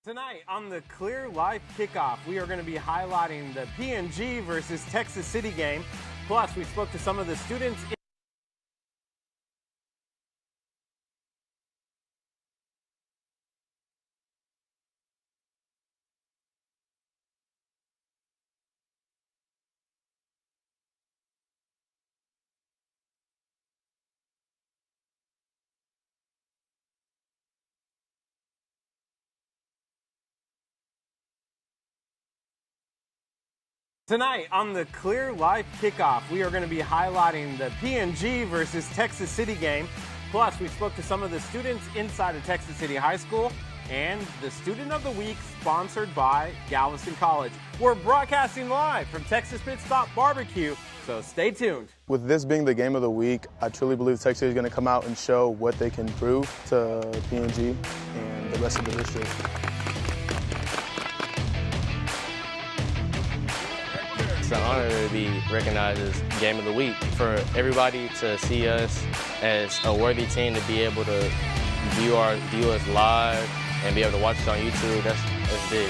Tonight on the Clear Life Kickoff, we are going to be highlighting the PNG versus Texas City game. Plus, we spoke to some of the students. Tonight on the Clear Life Kickoff, we are going to be highlighting the PNG versus Texas City game. Plus, we spoke to some of the students inside of Texas City High School and the Student of the Week sponsored by Galveston College. We're broadcasting live from Texas Pit Stop BBQ, so stay tuned. With this being the game of the week, I truly believe Texas City is going to come out and show what they can prove to PNG and the rest of the district. It's an honor to be recognized as Game of the Week. For everybody to see us as a worthy team, to be able to view us live and be able to watch us on YouTube, that's big.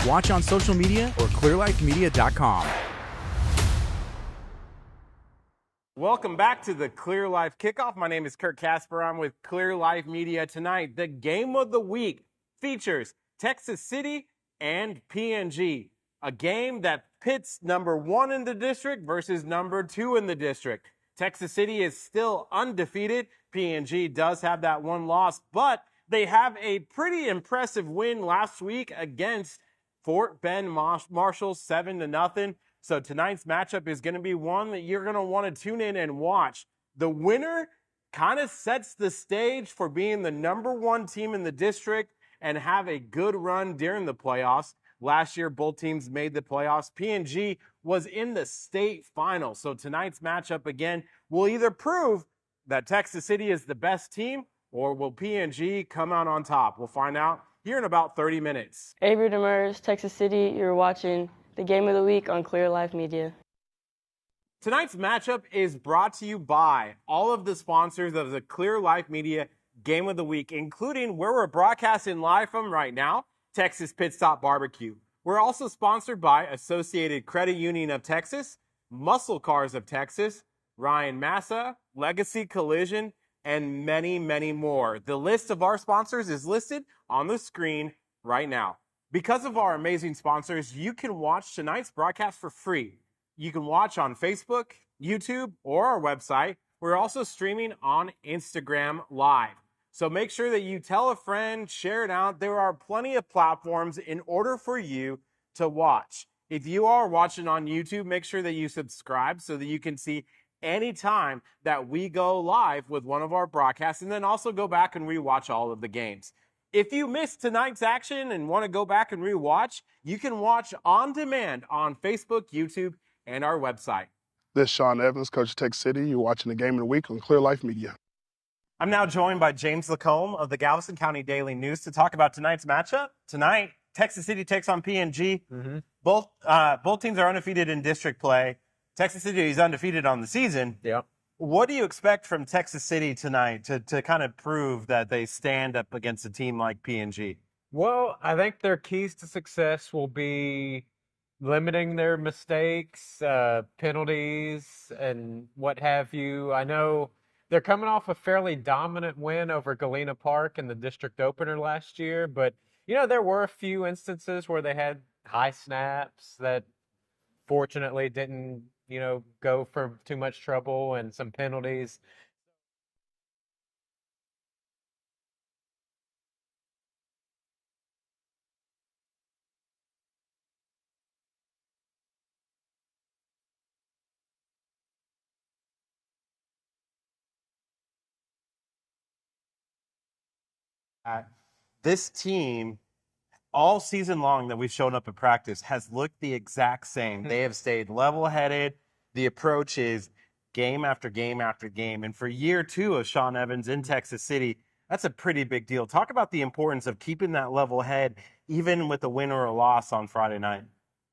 Watch on social media or clearlifemedia.com. Welcome back to the Clear Life Kickoff. My name is Kurt Casper. I'm with Clear Life Media tonight. The Game of the Week features Texas City and PNG, a game that pits number 1 in the district versus number 2 in the district. Texas City is still undefeated. PNG does have that one loss, but they have a pretty impressive win last week against Fort Bend Marshall, 7-0. So tonight's matchup is going to be one that you're going to want to tune in and watch. The winner kind of sets the stage for being the number 1 team in the district and have a good run during the playoffs. Last year, both teams made the playoffs. PNG was in the state final. So tonight's matchup, again, will either prove that Texas City is the best team or will PNG come out on top? We'll find out here in about 30 minutes. Avery Demers, Texas City. You're watching the Game of the Week on Clear Life Media. Tonight's matchup is brought to you by all of the sponsors of the Clear Life Media Game of the Week, including where we're broadcasting live from right now, Texas Pit Stop BBQ. We're also sponsored by Associated Credit Union of Texas, Muscle Cars of Texas, Ryan Massa, Legacy Collision, and many, many more. The list of our sponsors is listed on the screen right now. Because of our amazing sponsors, you can watch tonight's broadcast for free. You can watch on Facebook, YouTube, or our website. We're also streaming on Instagram Live. So make sure that you tell a friend, share it out. There are plenty of platforms in order for you to watch. If you are watching on YouTube, make sure that you subscribe so that you can see any time that we go live with one of our broadcasts, and then also go back and rewatch all of the games. If you missed tonight's action and want to go back and rewatch, you can watch on demand on Facebook, YouTube, and our website. This is Sean Evans, coach of Texas City. You're watching the Game of the Week on Clear Life Media. I'm now joined by James Lacombe of the Galveston County Daily News to talk about tonight's matchup. Tonight, Texas City takes on PNG. Both teams are undefeated in district play. Texas City is undefeated on the season. Yeah. What do you expect from Texas City tonight to kind of prove that they stand up against a team like PNG? Well, I think their keys to success will be limiting their mistakes, penalties, and what have you. I know they're coming off a fairly dominant win over Galena Park in the district opener last year, but, there were a few instances where they had high snaps that fortunately didn't, go for too much trouble and some penalties. This team, all season long that we've shown up at practice, has looked the exact same. They have stayed level-headed. The approach is game after game after game. And for year 2 of Sean Evans in Texas City, that's a pretty big deal. Talk about the importance of keeping that level head, even with a win or a loss on Friday night.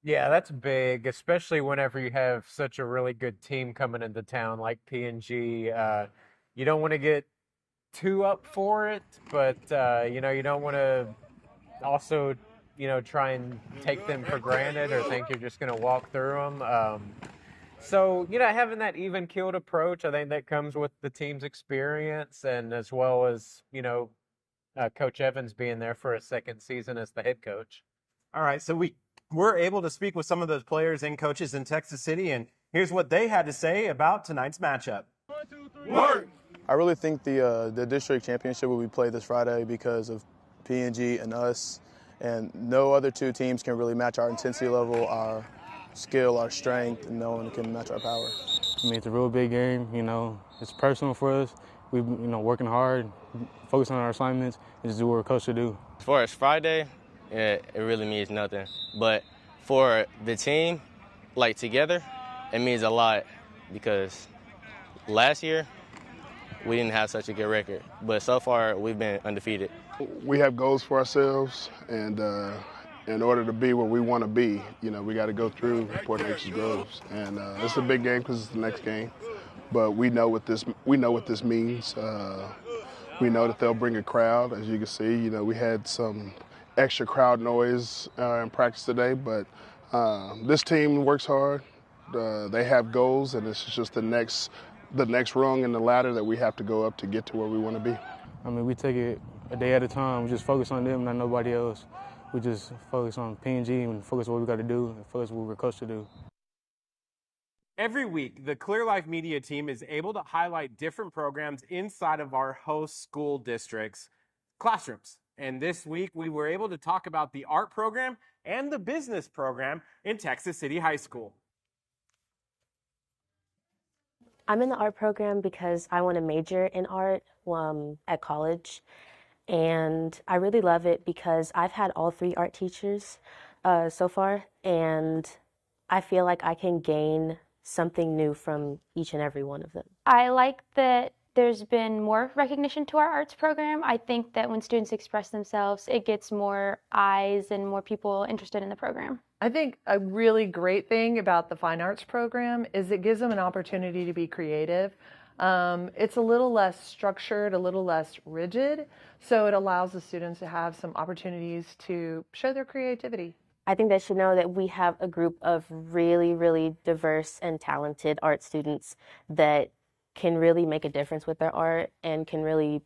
Yeah, that's big, especially whenever you have such a really good team coming into town like PNG. You don't want to get too up for it, but you know, you don't want to also, you know, try and take them for granted or think you're just going to walk through them. So, you know, having that even-keeled approach, I think that comes with the team's experience, and as well as, you know, Coach Evans being there for a second season as the head coach. All right, so we're able to speak with some of those players and coaches in Texas City, and here's what they had to say about tonight's matchup. 1, 2, 3, work! I really think the district championship will be played this Friday because of PNG and us, and no other two teams can really match our intensity level, our skill, our strength, and no one can match our power. I mean, it's a real big game. You know, it's personal for us. We've, you know, working hard, focusing on our assignments, and just do what we're coached to do. As far as Friday, it really means nothing. But for the team, like together, it means a lot because last year we didn't have such a good record. But so far, we've been undefeated. We have goals for ourselves, and in order to be where we want to be, you know, we got to go through Port Neches Groves, and it's a big game because it's the next game. But we know what this means. We know that they'll bring a crowd, as you can see. You know, we had some extra crowd noise in practice today, but this team works hard. They have goals, and this is just the next rung in the ladder that we have to go up to get to where we want to be. I mean, we take it a day at a time. We just focus on them, not nobody else. We just focus on PNG and focus on what we got to do and focus on what we're coached to do. Every week, the Clear Life Media team is able to highlight different programs inside of our host school districts' classrooms. And this week, we were able to talk about the art program and the business program in Texas City High School. I'm in the art program because I want to major in art at college. And I really love it because I've had all 3 art teachers so far, and I feel like I can gain something new from each and every one of them. I like that there's been more recognition to our arts program. I think that when students express themselves, it gets more eyes and more people interested in the program. I think a really great thing about the fine arts program is it gives them an opportunity to be creative. It's a little less structured, a little less rigid, so it allows the students to have some opportunities to show their creativity. I think they should know that we have a group of really, really diverse and talented art students that can really make a difference with their art and can really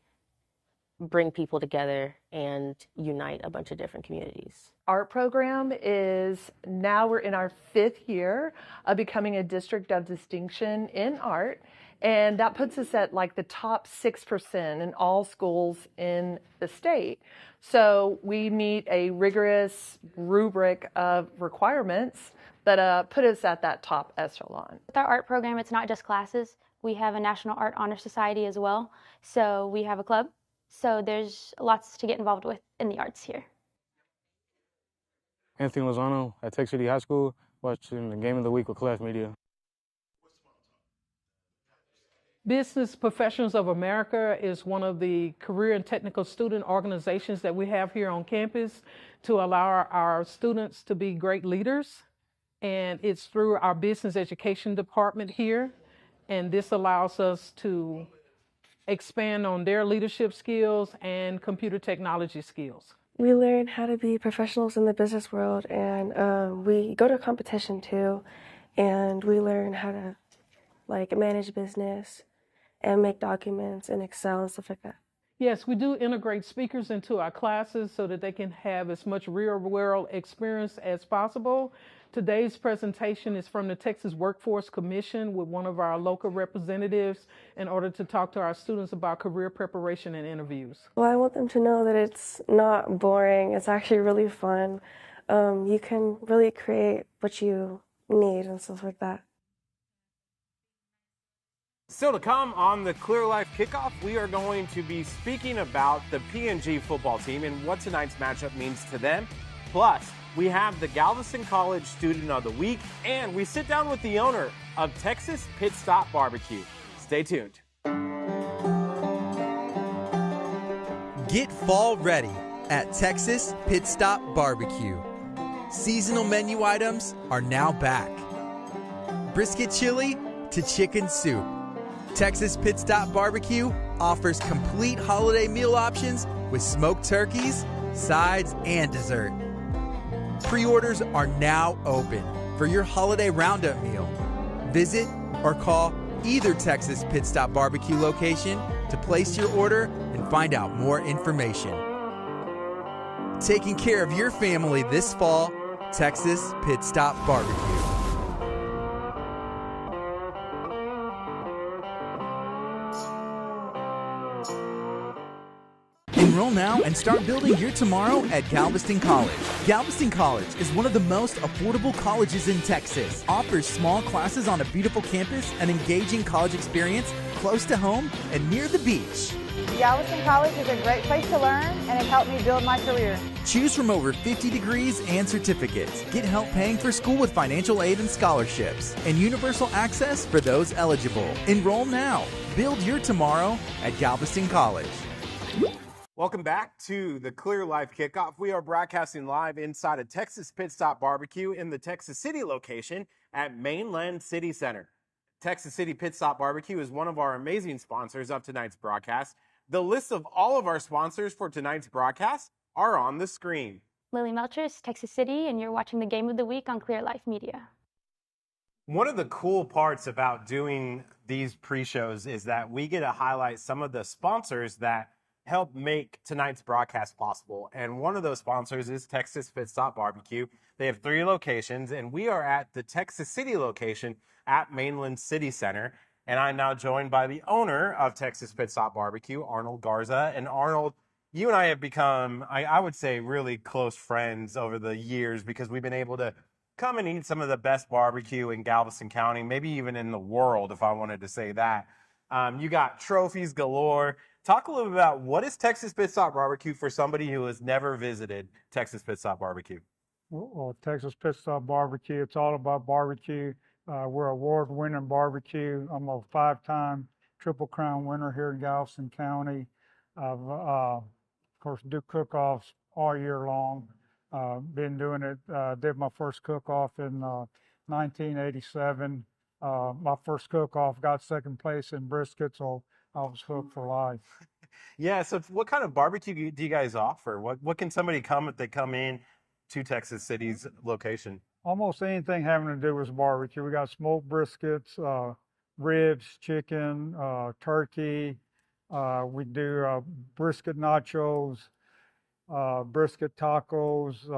bring people together and unite a bunch of different communities. Art program is, now we're in our 5th year of becoming a district of distinction in art. And that puts us at like the top 6% in all schools in the state. So we meet a rigorous rubric of requirements that put us at that top echelon. With our art program, it's not just classes. We have a National Art Honor Society as well. So we have a club. So there's lots to get involved with in the arts here. Anthony Lozano at Texas City High School, watching the Game of the Week with Clear Life Media. Business Professionals of America is one of the career and technical student organizations that we have here on campus to allow our students to be great leaders. And it's through our business education department here. And this allows us to expand on their leadership skills and computer technology skills. We learn how to be professionals in the business world, and we go to competition too, and we learn how to manage business and make documents in Excel and stuff like that. Yes, we do integrate speakers into our classes so that they can have as much real-world experience as possible. Today's presentation is from the Texas Workforce Commission with one of our local representatives in order to talk to our students about career preparation and interviews. Well, I want them to know that it's not boring. It's actually really fun. You can really create what you need and stuff like that. Still to come on the Clear Life Kickoff, we are going to be speaking about the PNG football team and what tonight's matchup means to them. Plus, we have the Galveston College Student of the Week, and we sit down with the owner of Texas Pit Stop BBQ. Stay tuned. Get fall ready at Texas Pit Stop BBQ. Seasonal menu items are now back. Brisket chili to chicken soup. Texas Pit Stop BBQ offers complete holiday meal options with smoked turkeys, sides, and dessert. Pre-orders are now open for your holiday roundup meal. Visit or call either Texas Pit Stop BBQ location to place your order and find out more information. Taking care of your family this fall, Texas Pit Stop BBQ. Enroll now and start building your tomorrow at Galveston College. Galveston College is one of the most affordable colleges in Texas. Offers small classes on a beautiful campus, an engaging college experience close to home and near the beach. Galveston College is a great place to learn, and it helped me build my career. Choose from over 50 degrees and certificates. Get help paying for school with financial aid and scholarships, and universal access for those eligible. Enroll now. Build your tomorrow at Galveston College. Welcome back to the Clear Life Kickoff. We are broadcasting live inside of Texas Pit Stop BBQ in the Texas City location at Mainland City Center. Texas City Pit Stop BBQ is one of our amazing sponsors of tonight's broadcast. The list of all of our sponsors for tonight's broadcast are on the screen. Lily Melchers, Texas City, and you're watching the Game of the Week on Clear Life Media. One of the cool parts about doing these pre-shows is that we get to highlight some of the sponsors that help make tonight's broadcast possible. And one of those sponsors is Texas Pit Stop BBQ. They have 3 locations, and we are at the Texas City location at Mainland City Center. And I'm now joined by the owner of Texas Pit Stop BBQ, Arnold Garza. And Arnold, you and I have become, I would say, really close friends over the years because we've been able to come and eat some of the best barbecue in Galveston County, maybe even in the world, if I wanted to say that. You got trophies galore. Talk a little bit about what is Texas Pit Stop BBQ for somebody who has never visited Texas Pit Stop BBQ. Well, Texas Pit Stop BBQ, it's all about barbecue. We're award-winning barbecue. I'm a 5-time Triple Crown winner here in Galveston County. I've, of course, do cook-offs all year long. Been doing it, did my first cook-off in 1987. My first cook-off got second place in brisket, so I was hooked for life. Yeah, so what kind of barbecue do you guys offer? What can somebody come if they come in to Texas City's location? Almost anything having to do with barbecue. We got smoked briskets, ribs, chicken, turkey. We do brisket nachos, brisket tacos,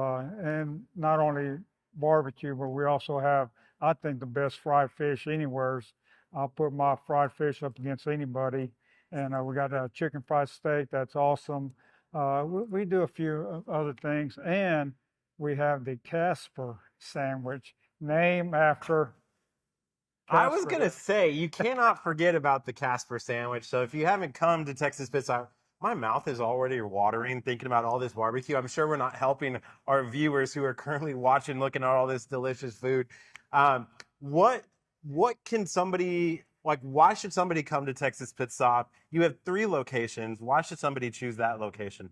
and not only barbecue, but we also have, I think, the best fried fish anywhere. I'll put my fried fish up against anybody. And we got a chicken fried steak. That's awesome. We do a few other things. And we have the Casper sandwich, named after Casper. I was going to say, you cannot forget about the Casper sandwich. So if you haven't come to Texas Pit Stop, my mouth is already watering thinking about all this barbecue. I'm sure we're not helping our viewers who are currently watching, looking at all this delicious food. What can somebody, like, why should somebody come to Texas Pit Stop? You have 3 locations. Why should somebody choose that location?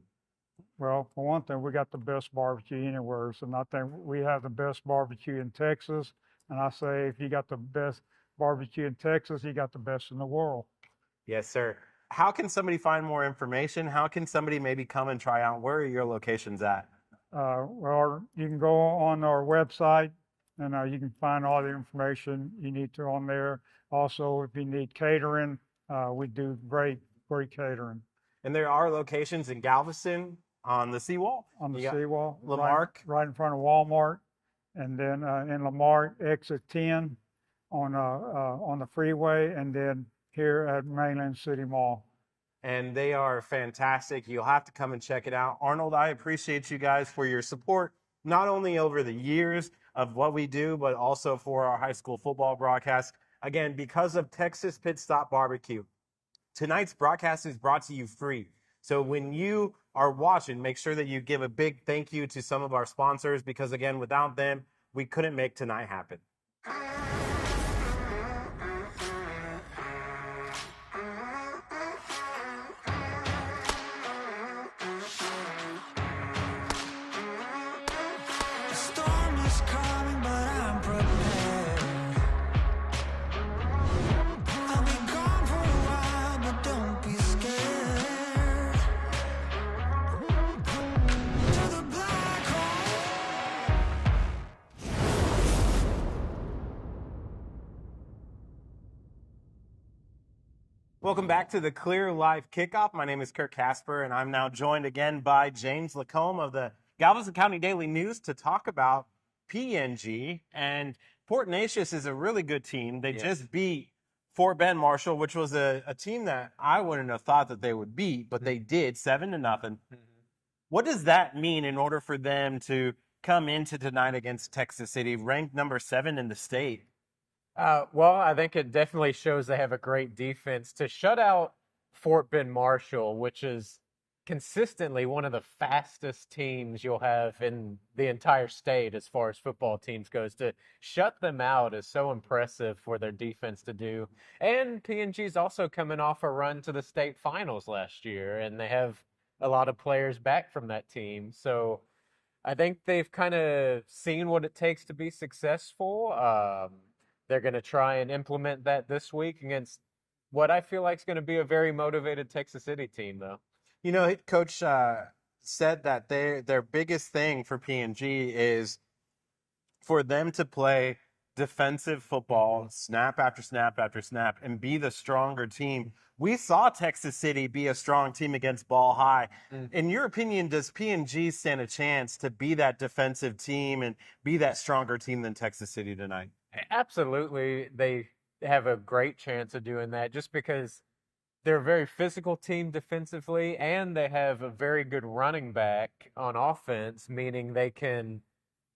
Well, for one thing, we got the best barbecue anywhere. And I think we have the best barbecue in Texas. And I say, if you got the best barbecue in Texas, you got the best in the world. Yes, sir. How can somebody find more information? How can somebody maybe come and try out? Where are your locations at? Well, you can go on our website, and you can find all the information you need to on there. Also, if you need catering, we do great catering. And there are locations in Galveston on the seawall? On the seawall. Marque? Right in front of Walmart. And then in Marque, exit 10 on the freeway, and then here at Mainland City Mall. And they are fantastic. You'll have to come and check it out. Arnold, I appreciate you guys for your support, not only over the years of what we do, but also for our high school football broadcast. Again, because of Texas Pit Stop BBQ, tonight's broadcast is brought to you free. So when you are watching, make sure that you give a big thank you to some of our sponsors, because again, without them, we couldn't make tonight happen. Welcome back to the Clear Life Kickoff. My name is Kirk Casper, and I'm now joined again by James Lacombe of the Galveston County Daily News to talk about PNG. And Port Neches is a really good team. They just beat Fort Bend Marshall, which was a team that I wouldn't have thought that they would beat, but they did 7-0. What does that mean in order for them to come into tonight against Texas City, ranked number 7 in the state? Well, I think it definitely shows they have a great defense. To shut out Fort Bend Marshall, which is consistently one of the fastest teams you'll have in the entire state as far as football teams goes, to shut them out is so impressive for their defense to do. And PNG's also coming off a run to the state finals last year, and they have a lot of players back from that team. So I think they've kind of seen what it takes to be successful. They're going to try and implement that this week against what I feel like is going to be a very motivated Texas City team, though. You know, Coach said that their biggest thing for PNG is for them to play defensive football, snap after snap after snap, and be the stronger team. We saw Texas City be a strong team against Ball High. In your opinion, does PNG stand a chance to be that defensive team and be that stronger team than Texas City tonight? Absolutely. They have a great chance of doing that just because they're a very physical team defensively, and they have a very good running back on offense, meaning they can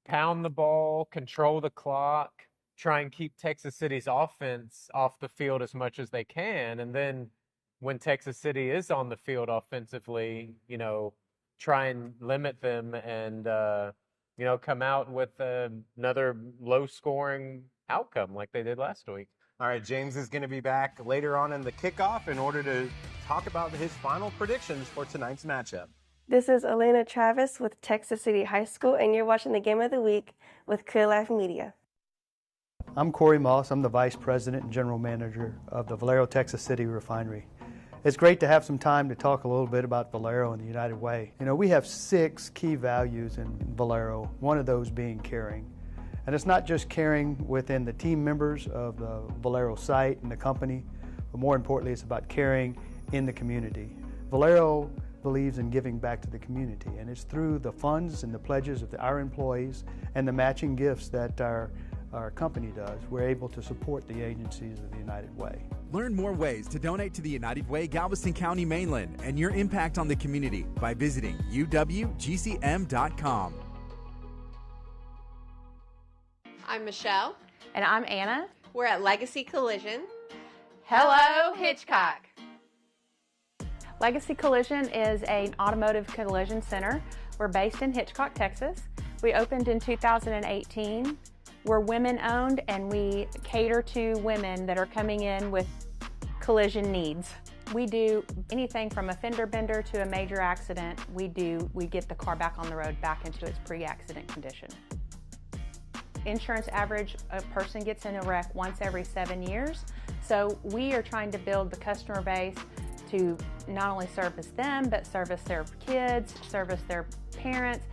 pound the ball, control the clock, try and keep Texas City's offense off the field as much as they can. And then when Texas City is on the field offensively, you know, try and limit them and, you know, come out with another low-scoring outcome like they did last week. All right, James is going to be back later on in the kickoff in order to talk about his final predictions for tonight's matchup. This is Elena Travis with Texas City High School, and you're watching the Game of the Week with Clear Life Media. I'm Corey Moss. I'm the Vice President and General Manager of the Valero Texas City Refinery. It's great to have some time to talk a little bit about Valero and the United Way. You know, we have 6 key values in Valero, one of those being caring. And it's not just caring within the team members of the Valero site and the company, but more importantly, it's about caring in the community. Valero believes in giving back to the community, and it's through the funds and the pledges of our employees and the matching gifts that our company does. We're able to support the agencies of the United Way. Learn more ways to donate to the United Way Galveston County Mainland and your impact on the community by visiting uwgcm.com. I'm Michelle. And I'm Anna. We're at Legacy Collision. Hello, Hitchcock. Legacy Collision is an automotive collision center. We're based in Hitchcock, Texas. We opened in 2018. We're women-owned, and we cater to women that are coming in with collision needs. We do anything from a fender bender to a major accident. We get the car back on the road, back into its pre-accident condition. Insurance average, a person gets in a wreck once every 7 years. So we are trying to build the customer base to not only service them, but service their kids, service their parents,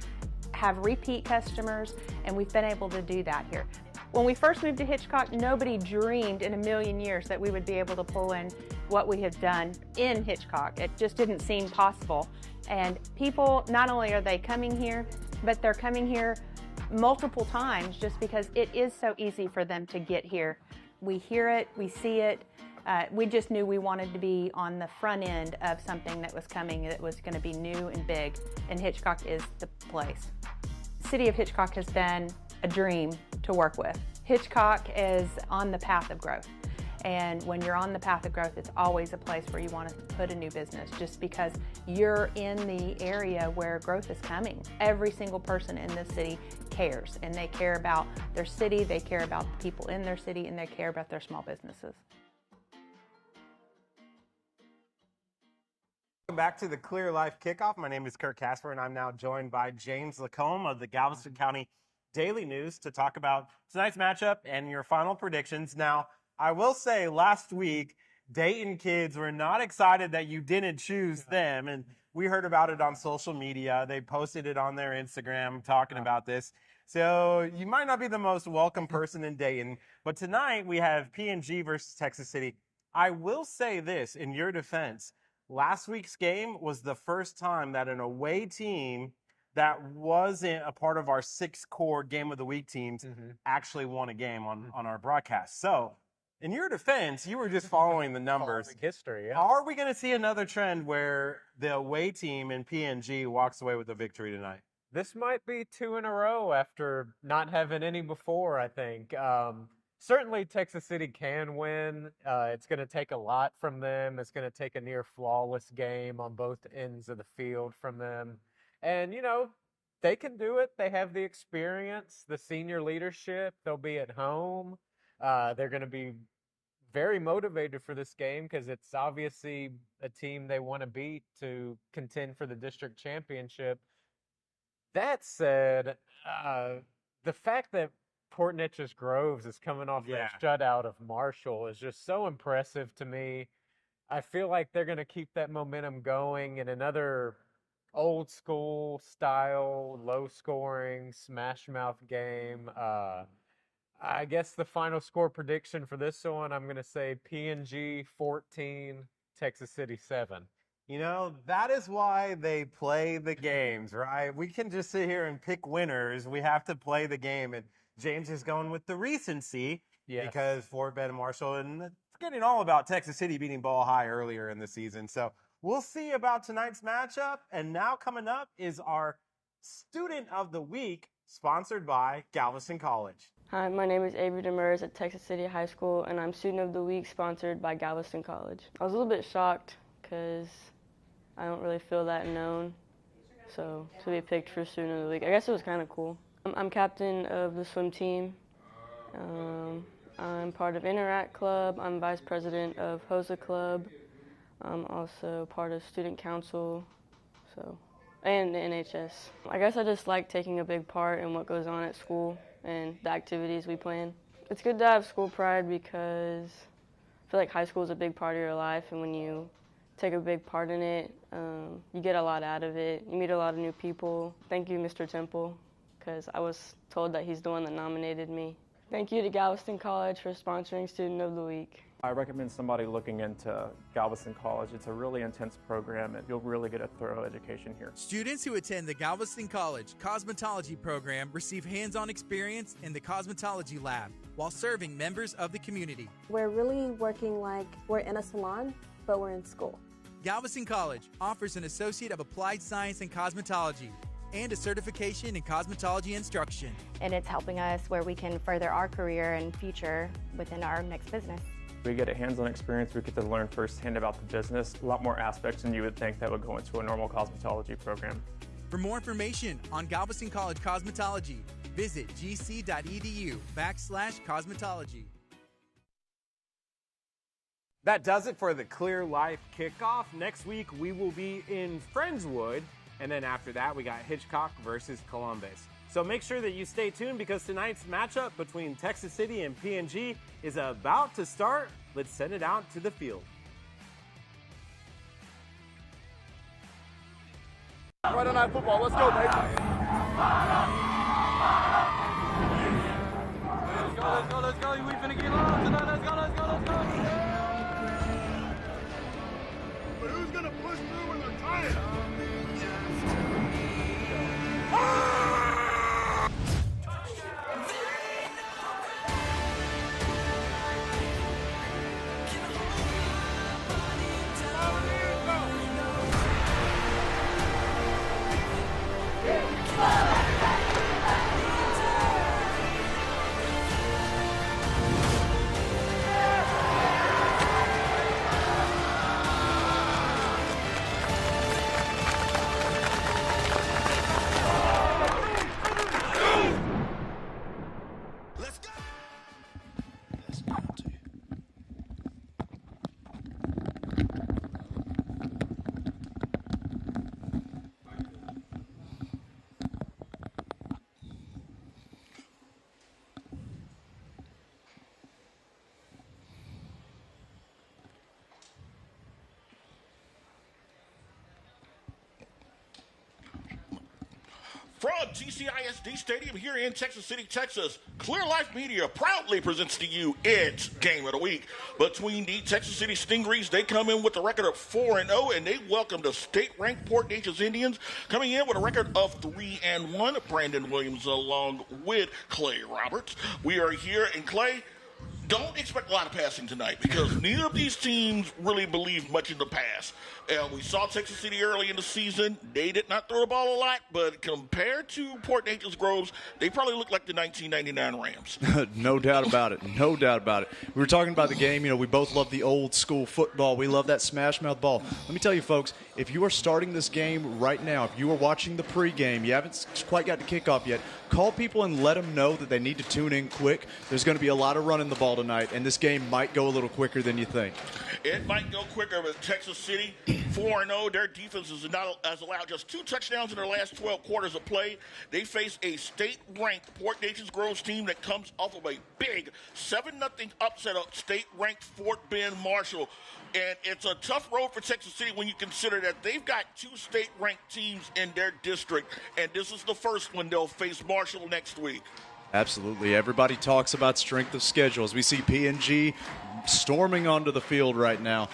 have repeat customers, and we've been able to do that here. When we first moved to Hitchcock, nobody dreamed in a million years that we would be able to pull in what we have done in Hitchcock. It just didn't seem possible. And people, not only are they coming here, but they're coming here multiple times just because it is so easy for them to get here. We hear it, we see it. We just knew we wanted to be on the front end of something that was coming that was going to be new and big, and Hitchcock is the place. The city of Hitchcock has been a dream to work with. Hitchcock is on the path of growth, and when you're on the path of growth, it's always a place where you want to put a new business just because you're in the area where growth is coming. Every single person in this city cares, and they care about their city, they care about the people in their city, and they care about their small businesses. Welcome back to the Clear Life Kickoff. My name is Kirk Casper, and I'm now joined by James Lacombe of the Galveston County Daily News to talk about tonight's matchup and your final predictions. Now, I will say last week, Dayton kids were not excited that you didn't choose them, and we heard about it on social media. They posted it on their Instagram talking about this. So you might not be the most welcome person in Dayton, but tonight we have PNG versus Texas City. I will say this in your defense. Last week's game was the first time that an away team that wasn't a part of our 6 core game of the week teams actually won a game on our broadcast. So, in your defense, you were just following the numbers. Following history, yeah. Are we going to see another trend where the away team in PNG walks away with a victory tonight? This might be 2 in a row after not having any before, I think. Certainly, Texas City can win. It's going to take a lot from them. It's going to take a near flawless game on both ends of the field from them. And, you know, they can do it. They have the experience, the senior leadership. They'll be at home. They're going to be very motivated for this game because it's obviously a team they want to beat to contend for the district championship. That said, the fact that Port Neches Groves is coming off that shutout of Marshall is just so impressive to me. I feel like they're going to keep that momentum going in another old school style, low scoring, smash mouth game. I guess the final score prediction for this one, I'm going to say PNG 14, Texas City 7. You know, that is why they play the games, right? We can just sit here and pick winners. We have to play the game. And James is going with the recency because Fort Bend and Marshall, and forgetting all about Texas City beating Ball High earlier in the season. So we'll see about tonight's matchup. And now coming up is our Student of the Week, sponsored by Galveston College. Hi, my name is Avery Demers at Texas City High School, and I'm Student of the Week sponsored by Galveston College. I was a little bit shocked because I don't really feel that known, so to be picked for Student of the Week, I guess it was kind of cool. I'm captain of the swim team. I'm part of Interact Club. I'm vice president of HOSA Club. I'm also part of Student Council, and the NHS. I guess I just like taking a big part in what goes on at school and the activities we plan. It's good to have school pride because I feel like high school is a big part of your life, and when you take a big part in it, you get a lot out of it. You meet a lot of new people. Thank you, Mr. Temple, because I was told that he's the one that nominated me. Thank you to Galveston College for sponsoring Student of the Week. I recommend somebody looking into Galveston College. It's a really intense program, and you'll really get a thorough education here. Students who attend the Galveston College Cosmetology program receive hands-on experience in the cosmetology lab while serving members of the community. We're really working like we're in a salon, but we're in school. Galveston College offers an Associate of Applied Science in Cosmetology and a certification in cosmetology instruction. And it's helping us where we can further our career and future within our next business. We get a hands-on experience. We get to learn firsthand about the business, a lot more aspects than you would think that would go into a normal cosmetology program. For more information on Galveston College Cosmetology, visit gc.edu/cosmetology. That does it for the Clear Life Kickoff. Next week, we will be in Friendswood. And then after that, we got Hitchcock versus Columbus. So make sure that you stay tuned because tonight's matchup between Texas City and PNG is about to start. Let's send it out to the field. Friday Night Football, let's go, baby. Let's go. We finna get on tonight. Let's go. But who's gonna push through when they're tired? From TCISD Stadium here in Texas City, Texas, Clear Life Media proudly presents to you its Game of the Week. Between the Texas City Stingrays, they come in with a record of 4-0, and they welcome the state-ranked Port Neches Indians, coming in with a record of 3-1. Brandon Williams along with Clay Roberts. We are here, and Clay, don't expect a lot of passing tonight because neither of these teams really believe much in the pass. We saw Texas City early in the season. They did not throw the ball a lot, but compared to Port Neches Groves, they probably look like the 1999 Rams. No doubt about it. No doubt about it. We were talking about the game. You know, we both love the old school football. We love that smash mouth ball. Let me tell you, folks, if you are starting this game right now, if you are watching the pregame, you haven't quite got to kickoff yet, call people and let them know that they need to tune in quick. There's going to be a lot of running the ball tonight, and this game might go a little quicker than you think. It might go quicker with Texas City 4-0. Their defense has allowed just 2 touchdowns in their last 12 quarters of play. They face a state-ranked Port Neches Groves team that comes off of a big 7-0 upset of state-ranked Fort Bend Marshall. And it's a tough road for Texas City when you consider that they've got 2 state-ranked teams in their district, and this is the first one they'll face Marshall next week. Absolutely. Everybody talks about strength of schedule. As we see PNG storming onto the field right now,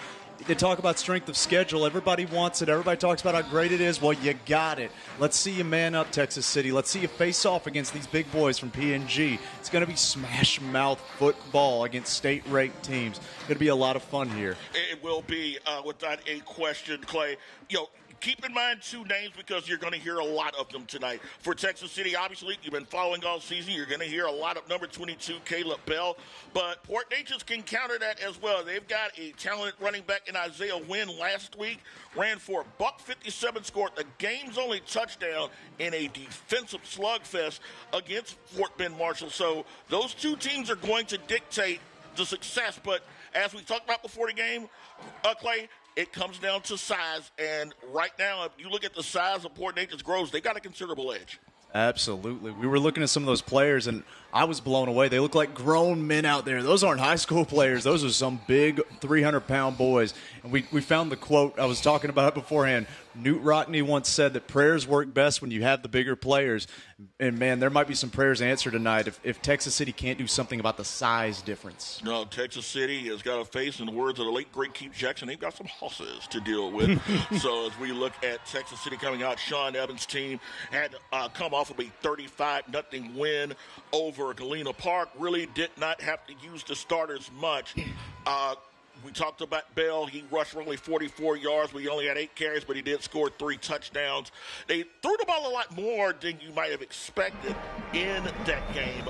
they talk about strength of schedule. Everybody wants it. Everybody talks about how great it is. Well, you got it. Let's see you man up, Texas City. Let's see you face off against these big boys from PNG. It's going to be smash mouth football against state-ranked teams. It's going to be a lot of fun here. It will be, without a question, Clay. Keep in mind 2 names because you're going to hear a lot of them tonight. For Texas City, obviously, you've been following all season. You're going to hear a lot of number 22, Caleb Bell. But Port Neches can counter that as well. They've got a talented running back in Isaiah Wynn last week. Ran for $157, scored the game's only touchdown in a defensive slugfest against Fort Bend Marshall. So those 2 teams are going to dictate the success. But as we talked about before the game, Clay, it comes down to size, and right now, if you look at the size of Port Neches Groves, they got a considerable edge. Absolutely. We were looking at some of those players, and I was blown away. They look like grown men out there. Those aren't high school players. Those are some big 300-pound boys. And we found the quote. I was talking about it beforehand. Newt Rockney once said that prayers work best when you have the bigger players. And, man, there might be some prayers answered tonight if Texas City can't do something about the size difference. No, Texas City has got to face, in the words of the late, great Keith Jackson, they've got some horses to deal with. So as we look at Texas City coming out, Sean Evans' team had come off of a 35-0 win over Galena Park. Really did not have to use the starters much. We talked about Bell. He rushed for only 44 yards. We only had 8 carries, but he did score 3 touchdowns. They threw the ball a lot more than you might have expected in that game.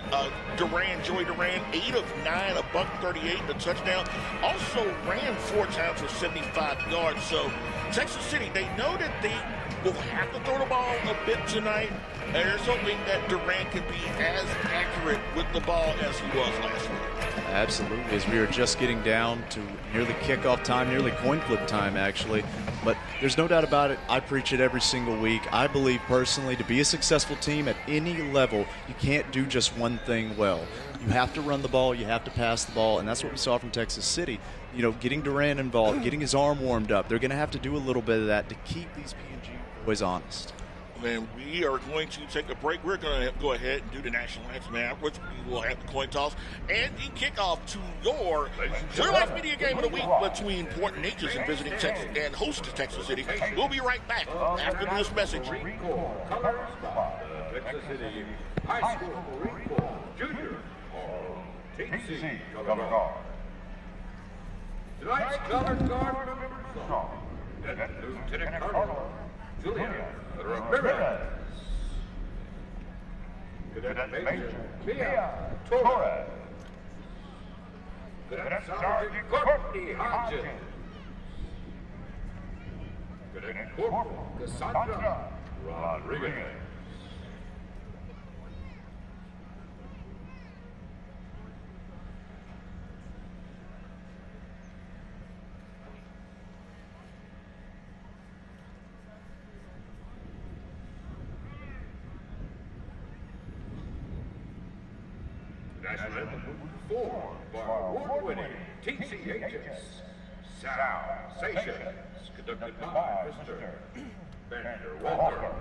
Joey Duran, 8 of 9, $138, the touchdown. Also ran 4 times for 75 yards. So Texas City, they know that they will have to throw the ball a bit tonight, and they're hoping that Duran can be as accurate with the ball as he was last week. Absolutely, as we are just getting down to nearly kickoff time, nearly coin flip time, actually. But there's no doubt about it. I preach it every single week. I believe personally to be a successful team at any level, you can't do just one thing well. You have to run the ball, you have to pass the ball, and that's what we saw from Texas City. You know, getting Duran involved, getting his arm warmed up. They're going to have to do a little bit of that to keep these PNG boys honest. And we are going to take a break. We're going to go ahead and do the national anthem afterwards. We will have the coin toss and the kickoff to your Clear Life Media Game of the Week between Port Neches and visiting Texas and host Texas City. We'll be right back after this message. Texas City High School Junior TC Color Guard. Tonight's Color Guard song, Lieutenant Colonel Julian Ramirez. Cadet Major Mia Torres. Cadet Sergeant Courtney Hodges. Cadet Corporal Cassandra Rodriguez. National Anthem performed by award-winning TCHS Sound Stations, conducted by Mr. Vander Walker.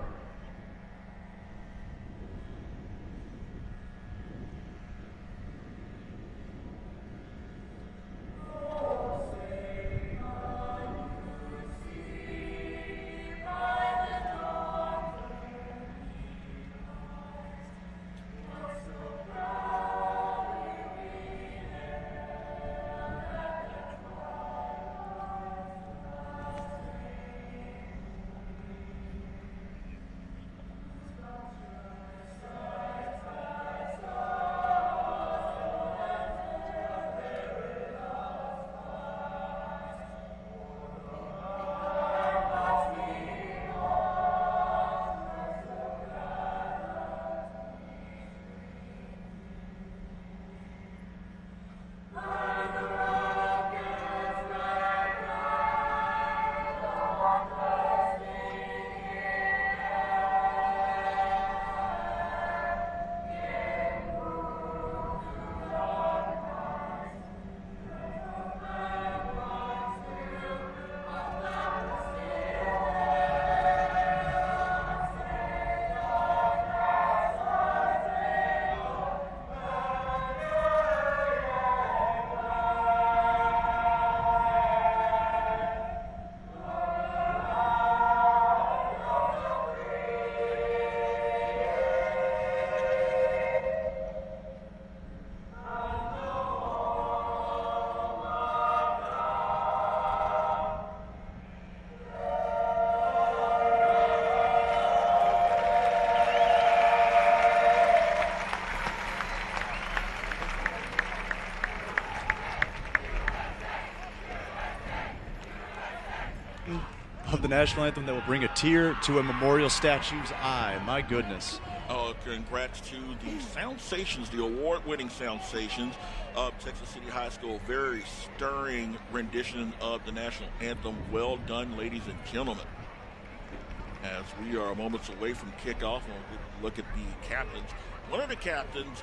national anthem that will bring a tear to a memorial statue's eye. My goodness. Congrats to the Soundsations, the award-winning Soundsations of Texas City High School. Very stirring rendition of the national anthem. Well done, ladies and gentlemen. As we are moments away from kickoff, we'll look at the captains. One of the captains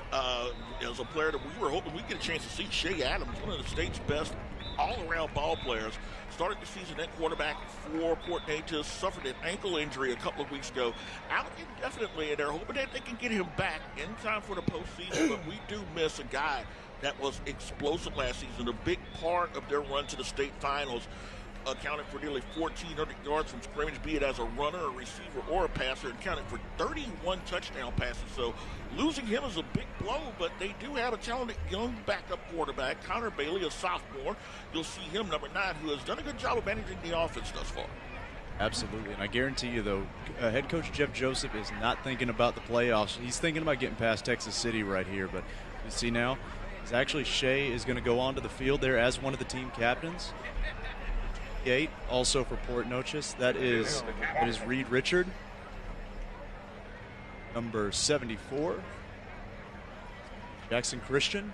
is a player that we were hoping we'd get a chance to see, Shea Adams, one of the state's best all-around ball players. Started the season at quarterback for Port Neches, suffered an ankle injury a couple of weeks ago. Out indefinitely, and they're hoping that they can get him back in time for the postseason, but we do miss a guy that was explosive last season, a big part of their run to the state finals. Accounted for nearly 1,400 yards from scrimmage, be it as a runner, a receiver, or a passer, and counted for 31 touchdown passes. So losing him is a big blow, but they do have a talented young backup quarterback, Connor Bailey, a sophomore. You'll see him, number 9, who has done a good job of managing the offense thus far. Absolutely, and I guarantee you, though, head coach Jeff Joseph is not thinking about the playoffs. He's thinking about getting past Texas City right here, but you see now, it's actually Shea is going to go onto the field there as one of the team captains. 8, also for Port Neches. That is Reed Richard. Number 74, Jackson Christian.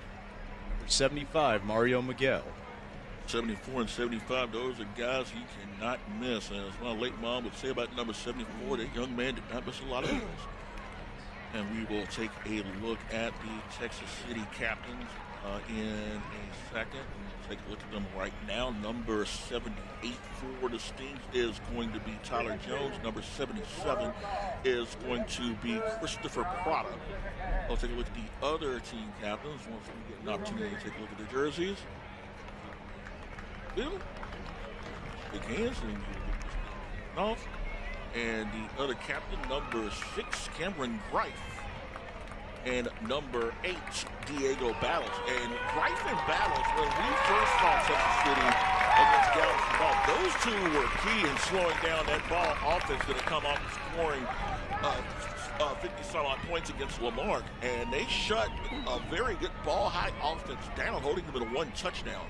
Number 75, Mario Miguel. 74 and 75, those are guys he cannot miss. And as my late mom would say about number 74, that young man did not miss a lot of those. And we will take a look at the Texas City captains in a second. Take a look at them right now. Number 78 for the Stings is going to be Tyler Jones. Number 77 is going to be Christopher Prada. I'll take a look at the other team captains once we get an opportunity to take a look at their jerseys. Bill, big hands, and off. And the other captain, number 6, Cameron Greif. And number 8, Diego Battles. And Greif and Battles, when we first saw Texas City against Galveston College, those two were key in slowing down that ball offense that had come off scoring 50-some-odd points against Lamarck. And they shut a very good ball-high offense down, holding them to 1 touchdown.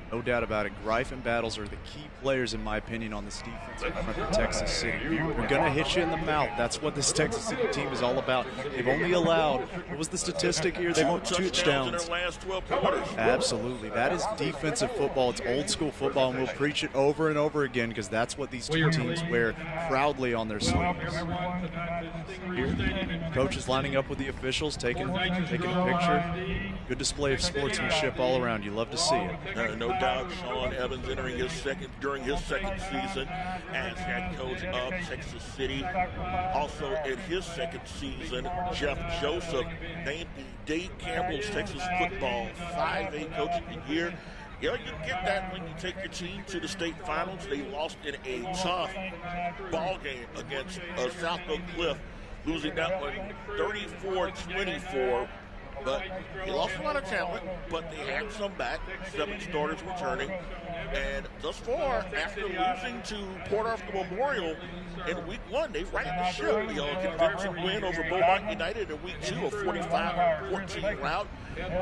No doubt about it. Greif and Battles are the key players, in my opinion, on this defensive front of Texas City. They're going to hit you in the mouth. That's what this Texas City team is all about. They've only allowed, what was the statistic here? They want 2 touchdowns. In their last 12 quarters. Absolutely. That is defensive football. It's old school football, and we'll preach it over and over again because that's what these two teams wear proudly on their sleeves. Here, the coach is lining up with the officials, taking a picture. Good display of sportsmanship all around. You love to see it. No doubt Sean Evans entering during his second season as head coach of Texas City. Also in his second season, Jeff Joseph named the Dave Campbell's Texas Football 5A Coach of the Year. Yeah, you get that when you take your team to the state finals. They lost in a tough ball game against South Oak Cliff, losing that one 34-24. But they lost a lot of talent, but they had some back, 7 starters returning. And thus far, after losing to Port Arthur Memorial in week 1, they righted the ship. A convincing win over Beaumont United in week 2, a 45-14 rout.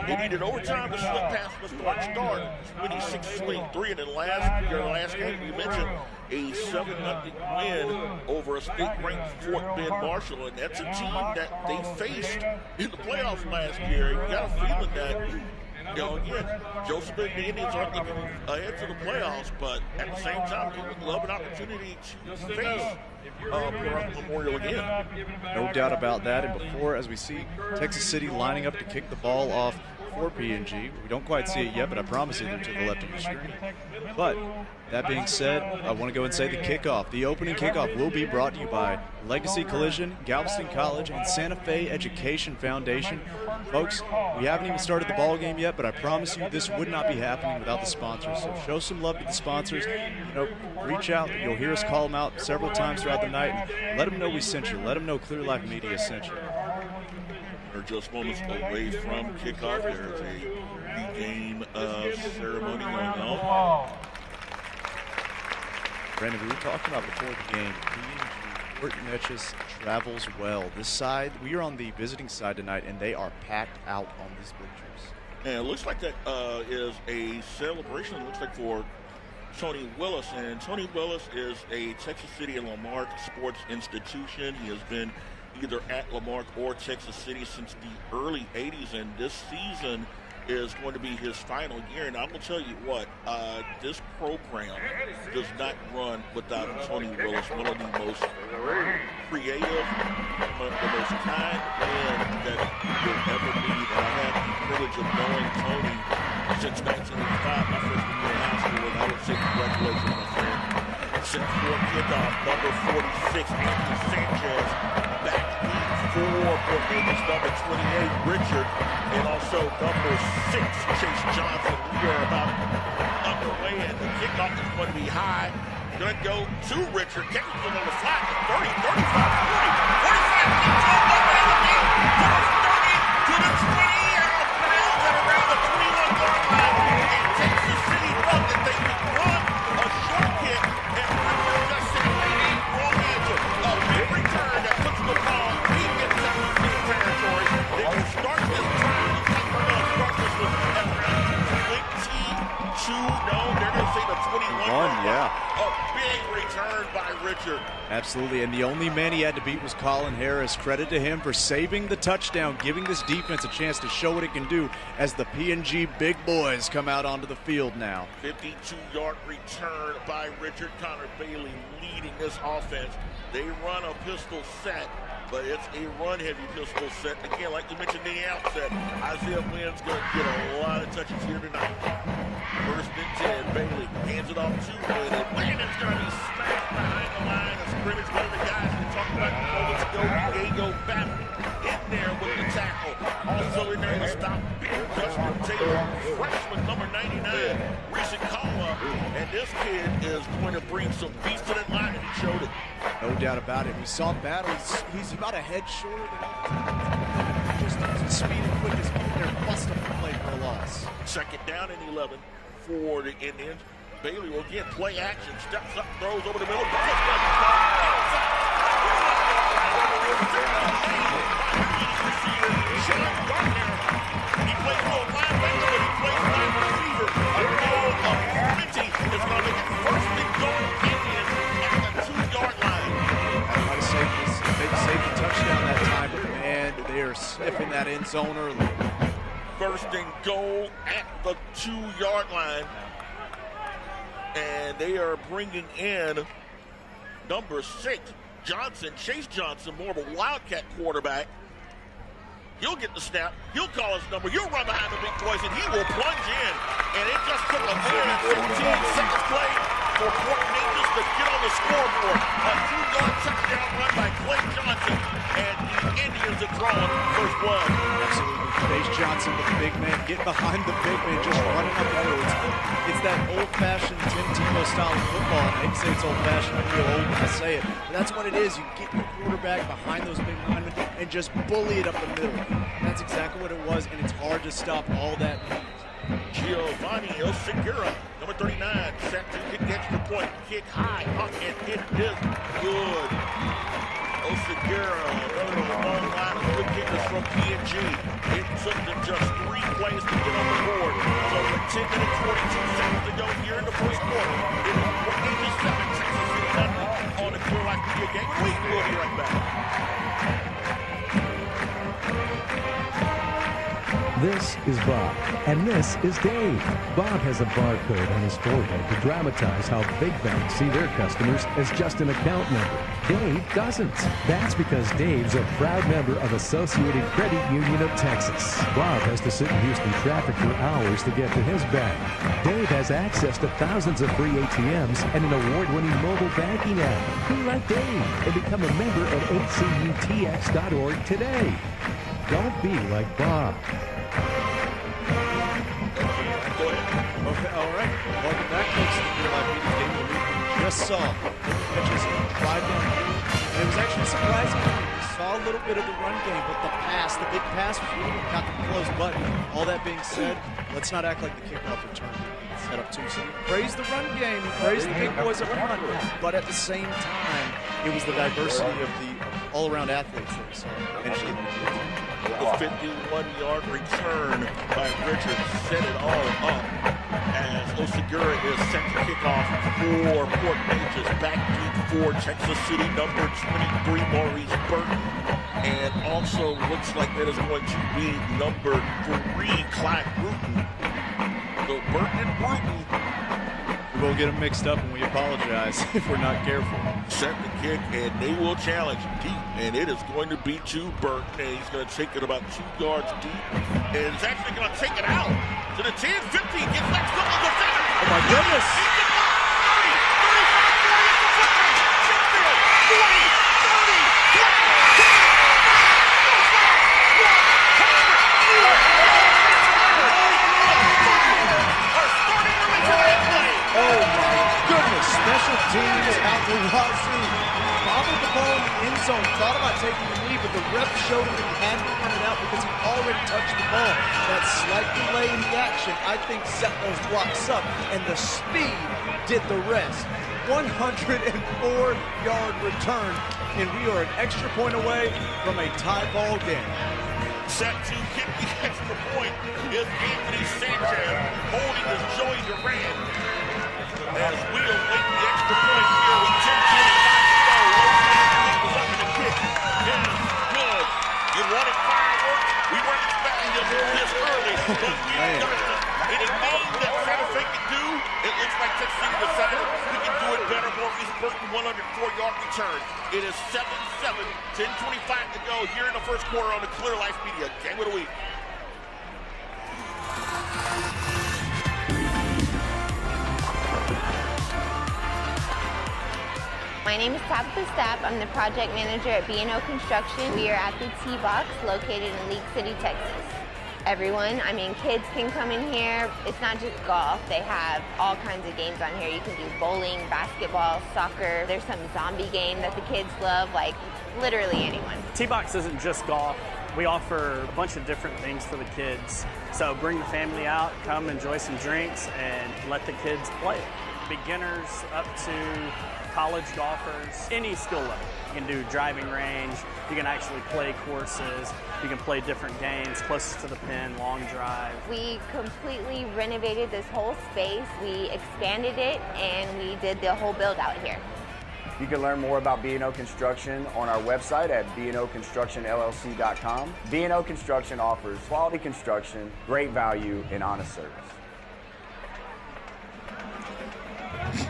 They needed overtime to slip past the start, winning 6-3. And then last game we mentioned a 7-0 win over a state-ranked Fort Bend Marshall, and that's a team that they faced in the playoffs last year. You got a feeling that, again, Joseph and the Indians aren't looking ahead to the playoffs, but at the same time, they would love an opportunity to face Memorial again. No doubt about that. And before, as we see Texas City lining up to kick the ball off for PNG, we don't quite see it yet, but I promise you they're to the left of the screen. But that being said, I want to go and say the kickoff. The opening kickoff will be brought to you by Legacy Collision, Galveston College, and Santa Fe Education Foundation. Folks, we haven't even started the ball game yet, but I promise you this would not be happening without the sponsors. So show some love to the sponsors. Reach out. You'll hear us call them out several times throughout the night. And let them know we sent you. Let them know Clear Life Media sent you. We're just moments away from kickoff. There's a game ceremony going on. Brandon, we were talking about before the game, PNG, Port Neches travels well. This side, we are on the visiting side tonight, and they are packed out on these bleachers. And it looks like that is a celebration. It looks like for Tony Willis. And Tony Willis is a Texas City and Lamarck sports institution. He has been either at Lamarck or Texas City since the early 80s, and this season is going to be his final year. And I'm going to tell you what, this program does not run without Tony Willis, one of the most creative, one of the most kind men that you'll ever meet. And I had the privilege of knowing Tony since 1985, my first year in high school, and I would say congratulations, my friend. Since for kickoff, number 46, Anthony Sanchez, back for Pregame, number 28, Richard, and also number 6, Chase Johnson. We are about underway, and the kickoff is going to be high. Going to go to Richard. Kickoff on the flat, 30, 35, 40, 45, 50, to the 20, out of bounds at around the 21-yard line. And Texas City thought that they could run a short kick, and Richard just said, wrong answer. A big return that puts the ball deep in Texas City territory. They will start this drive. They're going to start this with at around 22. No, they're going to say the 21-yard line. A big return by Richard. Absolutely, and the only man he had to beat was Colin Harris. Credit to him for saving the touchdown, giving this defense a chance to show what it can do as the PNG big boys come out onto the field now. 52-yard return by Richard. Connor Bailey leading this offense. They run a pistol set, but it's a run-heavy pistol set. Again, like you mentioned in the outset, Isaiah Wynn's going to get a lot of touches here tonight. First and 10, Bailey hands it off to Wynn, and Wynn is going to be smacked behind the line of scrimmage. One of the guys we talked about moments ago, Diego Battle, in there with the tackle. Also in there to stop big Justin Taylor, freshman number 99, recent call-up, and this kid is going to bring some beef to that line, and he showed it. No doubt about it. We saw Battle. He's about a head shorter than just as speed and quick as he there, bust up the play for a loss. Second down and 11 for the Indians. Bailey will again play action, steps up, throws over the middle. He plays little linebacker, but he plays wide receiver. A goal of 20 is going to make it first and goal Indians at the 2-yard line. I might have saved the touchdown that time, but man, they are sniffing that end zone early. First and goal at the 2-yard line. And they are bringing in number 6, Johnson, Chase Johnson, more of a Wildcat quarterback. He'll get the snap. He'll call his number. He'll run behind the big boys, and he will plunge in. And it just took a minute and 15 seconds play for Fort Natchez to get on the scoreboard. A 2-yard touchdown run by Clay Johnson, and the Indians are drawing first blood. Absolutely. Chase Johnson, the big man, get behind the big man, just running up the field. It's that old-fashioned Tim Tebow style of football. I hate to say it's old-fashioned. I feel old when I say it. But that's what it is. You get your quarterback behind those big linemen and just bully it up the middle. That's exactly what it was, and it's hard to stop all that. Giovanni Osigura, number 39, set to kick the extra point. Kick high, up, and it is good. Osigura, another long line of good kickers from PNG. It took them just 3 plays to get on the board. So with 10 minutes, 42 seconds to go here in the first quarter, it is 47, Texas City nothing on the Clear Life Media game. We will be right back. This is Bob, and this is Dave. Bob has a barcode on his forehead to dramatize how big banks see their customers as just an account number. Dave doesn't. That's because Dave's a proud member of Associated Credit Union of Texas. Bob has to sit in Houston traffic for hours to get to his bank. Dave has access to thousands of free ATMs and an award-winning mobile banking app. Be like Dave and become a member at hcutx.org today. Don't be like Bob. Okay, all right. Welcome back, folks, to the Clear Life Media game that we just saw. Catches 5 downfield. And it was actually surprising. We saw a little bit of the run game, but the big pass was really got them close. But all that being said, let's not act like the kickoff return set up too soon. Praise the run game. Praise the big boys up front. But at the same time, it was the diversity of the all-around athletes that we saw. The 51-yard return by Richard set it all up. as Osagura is set to kick off for Port Neches. Back deep for Texas City, number 23, Maurice Burton. And also looks like that is going to be number 3, Clyde Bruton. So Burton and Bruton. We will get them mixed up, and we apologize if we're not careful. Set the kick, and they will challenge deep, and it is going to be to Burton, and he's going to take it about 2 yards deep, and he's actually going to take it out to the 10, 15, gets next to the center. Oh my goodness! 30, 40, 30, 40, 30, 40. Oh my goodness! Special teams out the wazoo. Bobbled the ball in the end zone, thought about taking the knee, but the ref showed him that he had to run it out because he already touched the ball. That slight delay in the action, I think, set those blocks up, and the speed did the rest. 104-yard return, and we are an extra point away from a tie ball game. Set to kick the extra point is Anthony Sanchez holding his Joey Durant as we await the extra point here with 10:25 to go. Was up in the kick. It is good. You wanted fireworks? We weren't expecting this early, but we have done it. Anything that Santa Fe can do, it looks like Texas City decided we can do it better. Maurice Burton, 104-yard return. It is 7-7, 10:25 to go here in the first quarter on the Clear Life Media Game of the Week. My name is Tabitha Stapp. I'm the project manager at BNO Construction. We are at the T-Box located in League City, Texas. Everyone, I mean, kids can come in here. It's not just golf. They have all kinds of games on here. You can do bowling, basketball, soccer. There's some zombie game that the kids love, like literally anyone. T-Box isn't just golf. We offer a bunch of different things for the kids. So bring the family out, come enjoy some drinks, and let the kids play. Beginners up to college golfers, any skill level. You can do driving range, you can actually play courses, you can play different games, closest to the pin, long drive. We completely renovated this whole space. We expanded it, and we did the whole build out here. You can learn more about B&O Construction on our website at bnoconstructionllc.com. B&O Construction offers quality construction, great value, and honest service.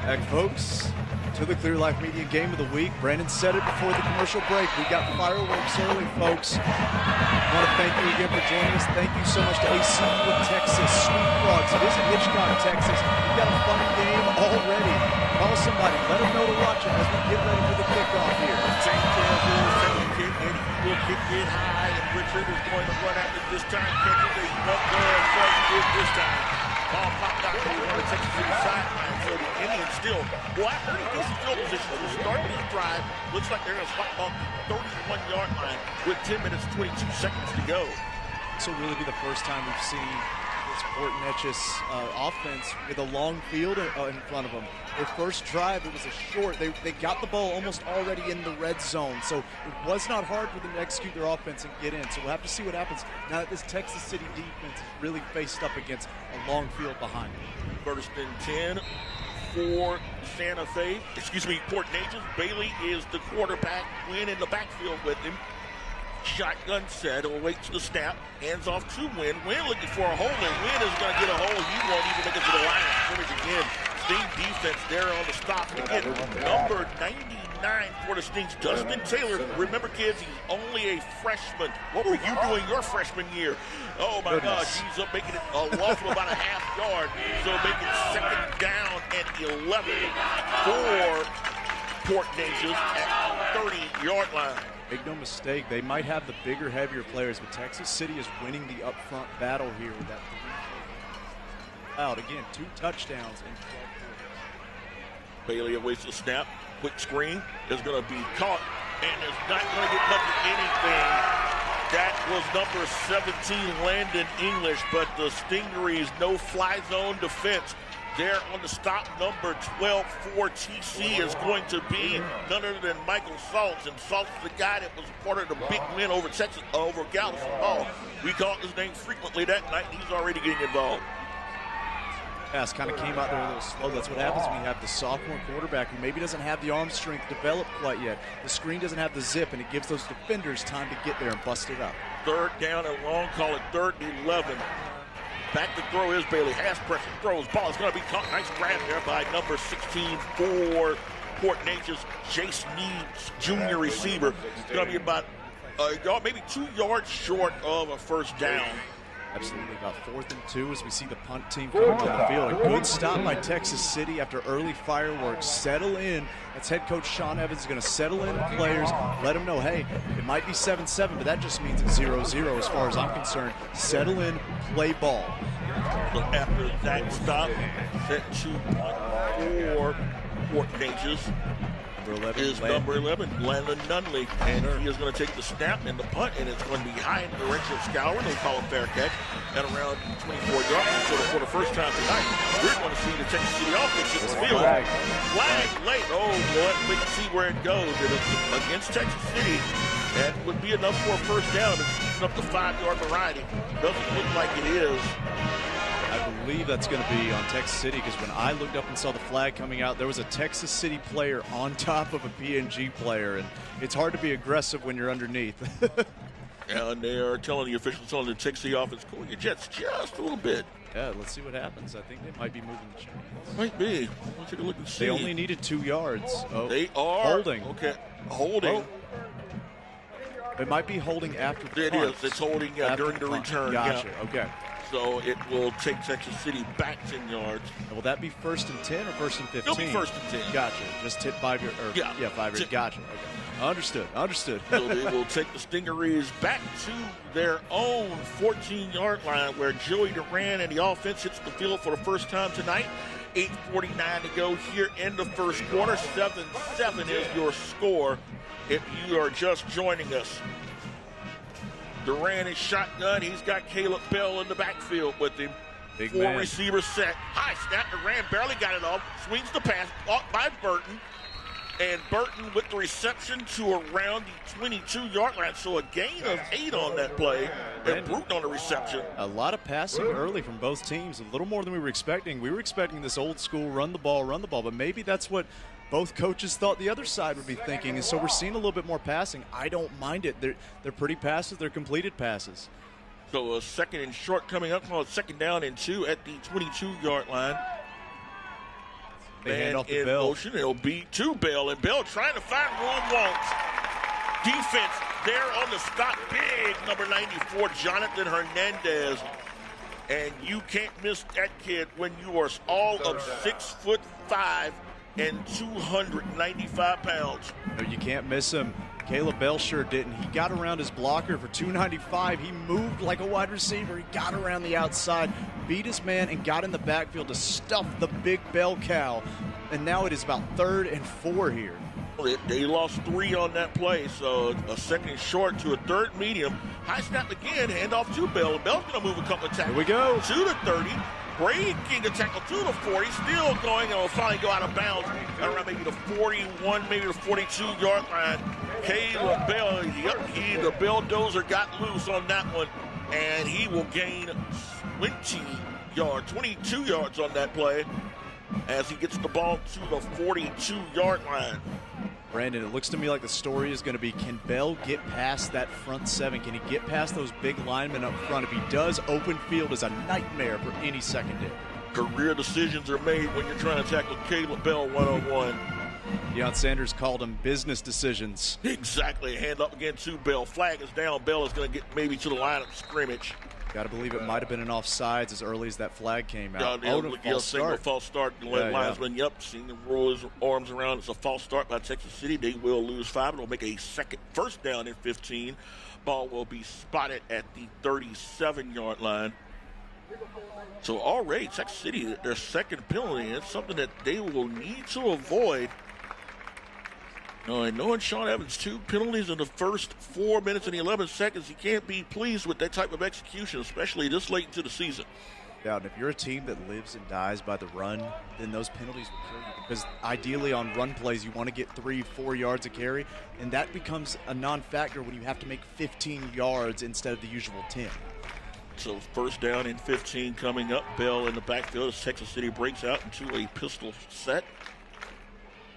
Back, folks, to the Clear Life Media Game of the Week. Brandon said it before the commercial break. We got fireworks early, folks. I want to thank you again for joining us. Thank you so much to ACU of Texas, sweetFrog. Visit Hitchcock, Texas. We've got a fun game already. Call somebody. Let them know to watch it as we get ready for the kickoff here. Sanchez will set the kick, and he will kick it high, and Richard is going to run after this time. Catches it. He won't go as far as he did this time. Ball popped out to the Texas City sideline, so the Indians still, well, I heard he goes field position to start this drive. Looks like they're going to spot on the 31-yard line with 10 minutes, 22 seconds to go. This will really be the first time we've seen this Port Neches offense with a long field in front of them. Their first drive, it was a short. They got the ball almost already in the red zone, so it was not hard for them to execute their offense and get in. So we'll have to see what happens now that this Texas City defense is really faced up against a long field behind them. First and 10 for Santa Fe. Port Neches. Bailey is the quarterback. Wynn in the backfield with him. Shotgun set, awaits the snap, hands off to Wynn. Wynn looking for a hole, and Wynn is going to get a hole. He won't even make it to the line of scrimmage again. Sting defense there on the stop. Again, number 99 for the Stings, Dustin Taylor. Remember, kids, he's only a freshman. What were you doing your freshman year? Oh, my gosh, he's up making it a loss of about a half yard. So making second down and 11 for Port Neches at 30-yard line. Make no mistake, they might have the bigger, heavier players, but Texas City is winning the upfront battle here with that. Out again, 2 touchdowns in 12 quarters. Bailey awaits the snap. Quick screen is going to be caught and is not going to get much of anything. That was number 17, Landon English, but the Stingarees no-fly zone defense. There on the stop, number 12 for TC is going to be none other than Michael Saltz. And Saltz is the guy that was part of the big win over Texas, over Galveston College. We called his name frequently that night. He's already getting involved. pass kind of came out there a little slow. That's what happens when you have the sophomore quarterback who maybe doesn't have the arm strength developed quite yet. The screen doesn't have the zip, and it gives those defenders time to get there and bust it up. Third down and long, call it 3rd and 11. Back to throw is Bailey. Has pressure, throws. Ball is going to be caught. Nice grab there by number 16 for Port Neches, Jace Needs, junior receiver. It's going to be about maybe 2 yards short of a first down. Absolutely, about 4th and 2 as we see the punt team come to the field. A good stop by Texas City after early fireworks. Settle in. That's head coach Sean Evans going to settle in the players, let them know, hey, it might be 7-7, but that just means it's 0-0 as far as I'm concerned. Settle in, play ball. So after that stop, set to punt for Port Neches is number 11, Landon Nunley, and he is going to take the snap and the punt, and it's going to be high in the direction of Scour. They call it fair catch at around 24 yards. So for the first time tonight, we're going to see the Texas City offense in the field. Flag late. Oh, boy, we can see where it goes. And it's against Texas City, that would be enough for a first down. It's up to 5-yard variety. Doesn't look like it is. I believe that's going to be on Texas City because when I looked up and saw the flag coming out, there was a Texas City player on top of a PNG player, and it's hard to be aggressive when you're underneath. And they are telling the officials to take the offense, cool your jets just a little bit. Yeah, let's see what happens. I think they might be moving the chains. Might be. Let's take a look and see. They only needed 2 yards. Oh, they are holding. Okay, holding. Oh. It might be holding after the punt. It is. It's holding during the return. Gotcha. Yeah. Okay. So it will take Texas City back 10 yards. Will that be 1st and 10 or 1st and 15? It'll be 1st and 10. Gotcha. Just hit 5 yard. Yeah, 5 yard. Gotcha. Okay. Understood. So they will take the Stingarees back to their own 14-yard line where Joey Duran and the offense hits the field for the first time tonight. 8:49 to go here in the first quarter. 7-7 is your score if you are just joining us. Duran is shotgun. He's got Caleb Bell in the backfield with him. Big 4 man. receivers set. High snap. Duran barely got it off. Swings the pass. Caught by Burton. And Burton with the reception to around the 22-yard line. So a gain of 8 on that play. And Bruton on the reception. A lot of passing early from both teams. A little more than we were expecting. We were expecting this old school run the ball. But maybe that's what both coaches thought the other side would be thinking. And so we're seeing a little bit more passing. I don't mind it. They're pretty passes. They're completed passes. So a 2nd and short coming up. Called 2nd down and 2 at the 22-yard line. They hand off to in Bell. motion. It'll be to Bell. And Bell trying to find room won't. Defense there on the stop. Big number 94, Jonathan Hernandez. And you can't miss that kid when you are all of 6'5" and 295 pounds. No, you can't miss him. Caleb Bell sure didn't. He got around his blocker for 295. He moved like a wide receiver. He got around the outside, beat his man, and got in the backfield to stuff the big bell cow. And now it is about 3rd and 4 here. They lost 3 on that play, so a 2nd short to a 3rd medium. High snap again, hand off to Bell. Bell's going to move a couple of tackles. Here we go. To the 30. Breaking the tackle to the 40, still going, and will finally go out of bounds around maybe the 41, maybe the 42-yard line. Caleb Bell, the Belldozer got loose on that one, and he will gain 22 yards on that play as he gets the ball to the 42-yard line. Brandon, it looks to me like the story is going to be, can Bell get past that front 7? Can he get past those big linemen up front? If he does, open field is a nightmare for any secondary. Career decisions are made when you're trying to tackle Caleb Bell one-on-one. Deion Sanders called them business decisions. Exactly. Hand up again to Bell. Flag is down. Bell is going to get maybe to the line of scrimmage. Got to believe it might have been an offsides as early as that flag came out. False start. Linesman, seeing him roll his arms around. It's a false start by Texas City. They will lose 5. It'll make a 1st down and 15. Ball will be spotted at the 37-yard line. So already Texas City, their 2nd penalty, it's something that they will need to avoid. Knowing Sean Evans, 2 penalties in the first 4 minutes and 11 seconds, he can't be pleased with that type of execution, especially this late into the season. Yeah, and if you're a team that lives and dies by the run, then those penalties will kill you. Because ideally on run plays, you want to get 3-4 yards a carry, and that becomes a non-factor when you have to make 15 yards instead of the usual 10. So first down and 15 coming up. Bell in the backfield as Texas City breaks out into a pistol set.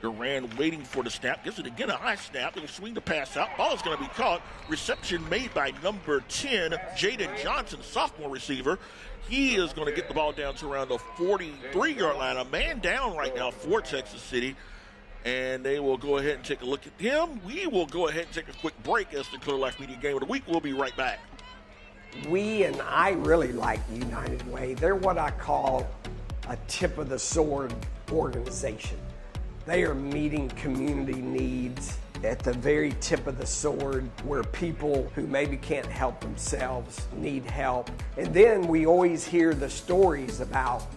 Duran waiting for the snap. Gives it again a high snap. It'll swing the pass out. Ball is going to be caught. Reception made by number 10, Jaden Johnson, sophomore receiver. He is going to get the ball down to around the 43-yard line. A man down right now for Texas City. And they will go ahead and take a look at him. We will go ahead and take a quick break as the Clear Life Media Game of the Week. We'll be right back. We and I really like United Way. They're what I call a tip of the sword organization. They are meeting community needs at the very tip of the sword where people who maybe can't help themselves need help. And then we always hear the stories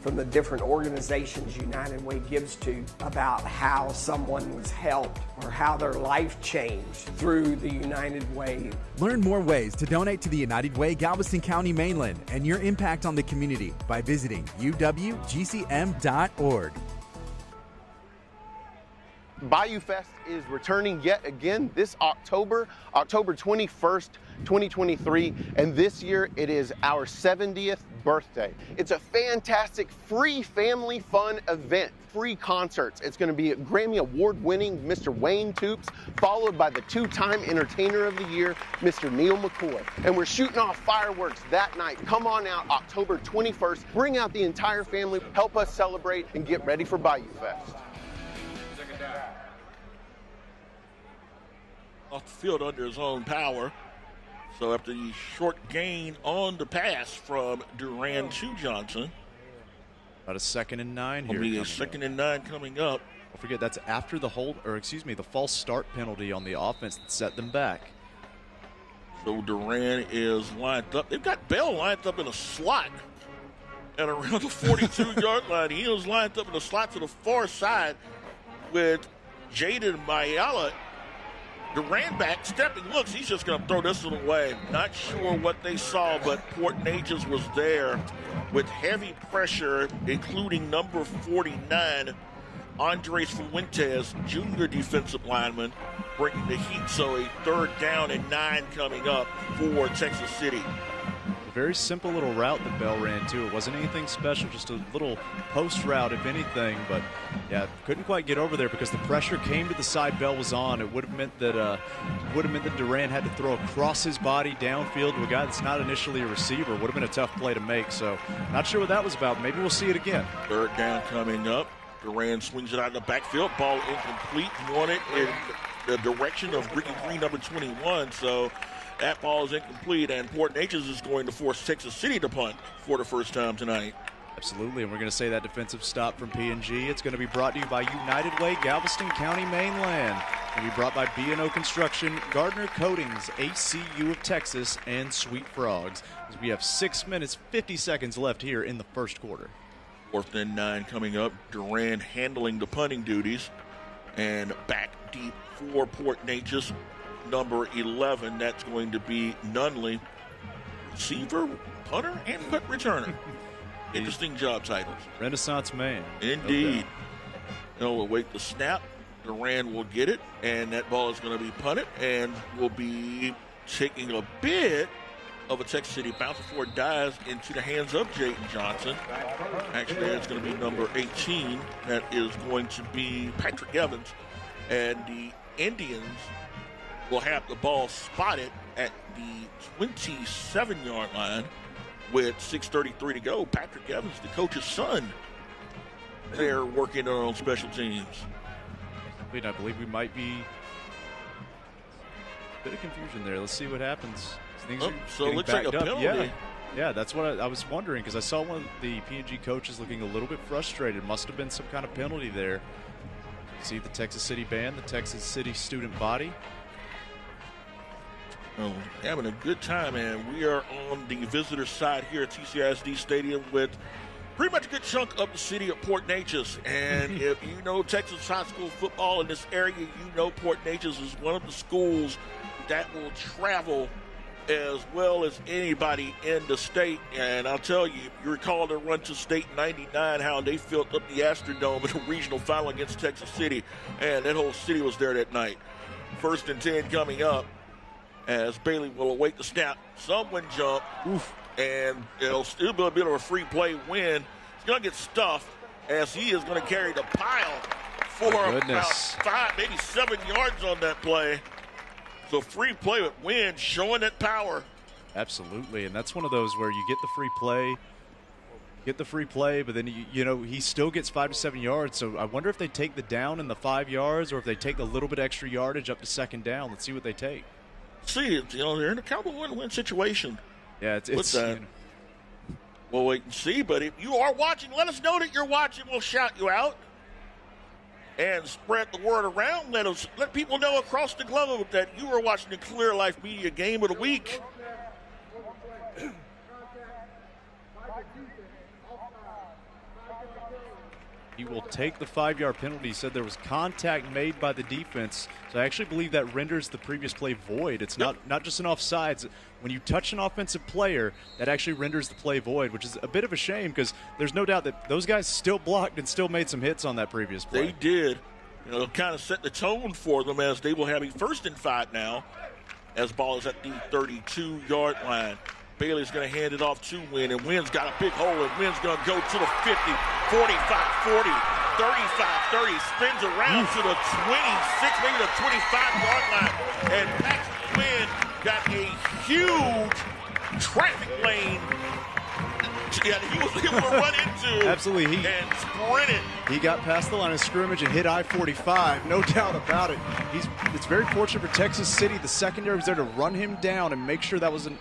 from the different organizations United Way gives to about how someone was helped or how their life changed through the United Way. Learn more ways to donate to the United Way Galveston County Mainland and your impact on the community by visiting uwgcm.org. Bayou Fest is returning yet again this October 21st, 2023, and this year it is our 70th birthday. It's a fantastic free family fun event, free concerts. It's going to be Grammy Award-winning Mr. Wayne Toops, followed by the two-time Entertainer of the Year, Mr. Neil McCoy. And we're shooting off fireworks that night. Come on out October 21st. Bring out the entire family, help us celebrate, and get ready for Bayou Fest. Off the field under his own power. So after the short gain on the pass from Duran to Johnson. About a 2nd and 9 here. It'll be a 2nd and 9 coming up. Don't forget that's after the the false start penalty on the offense that set them back. So Duran is lined up. They've got Bell lined up in a slot at around the 42-yard line. He is lined up in a slot to the far side with Jaden Mayala. Duran back, stepping, looks, he's just going to throw this one away. Not sure what they saw, but Port Neches was there with heavy pressure, including number 49, Andres Fuentes, junior defensive lineman, bringing the heat. So a 3rd down and 9 coming up for Texas City. A very simple little route that Bell ran, too. It wasn't anything special, just a little post route, if anything. But, yeah, couldn't quite get over there because the pressure came to the side Bell was on. It would have meant that Duran had to throw across his body downfield to a guy that's not initially a receiver. Would have been a tough play to make. So, not sure what that was about. Maybe we'll see it again. 3rd down coming up. Duran swings it out of the backfield. Ball incomplete. Wanted in the direction of Ricky Green, number 21. So, that ball is incomplete, and Port Neches is going to force Texas City to punt for the first time tonight. Absolutely, and we're going to say that defensive stop from PNG. It's going to be brought to you by United Way, Galveston County, Mainland. It's going to be brought by BNO Construction, Gartner Coatings, ACU of Texas, and sweetFrogs. As we have 6 minutes, 50 seconds left here in the first quarter. 4th and 9 coming up. Duran handling the punting duties, and back deep for Port Neches. Number 11, that's going to be Nunley. Receiver, punter, and punt returner. Interesting job titles. Renaissance man. Indeed. Okay. They'll await the snap. Duran will get it, and that ball is going to be punted and will be taking a bit of a Texas City bounce before it dives into the hands of Jaden Johnson. Actually, it's going to be number 18. That is going to be Patrick Evans. And the Indians will have the ball spotted at the 27-yard line with 6:33 to go. Patrick Evans, the coach's son, they're working on special teams. I believe we might be a bit of confusion there. Let's see what happens. Things so it looks like a penalty. Yeah, that's what I was wondering, because I saw one of the PNG coaches looking a little bit frustrated. Must have been some kind of penalty there. See the Texas City band, the Texas City student body. Oh, having a good time, and we are on the visitor side here at TCISD Stadium with pretty much a good chunk of the city of Port Neches. And if you know Texas high school football in this area, you know Port Neches is one of the schools that will travel as well as anybody in the state. And I'll tell you, you recall their run to state in '99, how they filled up the Astrodome in a regional final against Texas City, and that whole city was there that night. 1st and 10 coming up as Bailey will await the snap. Someone jump. Oof. And it'll still be a bit of a free play win. He's going to get stuffed as he is going to carry the pile for about 5, maybe 7 yards on that play. So free play with Wynn showing that power. Absolutely, and that's one of those where you get the free play, but then he still gets 5 to 7 yards. So I wonder if they take the down in the 5 yards, or if they take a little bit extra yardage up to second down. Let's see what they take. See, they're in a Cowboy win-win situation. Yeah, it's We'll wait and see. But if you are watching, let us know that you're watching. We'll shout you out and spread the word around. Let people know across the globe that you are watching the Clear Life Media Game of the Week. He will take the 5-yard penalty. He said there was contact made by the defense. So I actually believe that renders the previous play void. It's not just an offsides. When you touch an offensive player, that actually renders the play void, which is a bit of a shame because there's no doubt that those guys still blocked and still made some hits on that previous play. They did. Kind of set the tone for them as they will have a 1st and 5 now as ball is at the 32-yard line. Bailey's going to hand it off to Wynn, and Wynn's got a big hole, and Wynn's going to go to the 50, 45, 40, 35, 30, spins around to the 26, maybe the 25-yard line, and Patrick Wynn got a huge traffic lane. Yeah, he was able to run into Absolutely, and sprinted. He got past the line of scrimmage and hit I-45, no doubt about it. It's very fortunate for Texas City. The secondary was there to run him down and make sure that wasn't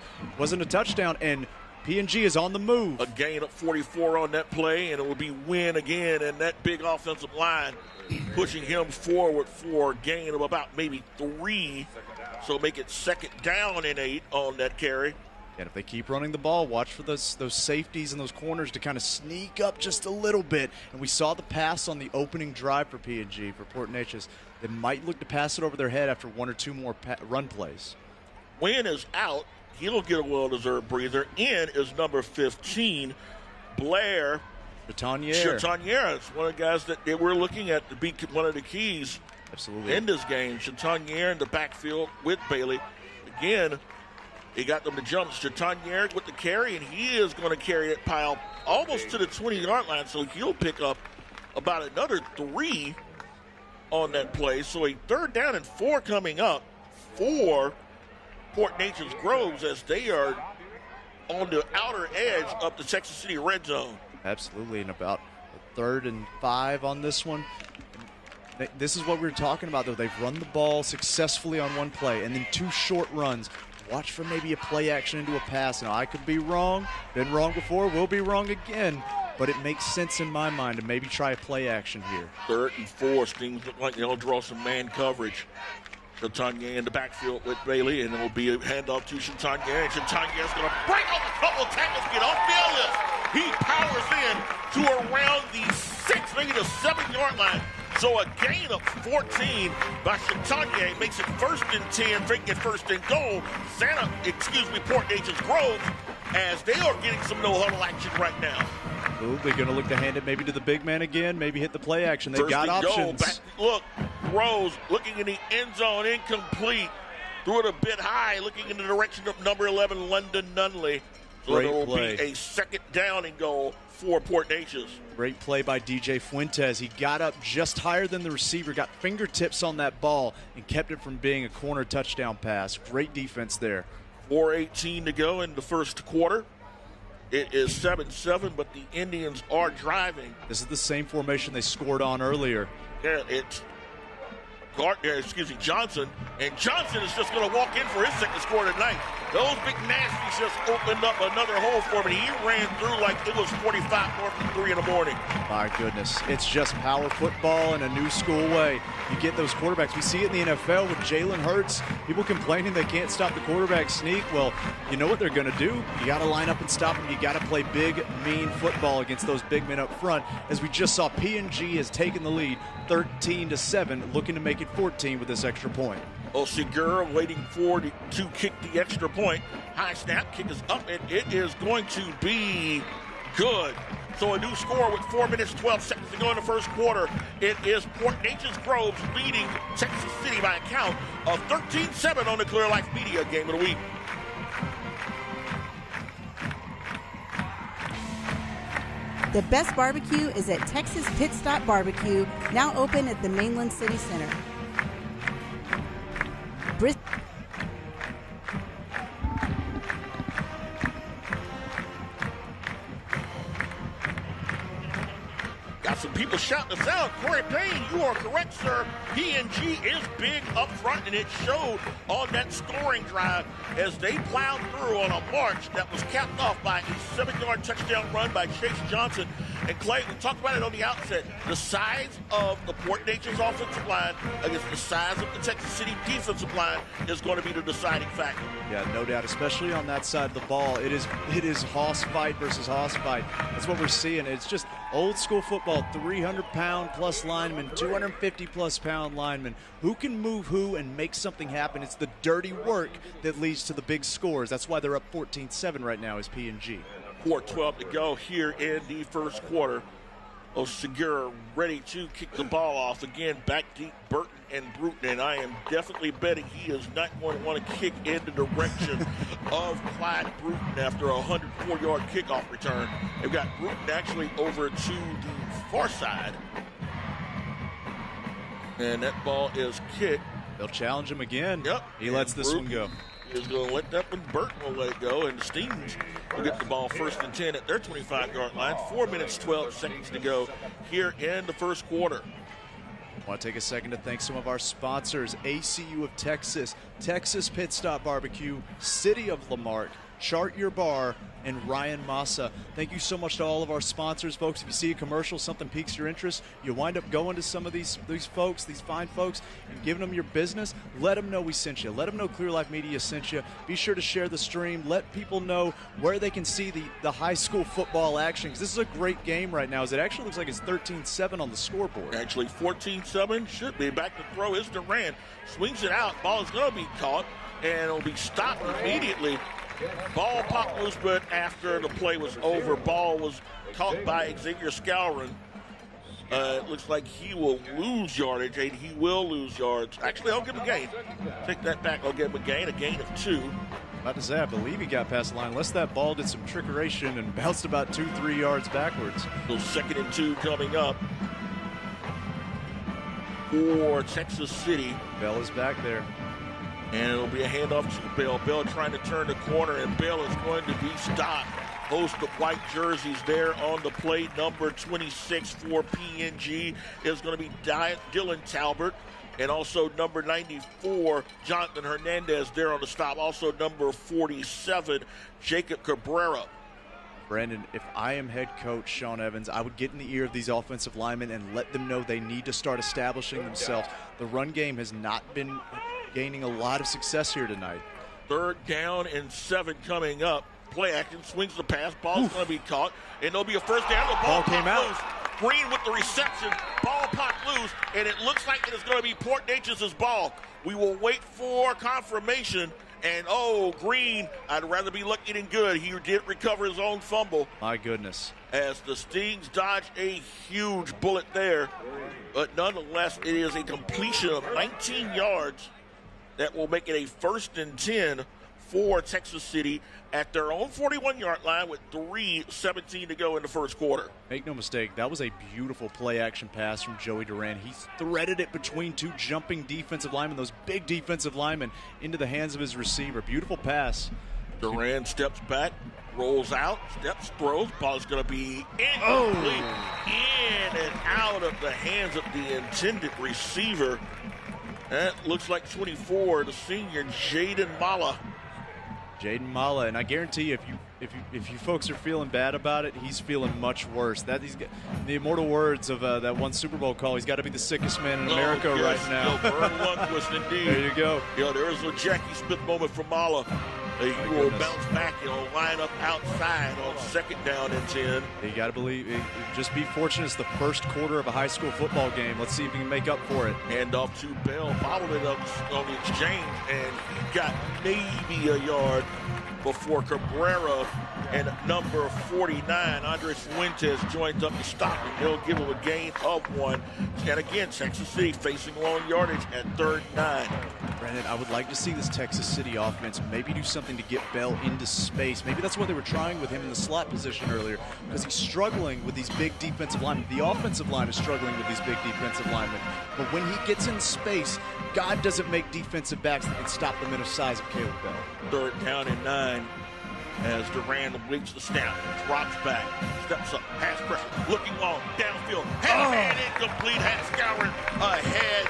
a touchdown, and PNG is on the move. A gain of 44 on that play, and it will be Wynn again, and that big offensive line pushing him forward for a gain of about maybe 3, so make it 2nd down and 8 on that carry. And if they keep running the ball, watch for those safeties and those corners to kind of sneak up just a little bit. And we saw the pass on the opening drive for PNG, for Port Neches. They might look to pass it over their head after 1 or 2 more run plays. Wynn is out. He'll get a well-deserved breather. In is number 15, Blair Chatanier. It's one of the guys that they were looking at to be one of the keys in this game. Chatanier in the backfield with Bailey. Again, he got them to jump. Chatanier with the carry, and he is going to carry that pile almost to the 20-yard line, so he'll pick up about another 3 on that play. So a 3rd down and 4 coming up for Port Neches Groves as they are on the outer edge of the Texas City red zone. Absolutely, and about a 3rd and 5 on this one. This is what we were talking about, though. They've run the ball successfully on one play, and then 2 short runs. Watch for maybe a play action into a pass. Now, I could be wrong. Been wrong before. Will be wrong again. But it makes sense in my mind to maybe try a play action here. 3rd and 4. Things look like they'll draw some man coverage. Chatanier in the backfield with Bailey, and it will be a handoff to Chatanier. And Chatanier's going to break off a couple of tackles, get off the lift. He powers in to around the 6, maybe the 7-yard line. So a gain of 14 by Chatanier makes it 1st and 10, making it 1st and goal. Port Neches Groves, as they are getting some no-huddle action right now. Ooh, they're going to look to hand it maybe to the big man again, maybe hit the play action. They've got options. Look, Rose looking in the end zone, incomplete. Threw it a bit high, looking in the direction of number 11, London Nunley. So it will be a 2nd down and goal for Port Neches. Great play by DJ Fuentes. He got up just higher than the receiver, got fingertips on that ball, and kept it from being a corner touchdown pass. Great defense there. 4:18 to go in the first quarter. It is 7-7, but the Indians are driving. This is the same formation they scored on earlier. Yeah, it's Johnson, and Johnson is just going to walk in for his 2nd score tonight. Those big nasties just opened up another hole for him, and he ran through like it was 45 north and 3 in the morning. My goodness, it's just power football in a new school way. You get those quarterbacks. We see it in the NFL with Jalen Hurts. People complaining they can't stop the quarterback sneak. Well, you know what they're going to do? You got to line up and stop them. You got to play big, mean football against those big men up front. As we just saw, PNG has taken the lead 13-7, looking to make it 14 with this extra point. Segura waiting to kick the extra point. High snap, kick is up, and it is going to be good. So a new score with 4 minutes, 12 seconds to go in the first quarter. It is Port Neches Groves leading Texas City by a count of 13-7 on the Clear Life Media Game of the Week. The best barbecue is at Texas Pit Stop BBQ, now open at the Mainland City Center. Got some people shouting us out. Corey Payne, you are correct, sir. PNG is big up front, and it showed on that scoring drive as they plowed through on a march that was capped off by a 7-yard touchdown run by Chase Johnson. And Clay, we talked about it on the outset. The size of the Port Neches offensive line against the size of the Texas City defensive line is going to be the deciding factor. Yeah, no doubt, especially on that side of the ball. It is hoss fight versus hoss fight. That's what we're seeing. It's just old school football, 300-pound plus linemen, 250-plus pound linemen. Who can move who and make something happen? It's the dirty work that leads to the big scores. That's why they're up 14-7 right now is PNG. 4:12 to go here in the first quarter. Segura ready to kick the ball off. Again, back deep, Burton and Bruton, and I am definitely betting he is not going to want to kick in the direction of Clyde Bruton after a 104-yard kickoff return. They've got Bruton actually over to the far side. And that ball is kicked. They'll challenge him again. Yep. He lets this one go. Is going to let that one. Burton will let it go, and the Steamers will get the ball 1st and 10 at their 25-yard line. 4 minutes, 12 seconds to go here in the first quarter. I want to take a second to thank some of our sponsors: ACU of Texas, Texas Pit Stop BBQ, City of Lamarque, Chart Your Bar, and Ryan Massa. Thank you so much to all of our sponsors, folks. If you see a commercial, something piques your interest, you wind up going to some of these folks, these fine folks, and giving them your business. Let them know we sent you. Let them know Clear Life Media sent you. Be sure to share the stream. Let people know where they can see the high school football action, because this is a great game right now. As it actually looks like it's 13-7 on the scoreboard. Actually 14-7, should be. Back to throw is Durant. Swings it out. Ball is going to be caught, and it'll be stopped immediately. Ball popped loose, but after the play was over, ball was caught by Xavier Scourin. It looks like he will lose yardage, and he will lose yards. Actually, I'll give him a gain. Take that back. I'll give him a gain of 2. About to say, I believe he got past the line, unless that ball did some trickeration and bounced about 2-3 yards backwards. So 2nd and 2 coming up for Texas City. Bell is back there. And it'll be a handoff to Bell. Bell trying to turn the corner, and Bell is going to be stopped. Host of white jerseys there on the play. Number 26 for PNG is going to be Dylan Talbert. And also number 94, Jonathan Hernandez there on the stop. Also number 47, Jacob Cabrera. Brandon, if I am head coach Sean Evans, I would get in the ear of these offensive linemen and let them know they need to start establishing themselves. The run game has not been gaining a lot of success here tonight. 3rd down and 7 coming up. Play action, swings the pass, ball's going to be caught, and there'll be a 1st down. The ball came out. Loose. Green with the reception, ball popped loose, and it looks like it is going to be Port Neches' ball. We will wait for confirmation, and Green, I'd rather be lucky than good. He did recover his own fumble. My goodness. As the Stings dodge a huge bullet there, but nonetheless, it is a completion of 19 yards. That will make it a 1st and 10 for Texas City at their own 41-yard line with 3:17 to go in the first quarter. Make no mistake, that was a beautiful play-action pass from Joey Duran. He threaded it between 2 jumping defensive linemen, those big defensive linemen, into the hands of his receiver. Beautiful pass. Duran steps back, rolls out, steps, throws. Ball is going to be incomplete. In and out of the hands of the intended receiver. That looks like 24, the senior Jaden Mala. Jaden Mala, and I guarantee you, if you folks are feeling bad about it, he's feeling much worse. He's got the immortal words of that one Super Bowl call. He's got to be the sickest man in America right now. Burn lung twist indeed. There you go. There is a Jackie Smith moment for Mala. He will bounce back, line up outside on 2nd down and 10. You got to believe, just be fortunate it's the first quarter of a high school football game. Let's see if he can make up for it. Hand off to Bell, followed it up on the exchange, and he got maybe a yard before Cabrera and number 49, Andres Fuentes, joins up to stop him. He'll give him a gain of 1. And again, Texas City facing long yardage at 3rd and 9. Brendan, I would like to see this Texas City offense maybe do something to get Bell into space. Maybe that's what they were trying with him in the slot position earlier, because he's struggling with these big defensive linemen. The offensive line is struggling with these big defensive linemen. But when he gets in space, God doesn't make defensive backs that can stop the mental size of Caleb Bell. Third down and 9 as Durand waits the snap, drops back, steps up, pass pressure, looking long, downfield, hand incomplete, Haskauer ahead.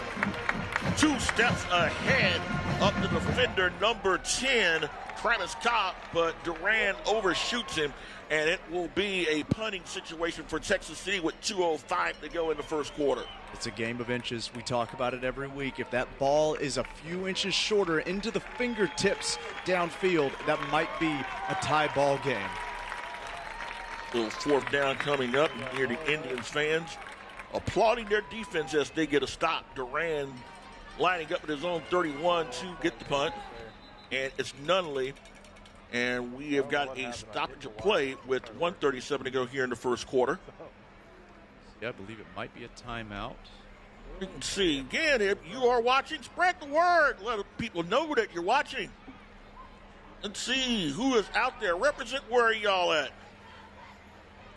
2 steps ahead up the defender, number 10, Travis Cobb, but Durand overshoots him, and it will be a punting situation for Texas City with 2:05 to go in the first quarter. It's a game of inches. We talk about it every week. If that ball is a few inches shorter into the fingertips downfield, that might be a tie ball game. Little fourth down coming up. You hear the Indians fans applauding their defense as they get a stop. Durand lining up at his own 31 to get the punt, and it's Nunley, and we have got a stoppage of play with 1:37 to go here in the first quarter. Yeah, I believe it might be a timeout. You can see, again, if you are watching, spread the word. Let people know that you're watching. Let's see who is out there. Represent where are y'all at?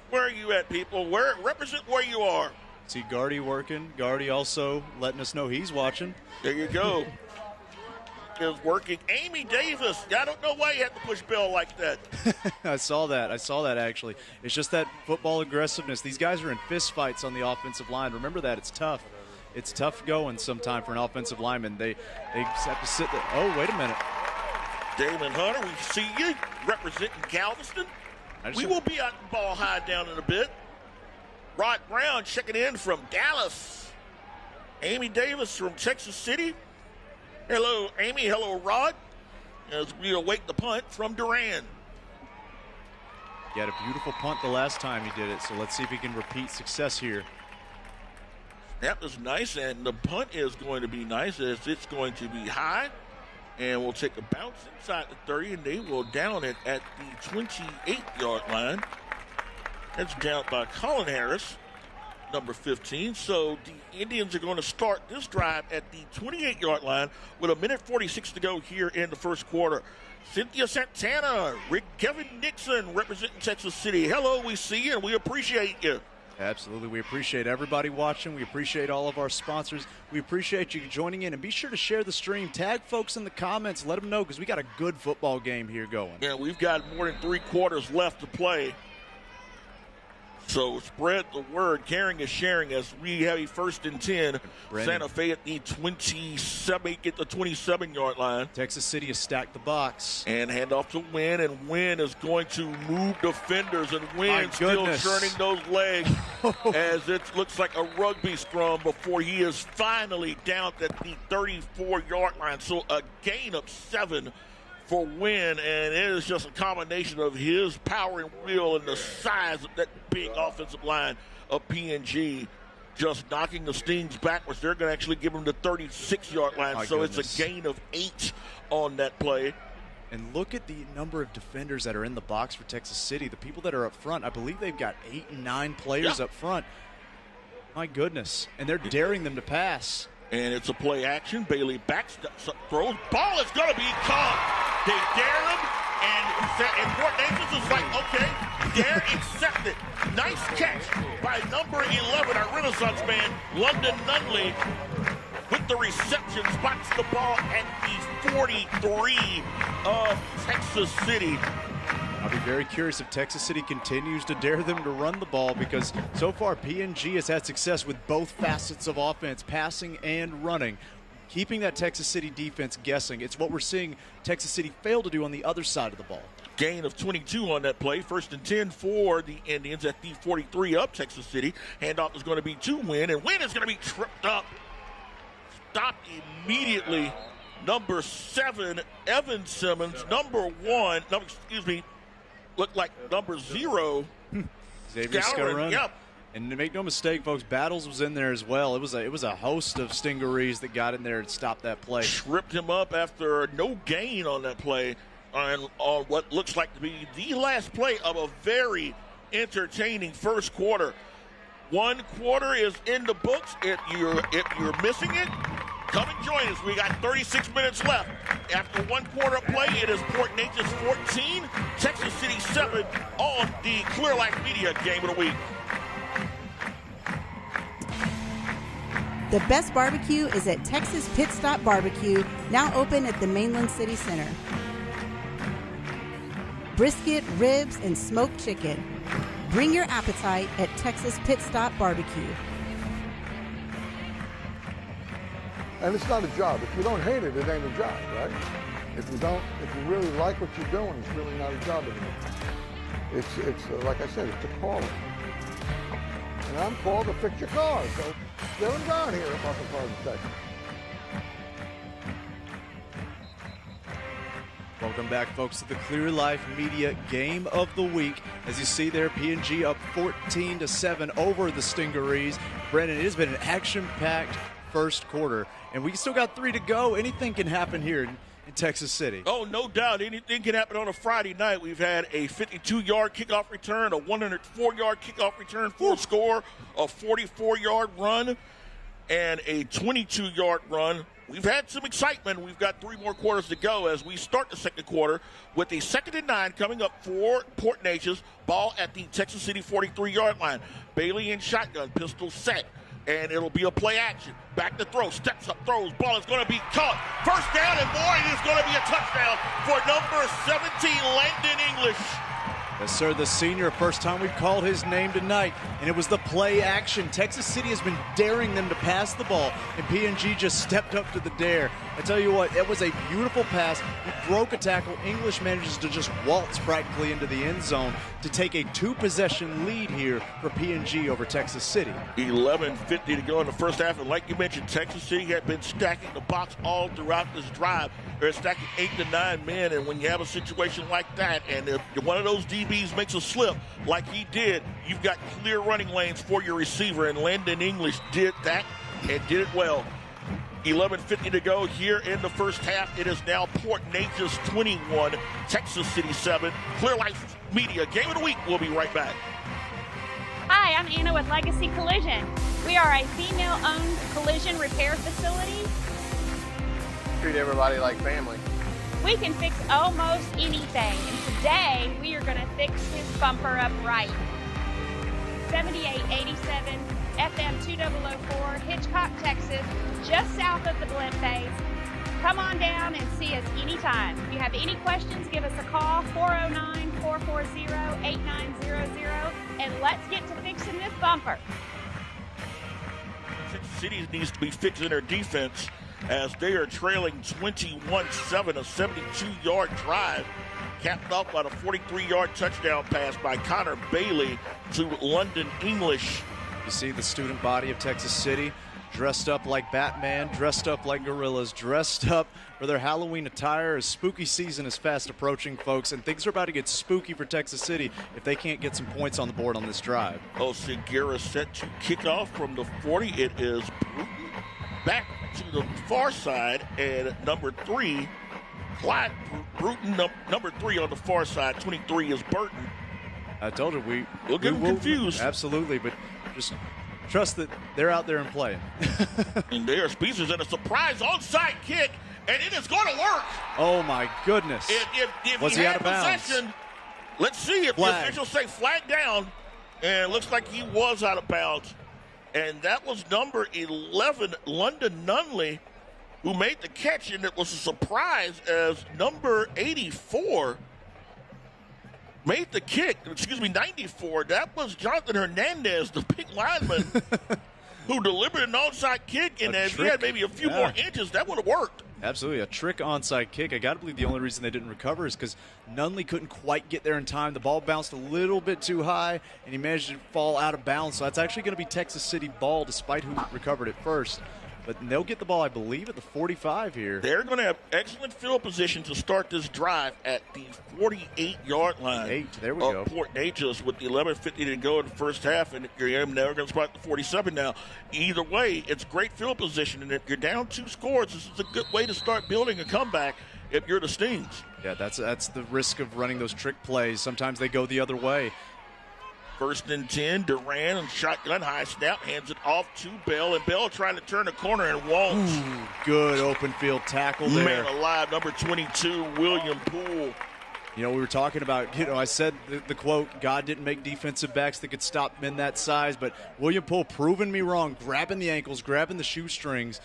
Where are you at, people? Represent where you are. See Gardy working. Gardy also letting us know he's watching. There you go. Is working. Amy Davis. I don't know why you had to push Bell like that. I saw that actually. It's just that football aggressiveness. These guys are in fist fights on the offensive line. Remember that. It's tough. It's tough going sometime for an offensive lineman. They have to sit there. Oh, wait a minute. Damon Hunter, we see you representing Galveston. We will be out the ball high down in a bit. Rod Brown checking in from Dallas. Amy Davis from Texas City. Hello, Amy. Hello, Rod. As we await the punt from Durand. He had a beautiful punt the last time he did it, so let's see if he can repeat success here. That was nice, and the punt is going to be nice as it's going to be high. And we'll take a bounce inside the 30, and they will down it at the 28-yard line. That's down by Colin Harris, number 15. So the Indians are going to start this drive at the 28-yard line with 1:46 to go here in the first quarter. Cynthia Santana, Kevin Nixon representing Texas City. Hello, we see you and we appreciate you. Absolutely. We appreciate everybody watching. We appreciate all of our sponsors. We appreciate you joining in. And be sure to share the stream. Tag folks in the comments. Let them know because we got a good football game here going. Yeah, we've got more than 3 quarters left to play. So spread the word. Caring is sharing as we have a 1st and 10. Brandon. Santa Fe at the 27, get the 27-yard line. Texas City has stacked the box. And handoff to Wynn, and Wynn is going to move defenders, and Wynn still churning those legs as it looks like a rugby scrum before he is finally down at the 34-yard line. So a gain of 7 for Wynn, and it is just a combination of his power and will and the size of that big offensive line of PNG just knocking the Stings backwards. They're going to actually give him the 36-yard line, It's a gain of 8 on that play. And look at the number of defenders that are in the box for Texas City. The people that are up front, I believe they've got 8 and 9 players up front. My goodness. And they're daring them to pass. And it's a play action. Bailey backs, throws. Ball is going to be caught. They dare him, and Fort Nathan's is like, okay, dare accepted. Nice catch by number 11, our Renaissance man, London Nunley, with the reception, spots the ball at the 43 of Texas City. I'll be very curious if Texas City continues to dare them to run the ball because so far PNG has had success with both facets of offense, passing and running, keeping that Texas City defense guessing. It's what we're seeing Texas City fail to do on the other side of the ball. Gain of 22 on that play. 1st and 10 for the Indians at the 43 of Texas City. Handoff is going to be to Wynn, and Wynn is going to be tripped up. Stopped immediately. Number 7, Evan Simmons. Looked like number 0. Xavier Scourin. Yep. And to make no mistake, folks, Battles was in there as well. It was a host of stingarees that got in there and stopped that play. Tripped him up after no gain on that play on what looks like to be the last play of a very entertaining first quarter. 1 quarter is in the books. If you're missing it, Come and join us. We got 36 minutes left. After one quarter of play, it is Port Neches 14, Texas City 7 on the Clear Life Media Game of the Week. The best barbecue is at Texas Pit Stop BBQ, now open at the Mainland City Center. Brisket, ribs, and smoked chicken. Bring your appetite at Texas Pit Stop BBQ. And it's not a job. If you don't hate it, it ain't a job, right? If you really like what you're doing, it's really not a job anymore. It's like I said, it's a calling. And I'm called to fix your car, so get them down here at Muscle Cars in Texas. Welcome back, folks, to the Clear Life Media Game of the Week. As you see there, PNG up 14-7 over the Stingarees. Brendan, it has been an action-packed first quarter, and we still got 3 to go. Anything can happen here in Texas City. Oh, no doubt. Anything can happen on a Friday night. We've had a 52-yard kickoff return, a 104-yard kickoff return, full score, a 44-yard run, and a 22-yard run. We've had some excitement. We've got 3 more quarters to go as we start the second quarter with a 2nd and 9 coming up for Port Neches. Ball at the Texas City 43-yard line. Bailey in shotgun, pistol set. And it'll be a play action. Back to throw, steps up, throws, ball is going to be caught. First down, and boy, it is going to be a touchdown for number 17, Landon English. Yes, sir, the senior, first time we've called his name tonight, and it was the play action. Texas City has been daring them to pass the ball, and PNG just stepped up to the dare. I tell you what, it was a beautiful pass. He broke a tackle. English manages to just waltz practically into the end zone to take a 2-possession lead here for PNG over Texas City. 11:50 to go in the first half, and like you mentioned, Texas City had been stacking the box all throughout this drive. They're stacking 8 to 9 men, and when you have a situation like that, and if one of those DBs makes a slip like he did, you've got clear running lanes for your receiver, and Landon English did that and did it well. 11:50 to go here in the first half. It is now Port Neches 21, Texas City 7. Clear Life Media Game of the Week. We'll be right back. Hi, I'm Anna with Legacy Collision. We are a female-owned collision repair facility. Treat everybody like family. We can fix almost anything, and today we are going to fix his bumper up right. 7887 FM 2004, Hitchcock, Texas, just south of the blimp base. Come on down and see us anytime. If you have any questions, give us a call, 409-440-8900, and let's get to fixing this bumper. Texas City needs to be fixing their defense as they are trailing 21-7, a 72-yard drive, capped off by the 43-yard touchdown pass by Connor Bailey to London English. You see the student body of Texas City dressed up like Batman, dressed up like gorillas, dressed up for their Halloween attire as spooky season is fast approaching, folks, and things are about to get spooky for Texas City if they can't get some points on the board on this drive. Segura set to kick off from the 40. It is Bruton back to the far side, and number 3, Clyde Bruton, number 3 on the far side. 23 is Burton. I told you we'll get them confused. Absolutely, but just trust that they're out there and playing. And there are Species and a surprise onside kick, and it is going to work. Oh my goodness! If was he out of bounds? Let's see if the officials say flag down, and it looks like he was out of bounds. And that was number 11, London Nunley, who made the catch, and it was a surprise as number 84 made the kick. 94. That was Jonathan Hernandez, the big lineman, who delivered an onside kick, and if he had maybe a few more inches, that would have worked. Absolutely, a trick onside kick. I got to believe the only reason they didn't recover is because Nunley couldn't quite get there in time. The ball bounced a little bit too high, and he managed to fall out of bounds. So that's actually going to be Texas City ball, despite who recovered it first. But they'll get the ball, I believe, at the 45 here. They're going to have excellent field position to start this drive at the 48-yard line. There we go. Port Neches with the 11:50 to go in the first half, and you're now going to spot the 47 now. Either way, it's great field position, and if you're down 2 scores, this is a good way to start building a comeback if you're the Stings. Yeah, that's the risk of running those trick plays. Sometimes they go the other way. First and 10, Duran and shotgun high snap, hands it off to Bell, and Bell trying to turn the corner and won't. Good open field tackle there. Man alive, number 22, William Poole. You know, we were talking about, I said the quote, God didn't make defensive backs that could stop men that size, but William Poole proving me wrong, grabbing the ankles, grabbing the shoestrings.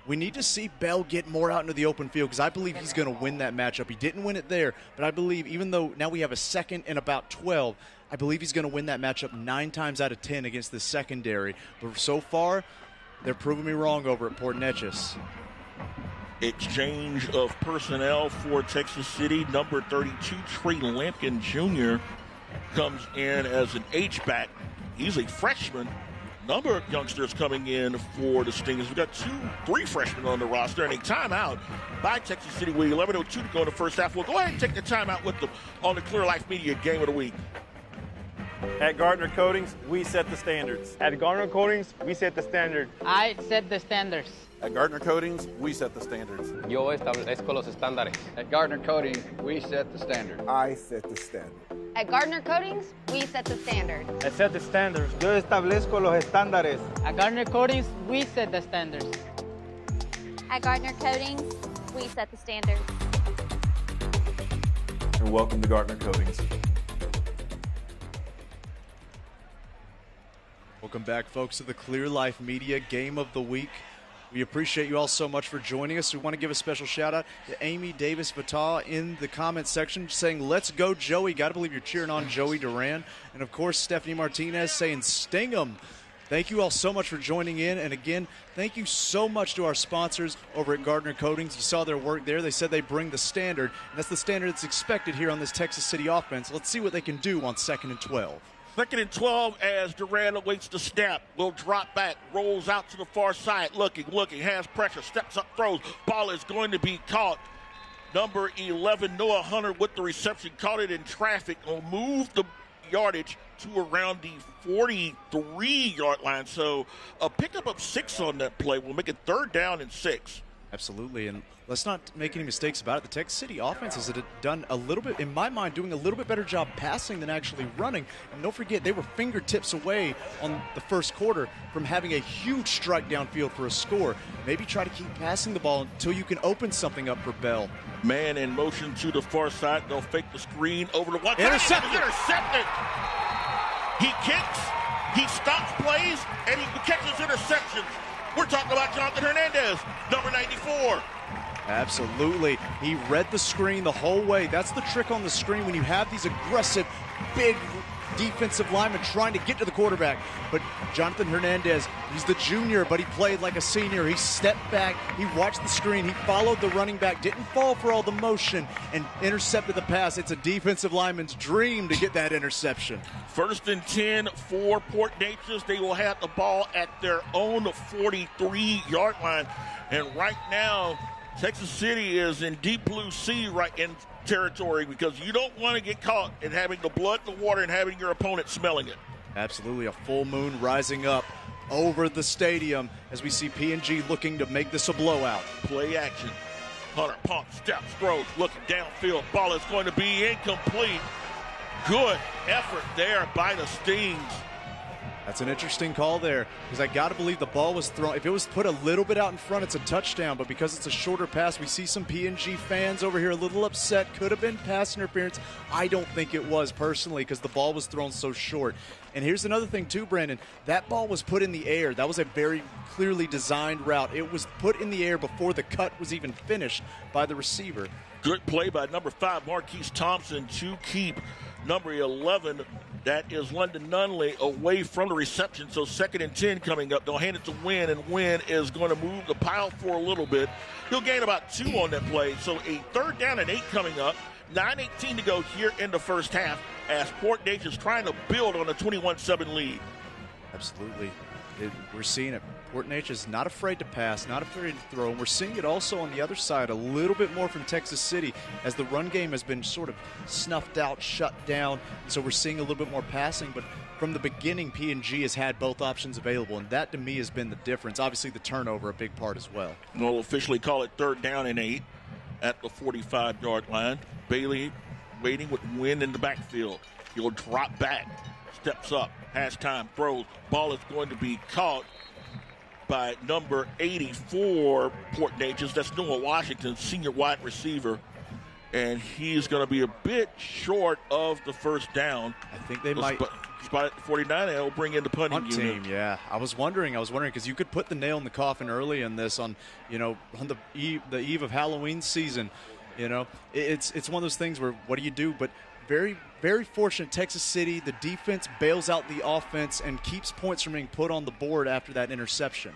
We need to see Bell get more out into the open field because I believe he's going to win that matchup. He didn't win it there, but I believe even though now we have a second and about 12, I believe he's going to win that matchup 9 times out of 10 against the secondary. But so far, they're proving me wrong over at Port Neches. Exchange of personnel for Texas City. Number 32, Trey Lampkin Jr. comes in as an H-back. He's a freshman. Number of youngsters coming in for the Stingers. We've got 3 freshmen on the roster, and a timeout by Texas City with 11:02 to go in the first half. We'll go ahead and take the timeout with them on the Clear Life Media Game of the Week. At Gartner Coatings, we set the standards. At Gartner Coatings, we set the standard. I set the standards. At Gartner Coatings, we set the standards. Yo establezco los estándares. At Gartner Coatings, we set the standard. I set the standard. At Gartner Coatings, we set the standard. I set the standards. Yo establezco los estándares. At Gartner Coatings, we set the standards. At Gartner Coatings, we set the standards. And welcome to Gartner Coatings. Welcome back, folks, to the Clear Life Media Game of the Week. We appreciate you all so much for joining us. We want to give a special shout-out to Amy Davis-Vital in the comments section saying, let's go, Joey. Got to believe you're cheering on Joey Duran. And, of course, Stephanie Martinez saying, sting 'em. Thank you all so much for joining in. And, again, thank you so much to our sponsors over at Gartner Coatings. You saw their work there. They said they bring the standard, and that's the standard that's expected here on this Texas City offense. Let's see what they can do on 2nd and 12. 2nd and 12 as Duran awaits the snap. Will drop back, rolls out to the far side, looking, has pressure, steps up, throws. Ball is going to be caught. Number 11, Noah Hunter with the reception. Caught it in traffic. Will move the yardage to around the 43-yard line. So a pickup of 6 on that play will make it 3rd down and 6. Absolutely, and let's not make any mistakes about it. The Texas City offense has done a little bit, in my mind, doing a little bit better job passing than actually running. And don't forget, they were fingertips away on the first quarter from having a huge strike downfield for a score. Maybe try to keep passing the ball until you can open something up for Bell. Man in motion to the far side. They'll fake the screen over the one. Intercepted! He kicks, he stops plays, and he catches interceptions. We're talking about Jonathan Hernandez, number 94. Absolutely. He read the screen the whole way. That's the trick on the screen when you have these aggressive, big defensive linemen trying to get to the quarterback. But Jonathan Hernandez, he's the junior, but he played like a senior. He stepped back, he watched the screen, he followed the running back, didn't fall for all the motion, and intercepted the pass. It's a defensive lineman's dream to get that interception. 1st and 10 for Port Neches. They will have the ball at their own 43-yard line. And right now, Texas City is in deep blue sea right in territory because you don't want to get caught in having the blood in the water and having your opponent smelling it. Absolutely. A full moon rising up over the stadium as we see PNG looking to make this a blowout. Play action. Hunter pumps, steps, throws, looking downfield. Ball is going to be incomplete. Good effort there by the Stings. That's an interesting call there because I got to believe the ball was thrown. If it was put a little bit out in front, it's a touchdown. But because it's a shorter pass, we see some PNG fans over here a little upset. Could have been pass interference. I don't think it was personally because the ball was thrown so short. And here's another thing too, Brandon. That ball was put in the air. That was a very clearly designed route. It was put in the air before the cut was even finished by the receiver. Good play by number 5, Marquise Thompson, to keep number 11. That is London Nunley away from the reception. So 2nd and 10 coming up. They'll hand it to Wynn, and Wynn is going to move the pile for a little bit. He'll gain about 2 on that play. So a 3rd down and 8 coming up. 9:18 to go here in the first half as Port Neches is trying to build on a 21-7 lead. Absolutely. We're seeing it. Port Neches not afraid to pass, not afraid to throw. And we're seeing it also on the other side a little bit more from Texas City as the run game has been sort of snuffed out, shut down. So we're seeing a little bit more passing. But from the beginning, PNG has had both options available, and that to me has been the difference. Obviously, the turnover a big part as well. We'll officially call it 3rd down and 8 at the 45-yard line. Bailey waiting with Wynn in the backfield. He'll drop back. steps up, has time, throws. Ball is going to be caught by number 84, Port Neches. That's Noah Washington, senior wide receiver. And he's going to be a bit short of the first down. I think they might spot at 49, and he'll bring in the punting unit. Team, yeah. I was wondering because you could put the nail in the coffin early in this on the eve of Halloween season. It's one of those things where what do you do? But very, very fortunate Texas City. The defense bails out the offense and keeps points from being put on the board after that interception.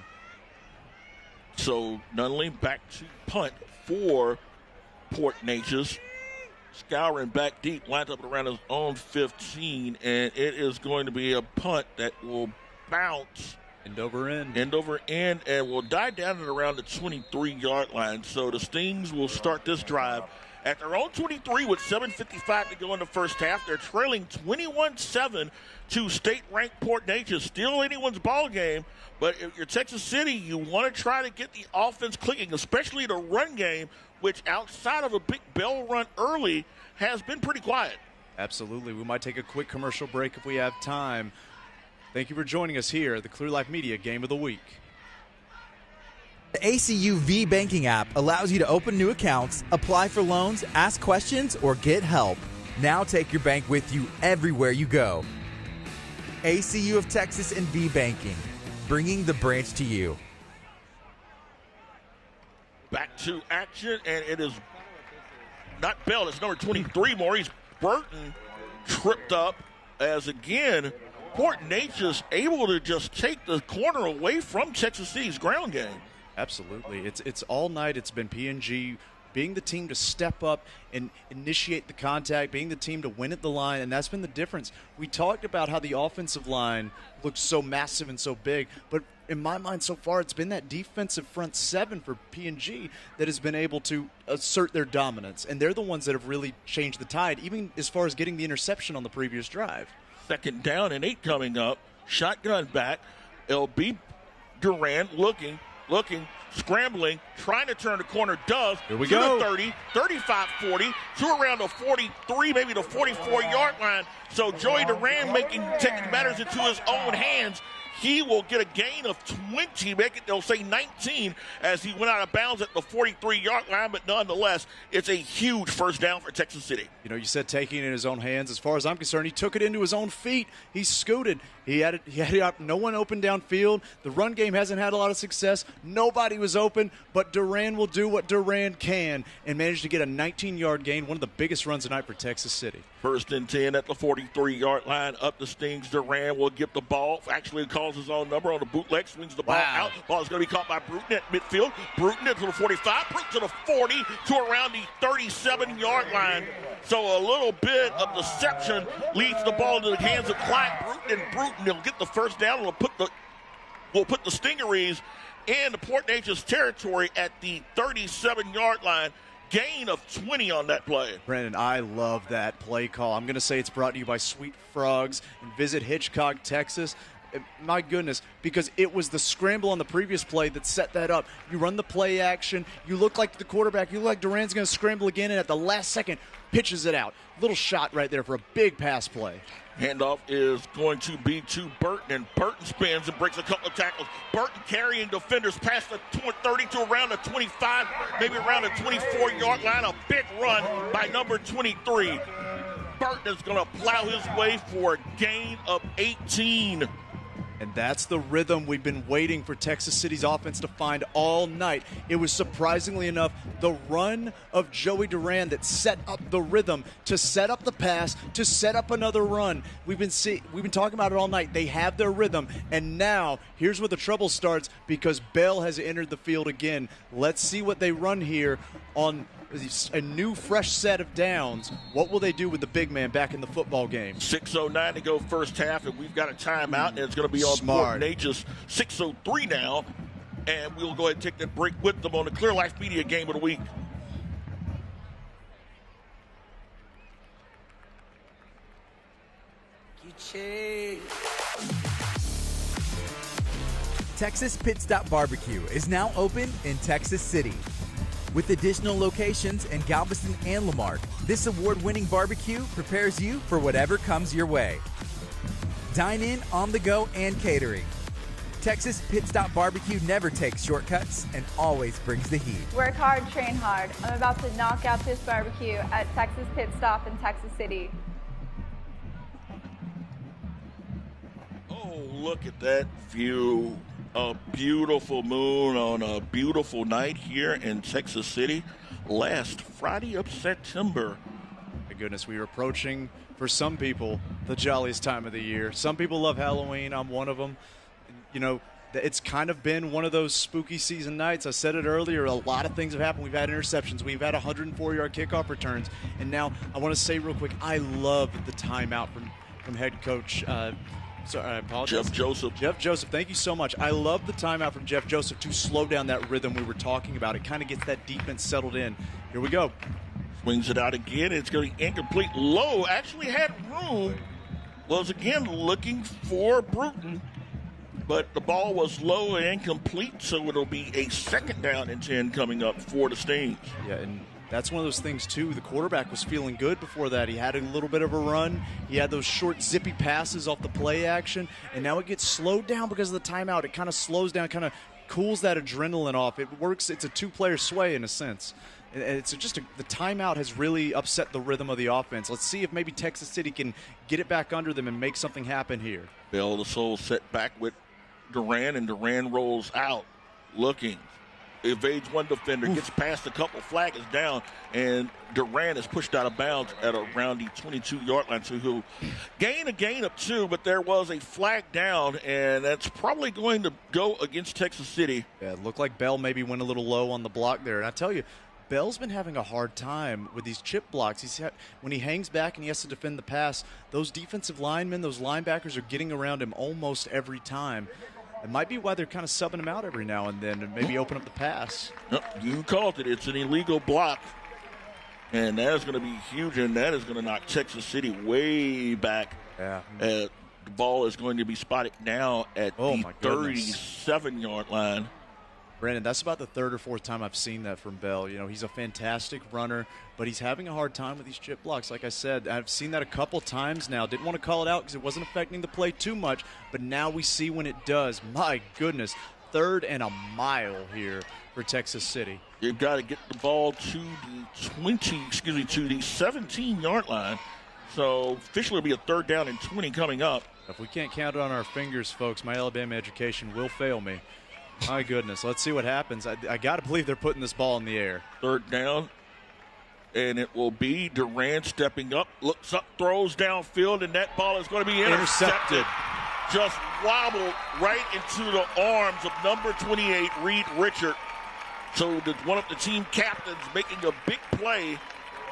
So Nunley back to punt for Port Neches, scouring back deep, lines up around his own 15, and it is going to be a punt that will bounce end over end, and will die down at around the 23-yard line. So the Stings will start this drive at their own 23 with 7:55 to go in the first half. They're trailing 21-7 to state-ranked Port Neches. Still anyone's ball game, but if you're Texas City, you want to try to get the offense clicking, especially the run game, which outside of a big bell run early has been pretty quiet. Absolutely. We might take a quick commercial break if we have time. Thank you for joining us here at the Clear Life Media Game of the Week. The ACU V Banking app allows you to open new accounts, apply for loans, ask questions, or get help. Now take your bank with you everywhere you go. ACU of Texas and V Banking, bringing the branch to you. Back to action, and it is not Bell, it's number 23, Maurice Burton, tripped up as, again, Port Neches able to just take the corner away from Texas City's ground game. Absolutely. It's all night. It's been PNG being the team to step up and initiate the contact, being the team to win at the line, and that's been the difference. We talked about how the offensive line looks so massive and so big, but in my mind so far it's been that defensive front seven for PNG that has been able to assert their dominance, and they're the ones that have really changed the tide, even as far as getting the interception on the previous drive. 2nd down and 8 coming up. Shotgun back. LB Durant looking, scrambling, trying to turn the corner. Does. Here we go. The 30, 35, 40, to around the 43, maybe the 44-yard line. So Joey Durant taking matters into his own hands. He will get a gain of 20, they'll say 19, as he went out of bounds at the 43-yard line, but nonetheless, it's a huge first down for Texas City. You said taking it in his own hands. As far as I'm concerned, he took it into his own feet. He scooted. He had it up. No one open downfield. The run game hasn't had a lot of success. Nobody was open, but Duran will do what Duran can and managed to get a 19-yard gain, one of the biggest runs tonight for Texas City. 1st and 10 at the 43-yard line. Up the Stings. Duran will get the ball. Actually calls his own number on the bootleg. Swings the ball out. Ball is going to be caught by Bruton at midfield. Bruton into the 45. Bruton to the 40 to around the 37-yard line. So a little bit of deception leads the ball into the hands of Clyde Bruton, and Bruton will get the first down. We'll put the Stingarees in the Port Neches territory at the 37-yard line. Gain of 20 on that play. Brandon, I love that play call. I'm going to say it's brought to you by sweetFrogs and visit Hitchcock, Texas. My goodness, because it was the scramble on the previous play that set that up. You run the play action. You look like the quarterback. You look like Duran's going to scramble again, and at the last second, pitches it out. Little shot right there for a big pass play. Handoff is going to be to Burton, and Burton spins and breaks a couple of tackles. Burton carrying defenders past the 30 to around the 25, maybe around the 24-yard line. A big run by number 23. Burton is going to plow his way for a gain of 18. And that's the rhythm we've been waiting for Texas City's offense to find all night. It was surprisingly enough the run of Joey Duran that set up the rhythm to set up the pass, to set up another run. We've been talking about it all night. They have their rhythm, and now here's where the trouble starts because Bell has entered the field again. Let's see what they run here on a new fresh set of downs. What will they do with the big man back in the football game? 6:09 to go first half, and we've got a timeout, and it's going to be on Port Neches. 6:03 now, and we'll go ahead and take that break with them on the Clear Life Media Game of the Week. Texas Pit Stop BBQ is now open in Texas City. With additional locations in Galveston and Lamarque, this award-winning barbecue prepares you for whatever comes your way. Dine in, on the go, and catering. Texas Pit Stop BBQ never takes shortcuts and always brings the heat. Work hard, train hard. I'm about to knock out this barbecue at Texas Pit Stop in Texas City. Oh, look at that view. A beautiful moon on a beautiful night here in Texas City. Last Friday of September. My goodness, we are approaching, for some people, the jolliest time of the year. Some people love Halloween. I'm one of them. You know, it's kind of been one of those spooky season nights. I said it earlier, a lot of things have happened. We've had interceptions. We've had 104-yard kickoff returns. And now I want to say real quick, I love the timeout from head coach Sorry, I apologize. Jeff Joseph. Jeff Joseph, thank you so much. I love the timeout from Jeff Joseph to slow down that rhythm we were talking about. It kind of gets that defense settled in. Here we go. Swings it out again. It's going to be incomplete. Lowe actually had room. Was again looking for Bruton, but the ball was low and incomplete, so it'll be a 2nd down and 10 coming up for the Stings. Yeah, and that's one of those things, too. The quarterback was feeling good before that. He had a little bit of a run. He had those short, zippy passes off the play action, and now it gets slowed down because of the timeout. It kind of slows down, kind of cools that adrenaline off. It works. It's a two-player sway in a sense. And it's just the timeout has really upset the rhythm of the offense. Let's see if maybe Texas City can get it back under them and make something happen here. Bell, the soul set back with Duran, and Duran rolls out, looking. Evades one defender, gets past a couple, flag is down, and Duran is pushed out of bounds at around the 22-yard line. So he'll gain of 2, but there was a flag down, and that's probably going to go against Texas City. Yeah, it looked like Bell maybe went a little low on the block there. And I tell you, Bell's been having a hard time with these chip blocks. When he hangs back and he has to defend the pass, those defensive linemen, those linebackers are getting around him almost every time. It might be why they're kind of subbing him out every now and then and maybe open up the pass. You called it. It's an illegal block. And that is going to be huge, and that is going to knock Texas City way back. Yeah. The ball is going to be spotted now at the 37-yard line. Brandon, that's about the 3rd or 4th time I've seen that from Bell. You know, he's a fantastic runner, but he's having a hard time with these chip blocks. Like I said, I've seen that a couple times now. Didn't want to call it out because it wasn't affecting the play too much, but now we see when it does. My goodness, 3rd and a mile here for Texas City. You've got to get the ball to the to the 17-yard line. So officially it'll be a 3rd down and 20 coming up. If we can't count it on our fingers, folks, my Alabama education will fail me. My goodness, let's see what happens. I got to believe they're putting this ball in the air. 3rd down, and it will be Durant stepping up, looks up, throws downfield, and that ball is going to be intercepted. Just wobbled right into the arms of number 28, Reed Richard. So one of the team captains making a big play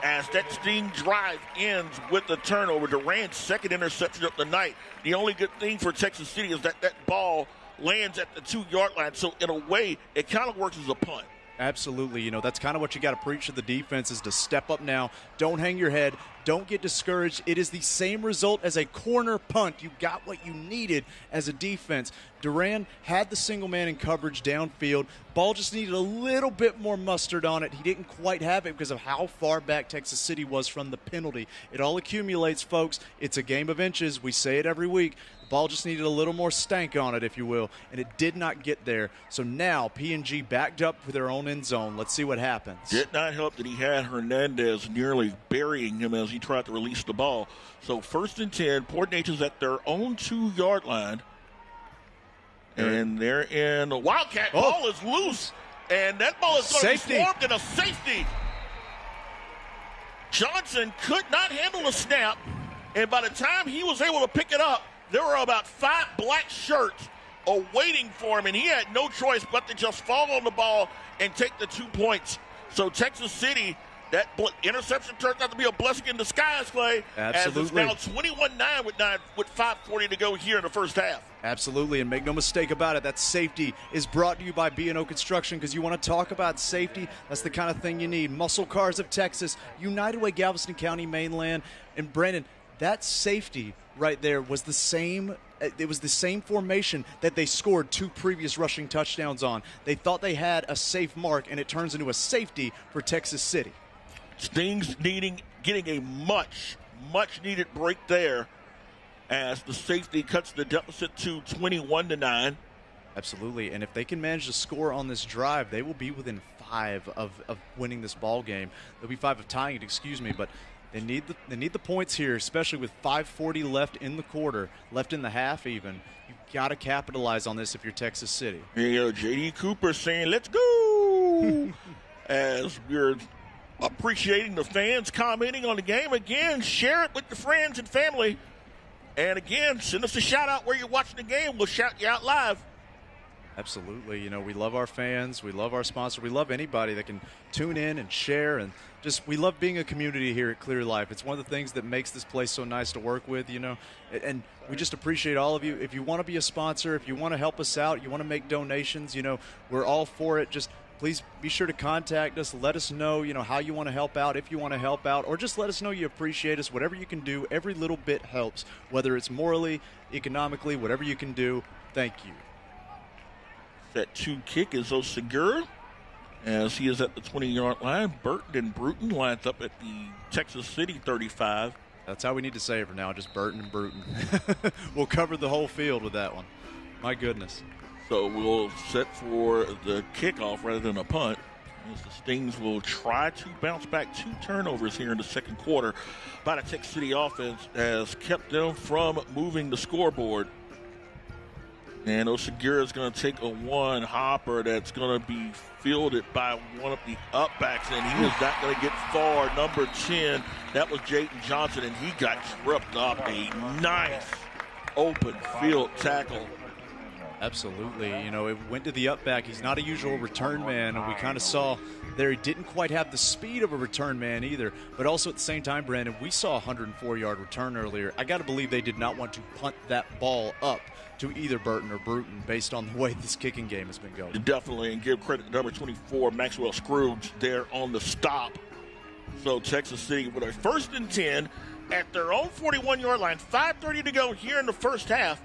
as that Sting drive ends with the turnover. Durant's 2nd interception of the night. The only good thing for Texas City is that ball lands at the 2-yard line. So in a way, it kind of works as a punt. Absolutely. You know, that's kind of what you got to preach to the defense is to step up now. Don't hang your head. Don't get discouraged. It is the same result as a corner punt. You got what you needed as a defense. Duran had the single man in coverage downfield. Ball just needed a little bit more mustard on it. He didn't quite have it because of how far back Texas City was from the penalty. It all accumulates, folks. It's a game of inches. We say it every week. The ball just needed a little more stank on it, if you will, and it did not get there. So now PNG backed up for their own end zone. Let's see what happens. Did not help that he had Hernandez nearly burying him as he tried to release the ball. So 1st and 10, Port Neches at their own 2-yard line. And they're in the Wildcat. Ball is loose, and that ball is going to be swarmed in a safety. Johnson could not handle the snap, and by the time he was able to pick it up, there were about 5 black shirts awaiting for him, and he had no choice but to just fall on the ball and take the 2 points. So Texas City, that interception turned out to be a blessing in disguise, Clay. Absolutely. As it's now 21-9 with 5:40 to go here in the first half. Absolutely, and make no mistake about it, that safety is brought to you by BNO Construction because you want to talk about safety. That's the kind of thing you need. Muscle Cars of Texas, United Way, Galveston County, Mainland. And Brandon, that safety right there was the same. It was the same formation that they scored 2 previous rushing touchdowns on. They thought they had a safe mark, and it turns into a safety for Texas City. Stings getting a much needed break there. as the safety cuts the deficit to 21-9. Absolutely, and if they can manage to score on this drive, they will be within 5 of winning this ball game. They'll be 5 of tying it, excuse me, but they need the points here, especially with 5:40 left in the quarter, left in the half even. You've got to capitalize on this if you're Texas City. You know, J.D. Cooper saying, let's go, as we're appreciating the fans commenting on the game. Again, share it with your friends and family. And again, send us a shout-out where you're watching the game. We'll shout you out live. Absolutely. You know, we love our fans. We love our sponsor. We love anybody that can tune in and share. And just we love being a community here at Clear Life. It's one of the things that makes this place so nice to work with, you know. And we just appreciate all of you. If you want to be a sponsor, if you want to help us out, you want to make donations, you know, we're all for it. Just please be sure to contact us. Let us know, you know, how you want to help out, if you want to help out, or just let us know you appreciate us. Whatever you can do, every little bit helps, whether it's morally, economically, whatever you can do. Thank you. That 2 kick is Osegura, as he is at the 20-yard line. Burton and Bruton lines up at the Texas City 35. That's how we need to say it for now, just Burton and Bruton. We'll cover the whole field with that one. My goodness. So we'll set for the kickoff rather than a punt, as the Stings will try to bounce back. 2 turnovers here in the second quarter by the Texas City offense has kept them from moving the scoreboard. And Osegura is going to take a one hopper that's going to be fielded by one of the upbacks, and he is not going to get far. Number 10, that was Jayden Johnson, and he got tripped up. A nice open field tackle. Absolutely. You know, it went to the upback. He's not a usual return man, and we kind of saw there he didn't quite have the speed of a return man either. But also at the same time, Brandon, we saw a 104-yard return earlier. I got to believe they did not want to punt that ball up to either Burton or Bruton based on the way this kicking game has been going. Definitely, and give credit to number 24, Maxwell Scrooge, there on the stop. So Texas City with a 1st and 10 at their own 41-yard line. 5:30 to go here in the first half.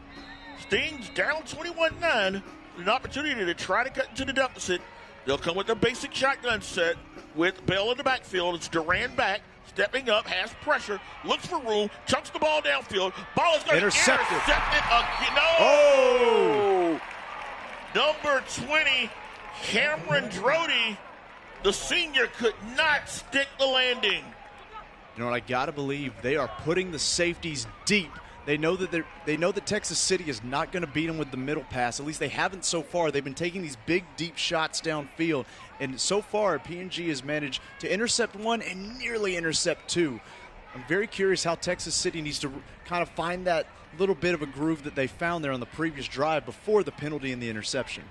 Stings down 21-9. An opportunity to try to cut into the deficit. They'll come with their basic shotgun set with Bell in the backfield. It's Duran back, stepping up, has pressure, looks for room, chunks the ball downfield. Ball is going to be intercepted again. No! Oh! Number 20, Cameron Drody, the senior, could not stick the landing. You know what, I got to believe they are putting the safeties deep. They know that Texas City is not going to beat them with the middle pass. At least they haven't so far. They've been taking these big, deep shots downfield. And so far, PNG has managed to intercept 1 and nearly intercept 2. I'm very curious how Texas City needs to kind of find that little bit of a groove that they found there on the previous drive before the penalty and the interception.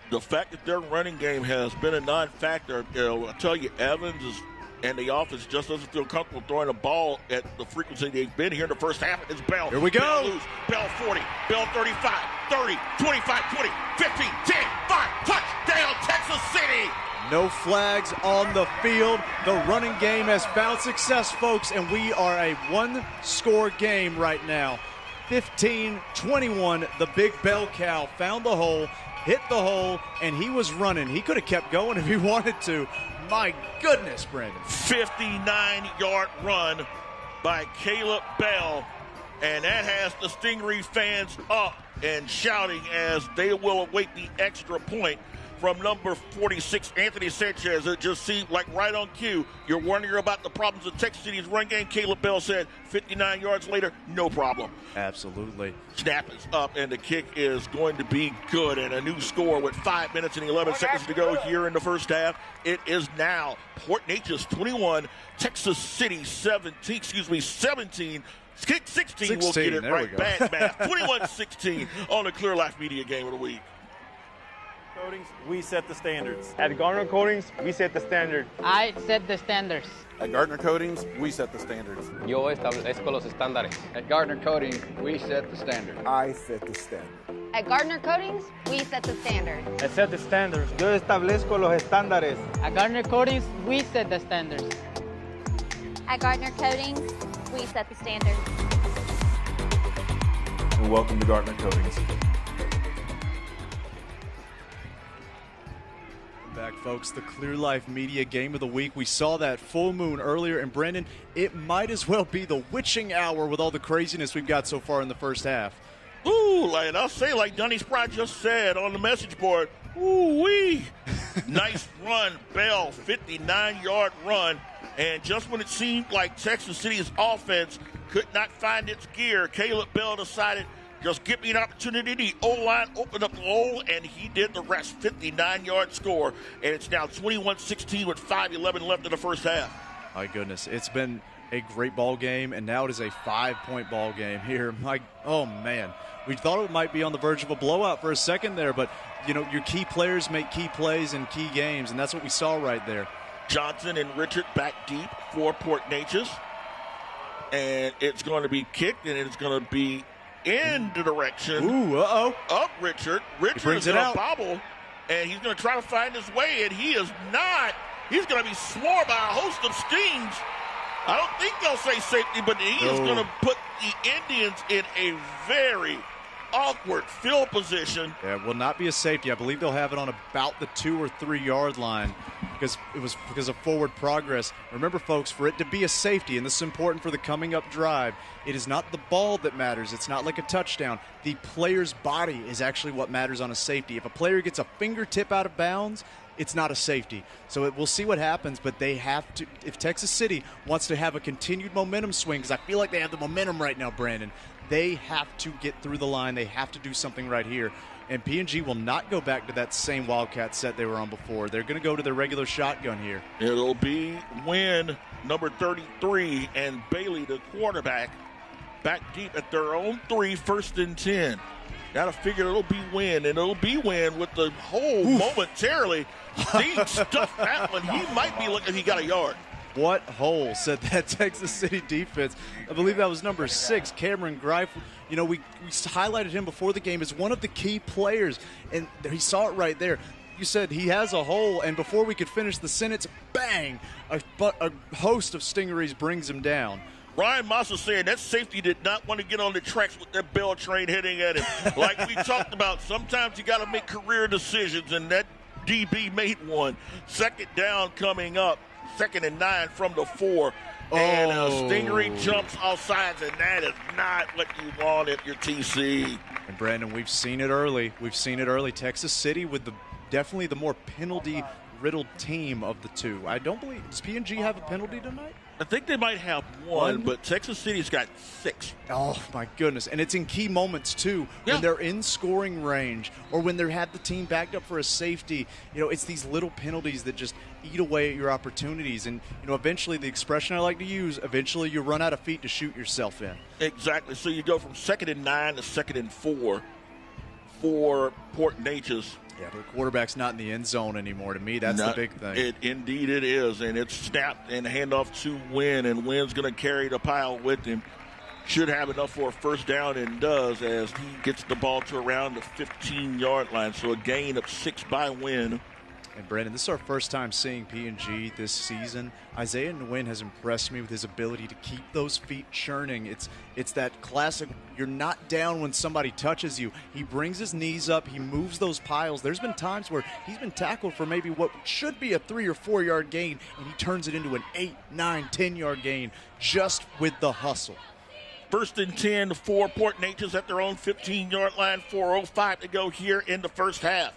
The fact that their running game has been a non-factor, you know, I tell you, Evans and the offense just doesn't feel comfortable throwing the ball at the frequency they've been here in the first half. It's Bell. Here we go. Bell loose. Bell 40. Bell 35. 30. 25. 20. 15. 10. 5. Touchdown, Texas City. No flags on the field. The running game has found success, folks, and we are a 1-score game right now. 15-21. The big bell cow found the hole, hit the hole, and he was running. He could have kept going if he wanted to. My goodness, Brandon. 59-yard run by Caleb Bell, and that has the Stingray fans up and shouting as they will await the extra point from number 46, Anthony Sanchez. It just seemed like right on cue. You're wondering about the problems of Texas City's run game. Caleb Bell said 59 yards later, no problem. Absolutely. Snap is up, and the kick is going to be good. And a new score with 5 minutes and 11 seconds to go here in the first half. It is now Port Neches 21, Texas City 17. 16. 16 will get it right. Bad math. 21-16 on the Clear Life Media Game of the Week. Coatings, we set the standards. At Gartner Coatings, we set the standard. I set the standards. At Gartner Coatings, we set the standards. Yo establezco los estándares. At Gartner Coatings, we set the standard. I set the standard. At Gartner Coatings, we set the standard. I set the standards. Yo establezco los estándares. At Gartner Coatings, we set the standards. At Gartner Coatings, we set the standard. And welcome to Gartner Coatings. Back folks. The Clear Life Media Game of the Week. We saw that full moon earlier, and Brandon, it might as well be the witching hour with all the craziness we've got so far in the first half. Ooh, and I'll say like Dunny Sprott just said on the message board, ooh-wee. Nice run, Bell, 59-yard run. And just when it seemed like Texas City's offense could not find its gear, Caleb Bell decided, just give me an opportunity. The O-line opened up the hole, and he did the rest. 59-yard score, and it's now 21-16 with 5:11 left in the first half. My goodness, it's been a great ball game, and now it is a 5-point ball game here. Oh, man. We thought it might be on the verge of a blowout for a second there, but, you know, your key players make key plays in key games, and that's what we saw right there. Johnson and Richard back deep for Port Neches. And it's going to be kicked, and it's going to be in the direction of Richard. Richard is going to bobble, and he's going to try to find his way, and he is not. He's going to be swarmed by a host of stings. I don't think they'll say safety, but he is going to put the Indians in a very awkward field position. Yeah, it will not be a safety. I believe they'll have it on about the 2 or 3 yard line because it was because of forward progress. Remember, folks, for it to be a safety, and this is important for the coming up drive, it is not the ball that matters. It's not like a touchdown. The player's body is actually what matters on a safety. If a player gets a fingertip out of bounds, it's not a safety. So we'll see what happens, but they have to, if Texas City wants to have a continued momentum swing, because I feel like they have the momentum right now, Brandon, they have to get through the line. They have to do something right here. And PNG will not go back to that same Wildcat set they were on before. They're going to go to their regular shotgun here. It'll be Wynn, number 33, and Bailey, the quarterback, back deep at their own 3, 1st and 10. Got to figure it'll be Wynn, and it'll be Wynn with the hole momentarily. Steve stuffed that one. He might be looking, he got a yard. What hole, said that Texas City defense. I believe that was number 6, Cameron Greif. You know, we highlighted him before the game as one of the key players, and he saw it right there. You said he has a hole, and before we could finish the sentence, bang, a host of stingarees brings him down. Ryan Massa saying that safety did not want to get on the tracks with that Bell train hitting at him. Like we talked about, sometimes you got to make career decisions, and that DB made one. 2nd down coming up, 2nd and 9 from the 4. And Stingery jumps off sides, and that is not what you want at your TC. And Brandon, we've seen it early. Texas City with definitely the more penalty-riddled team of the two. I don't believe, does PNG have a penalty tonight? I think they might have one, but Texas City's got 6. Oh, my goodness. And it's in key moments, too, when they're in scoring range or when they have the team backed up for a safety. You know, it's these little penalties that just eat away at your opportunities. And, you know, eventually, the expression I like to use, eventually you run out of feet to shoot yourself in. Exactly. So you go from 2nd and 9 to 2nd and 4 for Port Neches. Yeah, but the quarterback's not in the end zone anymore. To me, that's the big thing. Indeed it is, and it's snapped and handoff to Wynn, and Wynn's going to carry the pile with him. Should have enough for a 1st down, and does, as he gets the ball to around the 15-yard line. So a gain of 6 by Wynn. And Brandon, this is our first time seeing PNG this season. Isaiah Nguyen has impressed me with his ability to keep those feet churning. It's that classic, you're not down when somebody touches you. He brings his knees up, he moves those piles. There's been times where he's been tackled for maybe what should be a 3 or 4 yard gain, and he turns it into an 8, 9, 10-yard gain just with the hustle. 1st and 10 for Port Neches at their own 15-yard line, 4:05 to go here in the first half.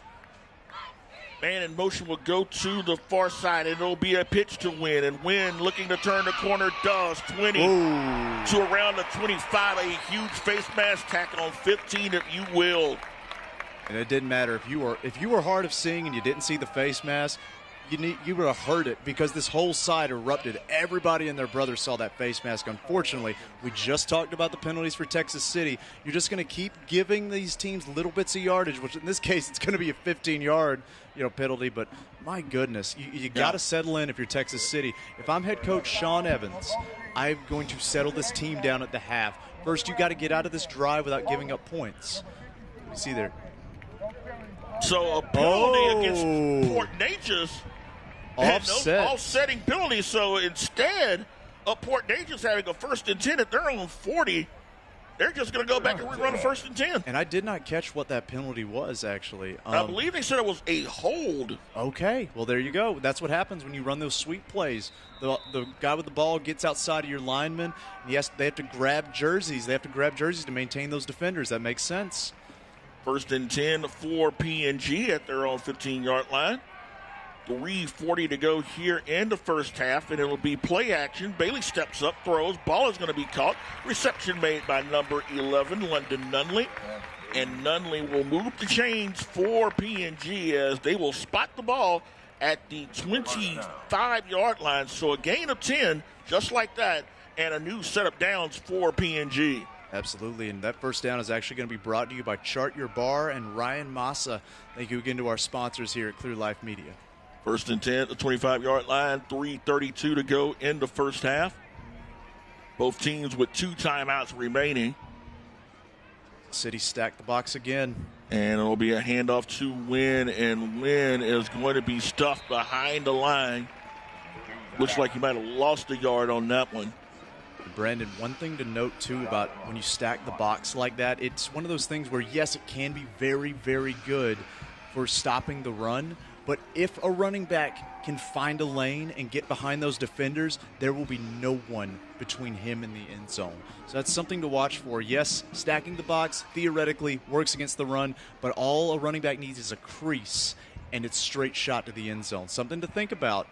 Man in motion will go to the far side, and it'll be a pitch to Wynn. And Wynn looking to turn the corner, does. 20 to around the 25. A huge face mask tackle on 15, if you will. And it didn't matter if you were hard of seeing and you didn't see the face mask. You would have heard it because this whole side erupted. Everybody and their brother saw that face mask. Unfortunately, we just talked about the penalties for Texas City. You're just going to keep giving these teams little bits of yardage, which in this case it's going to be a 15-yard penalty. But my goodness, you got to settle in if you're Texas City. If I'm head coach Sean Evans, I'm going to settle this team down at the half. First, you got to get out of this drive without giving up points. You see there. So a penalty against Port Neches. Offsetting penalty. So instead of Port Neches having a 1st and 10 at their own 40, They're just going to go back and rerun 1st and 10. And I did not catch what that penalty was, actually. I believe they said it was a hold. Okay, well, there you go. That's what happens when you run those sweep plays. The guy with the ball gets outside of your lineman. Yes, they have to grab jerseys. They have to grab jerseys to maintain those defenders. That makes sense. 1st and 10 for PNG at their own 15-yard line. 3:40 to go here in the first half, and it'll be play action. Bailey steps up, throws. Ball is going to be caught. Reception made by number 11, London Nunley. And Nunley will move the chains for PNG as they will spot the ball at the 25-yard line. So a gain of 10, just like that, and a new set of downs for PNG. Absolutely, and that first down is actually going to be brought to you by Chart Your Bar and Ryan Massa. Thank you again to our sponsors here at Clear Life Media. 1st and 10 at the 25-yard line, 3:32 to go in the first half. Both teams with 2 timeouts remaining. City stacked the box again. And it'll be a handoff to Wynn, and Wynn is going to be stuffed behind the line. Looks like he might have lost a yard on that one. Brandon, one thing to note, too, about when you stack the box like that, it's one of those things where, yes, it can be very, very good for stopping the run. But if a running back can find a lane and get behind those defenders, there will be no one between him and the end zone. So that's something to watch for. Yes, stacking the box theoretically works against the run, but all a running back needs is a crease, and it's straight shot to the end zone. Something to think about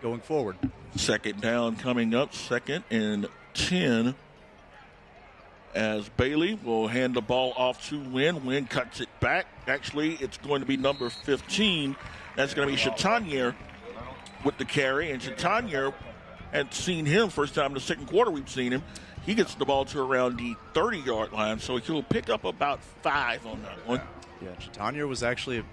going forward. 2nd down coming up, 2nd and 10. As Bailey will hand the ball off to Wynn. Wynn cuts it back. Actually, it's going to be number 15. That's going to be Chatanier with the carry. And Chatanier had seen him first time in the second quarter we've seen him. He gets the ball to around the 30-yard line, so he'll pick up about 5 on that one. Yeah, Chatanier was actually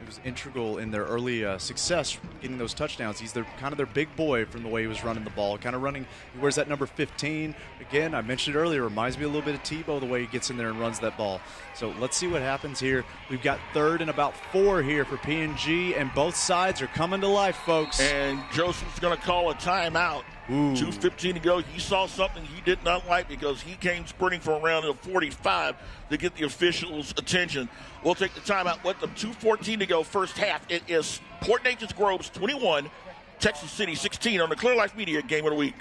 was integral in their early success getting those touchdowns. He's kind of their big boy from the way he was running the ball, kind of running. He wears that number 15. Again, I mentioned it earlier, reminds me a little bit of Tebow, the way he gets in there and runs that ball. So let's see what happens here. We've got 3rd and about 4 here for PNG, and both sides are coming to life, folks. And Joseph's going to call a timeout. 2:15 to go. He saw something he did not like because he came sprinting for around the 45 to get the officials' attention. We'll take the timeout with them. 2:14 to go, first half. It is Port Neches Groves 21, Texas City 16 on the Clear Life Media Game of the Week.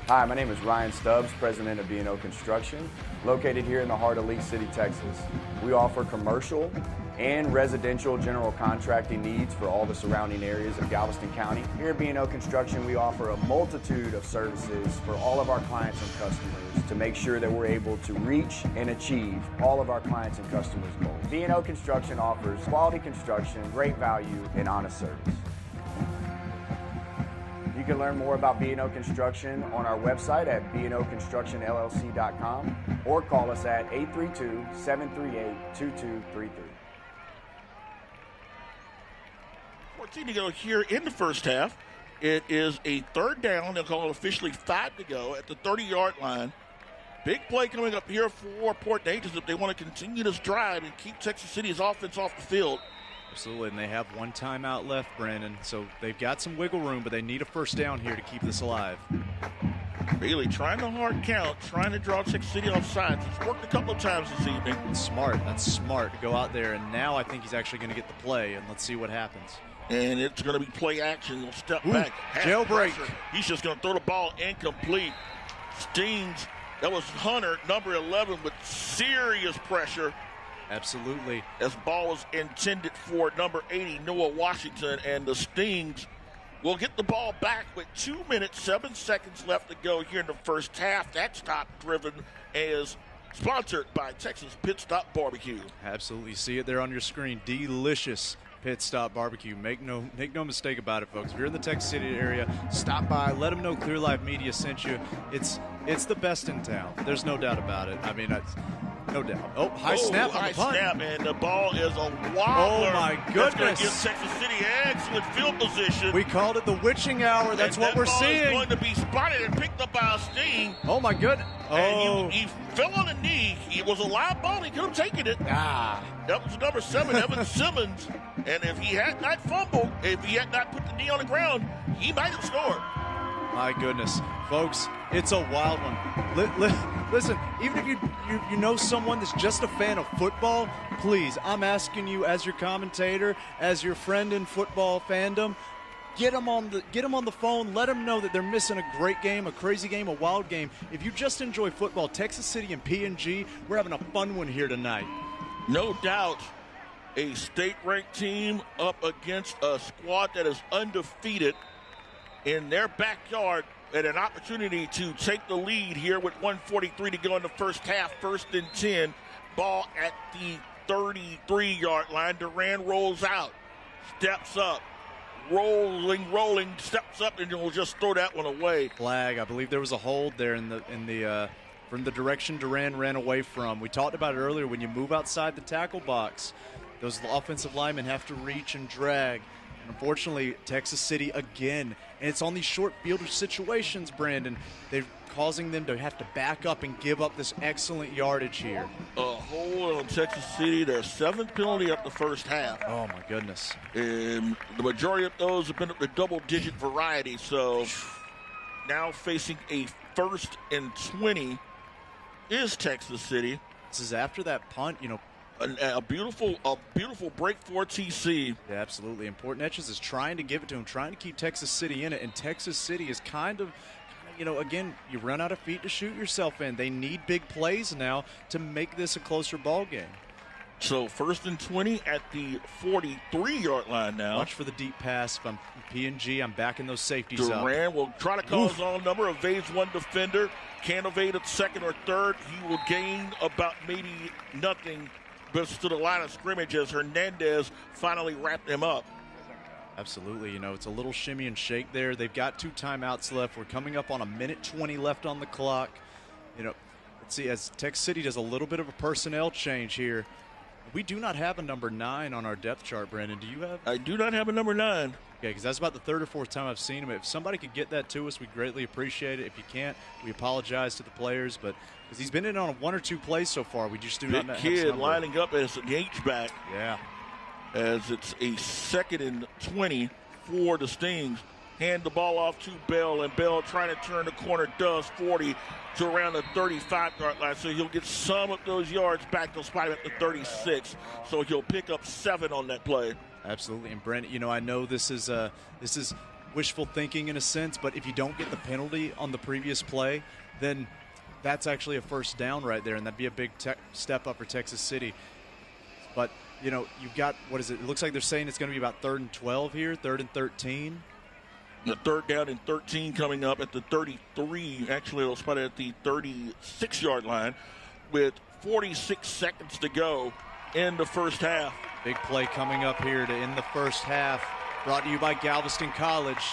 Hi, my name is Ryan Stubbs, president of BNO Construction, located here in the heart of League City, Texas. We offer commercial and residential general contracting needs for all the surrounding areas of Galveston County. Here at B&O Construction, we offer a multitude of services for all of our clients and customers to make sure that we're able to reach and achieve all of our clients and customers' goals. B&O Construction offers quality construction, great value, and honest service. You can learn more about B&O Construction on our website at bnoconstructionllc.com or call us at 832-738-2233. 14 to go here in the first half. It is a 3rd down. They'll call it officially 5 to go at the 30-yard line. Big play coming up here for Port Neches if they want to continue this drive and keep Texas City's offense off the field. Absolutely, and they have 1 timeout left, Brandon. So they've got some wiggle room, but they need a first down here to keep this alive. Bailey trying to hard count, trying to draw Texas City off sides. It's worked a couple of times this evening. Smart. That's smart to go out there, and now I think he's actually going to get the play, and let's see what happens. And it's going to be play action. He'll step back. Jailbreak. Pressure. He's just going to throw the ball incomplete. Stings. That was Hunter, number 11, with serious pressure. Absolutely. As ball was intended for number 80, Noah Washington, and the Stings will get the ball back with 2 minutes, 7 seconds left to go here in the first half. That stop driven is sponsored by Texas Pit Stop BBQ. Absolutely. See it there on your screen. Delicious Pit Stop BBQ. Make no mistake about it, folks. If you're in the Texas City area, stop by. Let them know Clear Life Media sent you. It's It's the best in town. There's no doubt about it. I mean, that's no doubt. Oh, high snap on the punt. Snap, and the ball is a wobbler. Oh, my goodness. That's going to give Texas City excellent field position. We called it the witching hour. That's what we're seeing. That ball is going to be spotted and picked up by a Sting. Oh, my goodness. And he fell on the knee. It was a live ball. He could have taken it. That was number 7, Evan Simmons. And if he had not fumbled, if he had not put the knee on the ground, he might have scored. My goodness. Folks, it's a wild one. Listen, even if you know someone that's just a fan of football, please, I'm asking you as your commentator, as your friend in football fandom, get them on the phone. Let them know that they're missing a great game, a crazy game, a wild game. If you just enjoy football, Texas City and PNG, we're having a fun one here tonight. No doubt, a state-ranked team up against a squad that is undefeated in their backyard, and an opportunity to take the lead here with 1:43 to go in the first half. 1st and 10, ball at the 33-yard line. Duran rolls out, steps up, rolling, steps up, and will just throw that one away. Flag. I believe there was a hold there from the direction Duran ran away from. We talked about it earlier. When you move outside the tackle box, those offensive linemen have to reach and drag. And unfortunately, Texas City again, and it's on these short field situations, Brandon, they're causing them to have to back up and give up this excellent yardage here. A hold on Texas City, their 7th penalty up the first half. Oh, my goodness. And the majority of those have been of the double-digit variety, so now facing a 1st and 20 is Texas City. This is after that punt, a beautiful break for TC. Yeah, absolutely. Important Etches is trying to give it to him, trying to keep Texas City in it, and Texas City is kind of, again, you run out of feet to shoot yourself in. They need big plays now to make this a closer ball game. So 1st and 20 at the 43-yard line now. Watch for the deep pass. If I'm PNG, I'm backing those safeties up. Duran will try to call his own number, evades one defender, can't evade a 2nd or 3rd. He will gain about maybe nothing, but to the line of scrimmage as Hernandez finally wrapped him up. Absolutely. It's a little shimmy and shake there. They've got 2 timeouts left. We're coming up on 1:20 left on the clock. Let's see, as Texas City does a little bit of a personnel change here. We do not have a number 9 on our depth chart, Brandon. Do you have? I do not have a number 9. Okay, because that's about the 3rd or 4th time I've seen him. If somebody could get that to us, we'd greatly appreciate it. If you can't, we apologize to the players, but because he's been in on 1 or 2 plays so far, we just do not have his kid number. lining up as an H-back. Yeah. As it's a 2nd and 20 for the Stings. Hand the ball off to Bell, and Bell trying to turn the corner, does 40 to around the 35-yard line. So he'll get some of those yards back. They'll spot him at the 36. So he'll pick up 7 on that play. Absolutely. And Brent, I know this is wishful thinking in a sense, but if you don't get the penalty on the previous play, then that's actually a 1st down right there, and that'd be a big step up for Texas City. But, you've got, what is it? It looks like they're saying it's going to be about 3rd and 12 here, 3rd and 13. The 3rd down and 13 coming up at the 33. Actually, it'll spot it at the 36-yard line with 46 seconds to go in the first half. Big play coming up here to end the first half. Brought to you by Galveston College.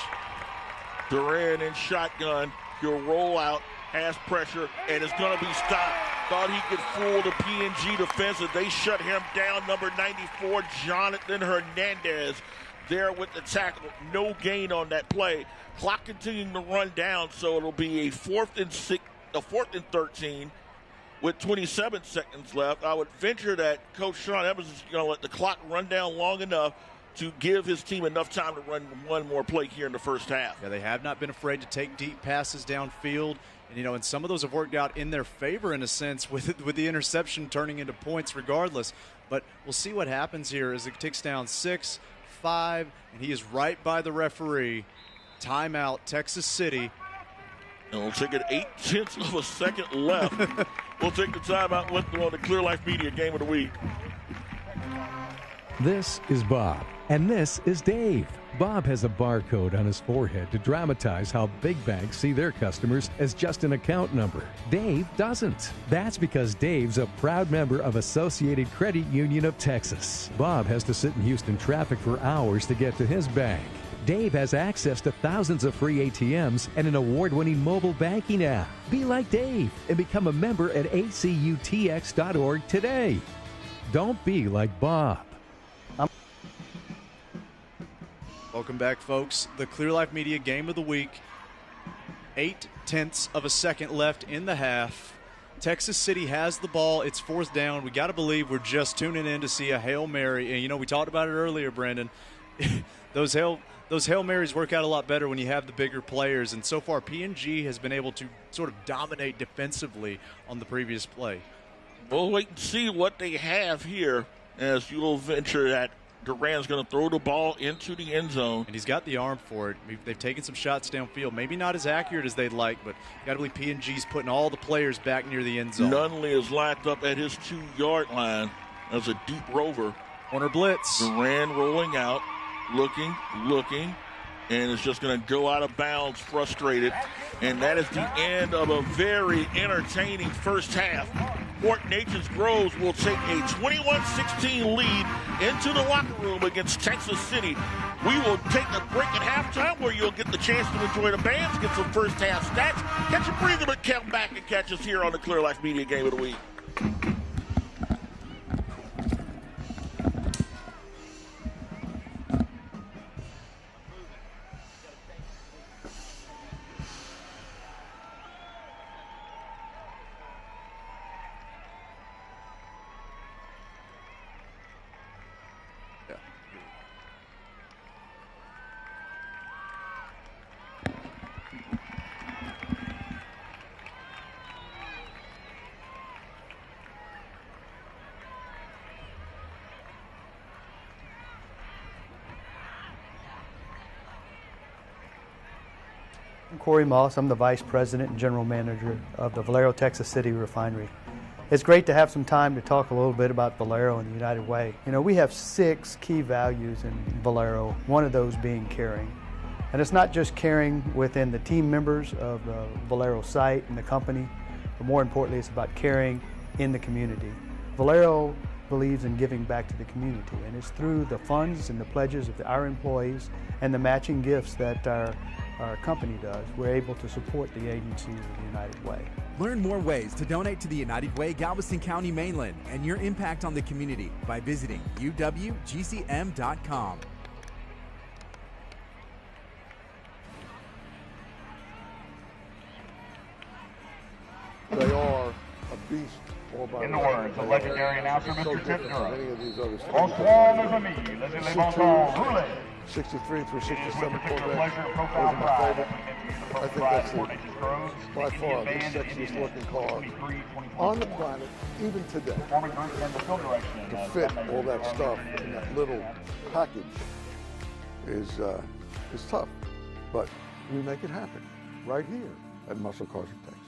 Duran in shotgun. He'll roll out, has pressure, and it's going to be stopped. Thought he could fool the PNG defense, and they shut him down. Number 94, Jonathan Hernandez, there with the tackle. No gain on that play. Clock continuing to run down, so it'll be a 4th and 13 with 27 seconds left. I would venture that Coach Sean Evans is going to let the clock run down long enough to give his team enough time to run one more play here in the first half. Yeah, they have not been afraid to take deep passes downfield. And, and some of those have worked out in their favor in a sense with the interception turning into points regardless. But we'll see what happens here as it ticks down 6-5, and he is right by the referee. Timeout, Texas City. And we'll take it 0.8 of a second left. We'll take the timeout with them on the Clear Life Media Game of the Week. This is Bob, and this is Dave. Bob has a barcode on his forehead to dramatize how big banks see their customers as just an account number. Dave doesn't. That's because Dave's a proud member of Associated Credit Union of Texas. Bob has to sit in Houston traffic for hours to get to his bank. Dave has access to thousands of free ATMs and an award-winning mobile banking app. Be like Dave and become a member at acutx.org today. Don't be like Bob. Welcome back, folks. The Clear Life Media Game of the Week. 0.8 of a second left in the half. Texas City has the ball. It's 4th down. We got to believe we're just tuning in to see a Hail Mary. And, you know, we talked about it earlier, Brandon. Those Hail Marys work out a lot better when you have the bigger players. And so far, PNG has been able to sort of dominate defensively on the previous play. We'll wait and see what they have here as you'll venture that Duran's going to throw the ball into the end zone. And he's got the arm for it. They've taken some shots downfield. Maybe not as accurate as they'd like, but you got to believe PNG's putting all the players back near the end zone. Nunley is locked up at his 2-yard line as a deep rover. Corner blitz. Duran rolling out, looking, and is just going to go out of bounds, frustrated. And that is the end of a very entertaining first half. Fort Natchez Groves will take a 21-16 lead into the locker room against Texas City. We will take a break at halftime where you'll get the chance to enjoy the bands, get some first half stats, catch a breather, but come back and catch us here on the Clear Life Media Game of the Week. I'm Corey Moss. I'm the Vice President and General Manager of the Valero Texas City Refinery. It's great to have some time to talk a little bit about Valero and the United Way. You know, we have 6 key values in Valero, one of those being caring. And it's not just caring within the team members of the Valero site and the company, but more importantly, it's about caring in the community. Valero believes in giving back to the community, and it's through the funds and the pledges of our employees and the matching gifts that our company does. We're able to support the agencies of the United Way. Learn more ways to donate to the United Way, Galveston County, Mainland, and your impact on the community by visiting uwgcm.com. They are a beast. In the words of legendary announcer Mr. Tip Durham. 63 through 67 Corvette was my favorite. I think that's by far the sexiest looking car on the planet, even today. To fit all that stuff in that little package is tough, but we make it happen right here at Muscle Cars of Texas.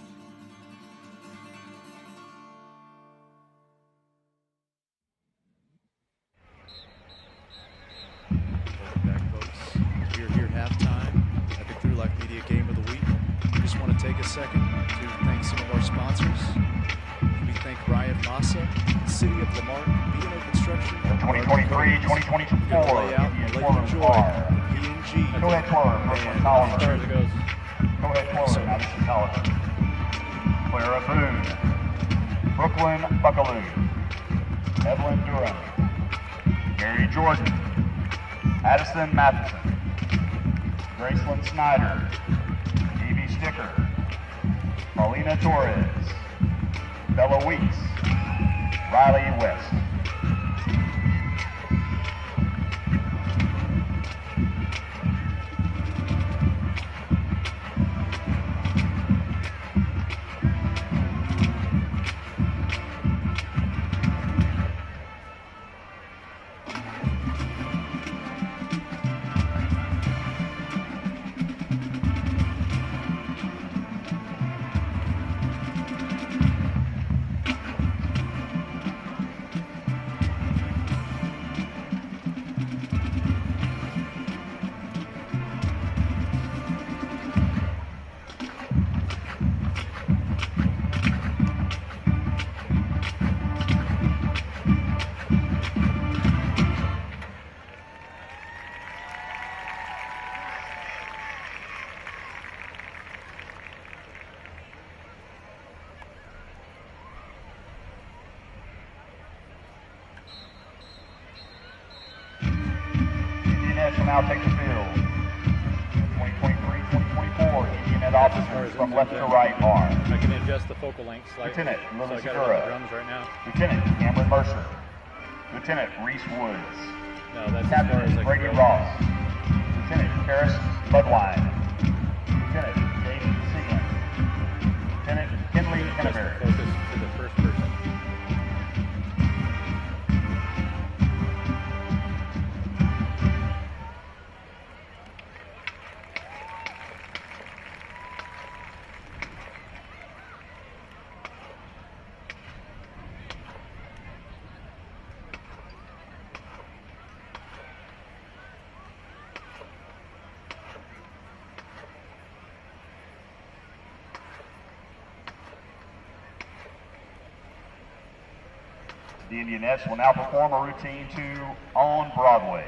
Game of the Week. We just want to take a second to thank some of our sponsors. We thank Massa, City of Marque, BNO Construction, 2023-2024 layout, and let you enjoy PNG. Go ahead, Clara, Brooklyn College. Go ahead, Clara, Madison College. Clara Boone, Brooklyn Buckaloo, Evelyn Durham, Mary Jordan, Addison Matheson, Graceland Snyder, Evie Sticker, Paulina Torres, Bella Weeks, Riley West. will now take the field. 2023-2024 Indian officers from left to right are I can adjust the focal length slightly. Lieutenant So Lily I got it on the Segura. drums right now. Lieutenant Cameron Mercer. Lieutenant Reese Woods. No, that's as far as I Captain can Brady go. Ross. Lieutenant Karis Budwine. Lieutenant David Seaman. Lieutenant Kinley Adjust the Henneberry. focus to the first person. The Indianettes will now perform a routine 2 on Broadway.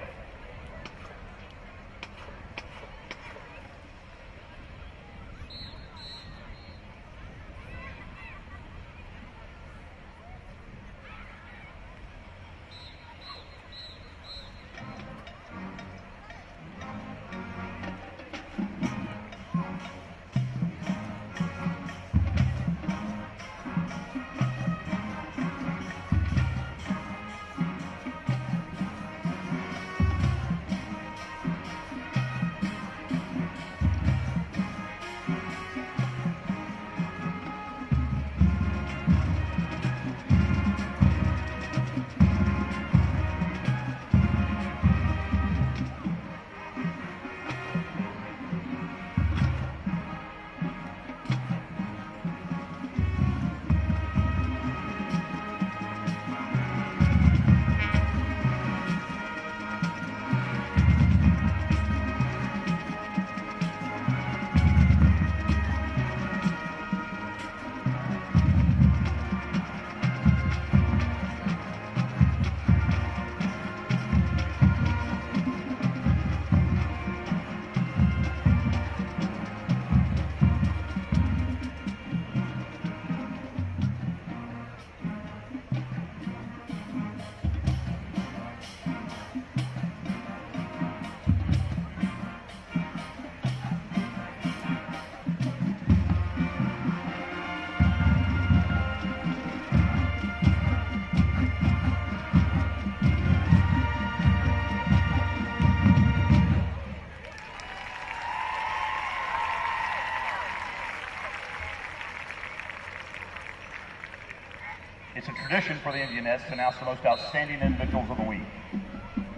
It's a tradition for the Indianettes to announce the most outstanding individuals of the week.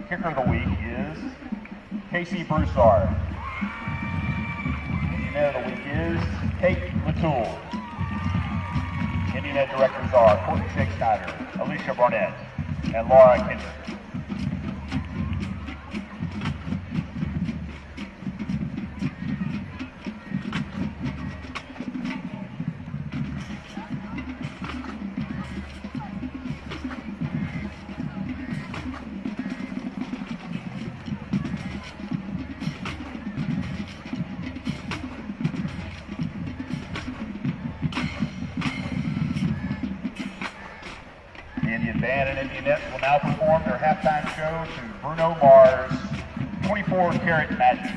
Kicker of the week is Casey Broussard. Indianette of the week is Kate Latoul. Indianette directors are Courtney Shake Snyder, Alicia Barnett, and Laura Kendrick. Band and Indianettes will now perform their halftime show to Bruno Mars' 24 Karat Magic.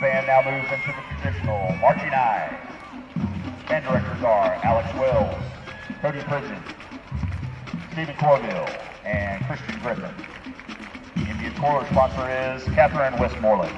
band now moves into the traditional marching eye. Band directors are Alex Wells, Cody Pridgeon, Stephen Corville, and Christian Griffin. The Indian choir sponsor is Catherine Westmoreland.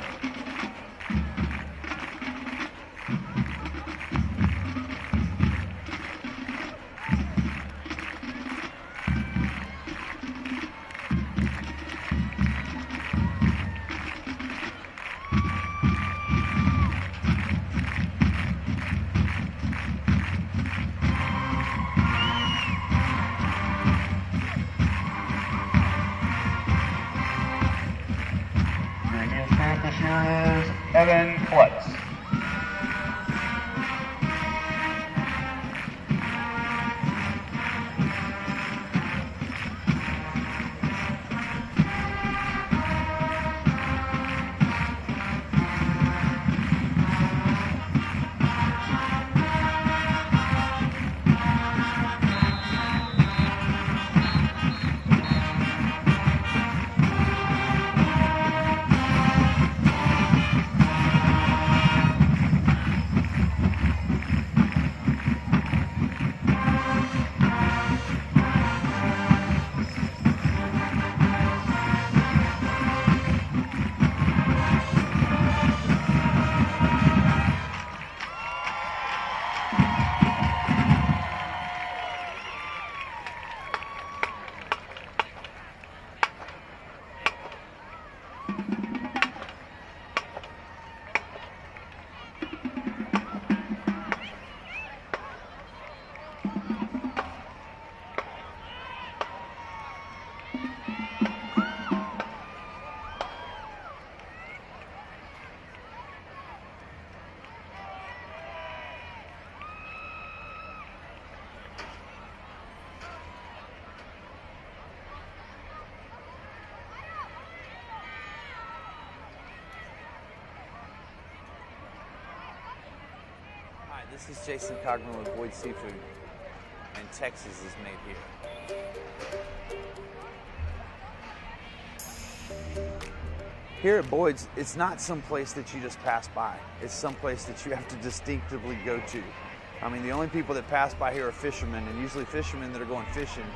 Evan Klutz. This is Jason Cogman with Boyd Seafood, and Texas is made here. Here at Boyd's, it's not some place that you just pass by. It's some place that you have to distinctively go to. I mean, the only people that pass by here are fishermen, and usually fishermen that are going fishing,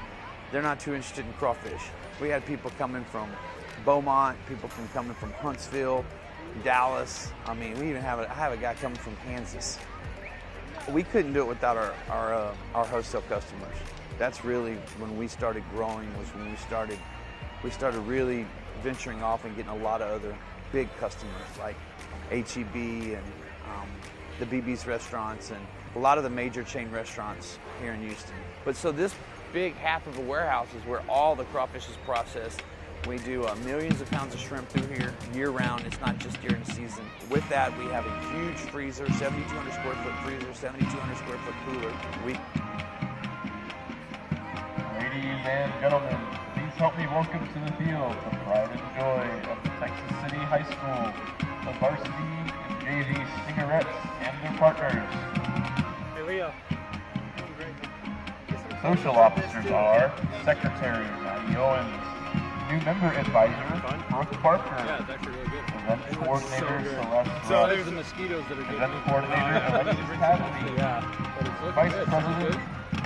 they're not too interested in crawfish. We had people coming from Beaumont, people coming from Huntsville, Dallas. I mean, we even I have a guy coming from Kansas. We couldn't do it without our wholesale customers. That's really when we started growing, was when we started really venturing off and getting a lot of other big customers like HEB and the BB's restaurants and a lot of the major chain restaurants here in Houston. But so this big half of a warehouse is where all the crawfish is processed. We do millions of pounds of shrimp through here year-round. It's not just during the season. With that, we have a huge freezer, 7,200 square foot freezer, 7,200 square foot cooler. Ladies and gentlemen, please help me welcome to the field the pride and joy of Texas City High School, the varsity and JV Stingerettes and their partners. Hey, Leo. Social officers are Secretary Maddie Owens, new member advisor, Brooke Parker. Yeah, it's actually really good. Event coordinator, Celeste So Rush. there's the mosquitoes that are good. Event coordinator, Alexis Hadley. Yeah, but it's looking Vice good. President,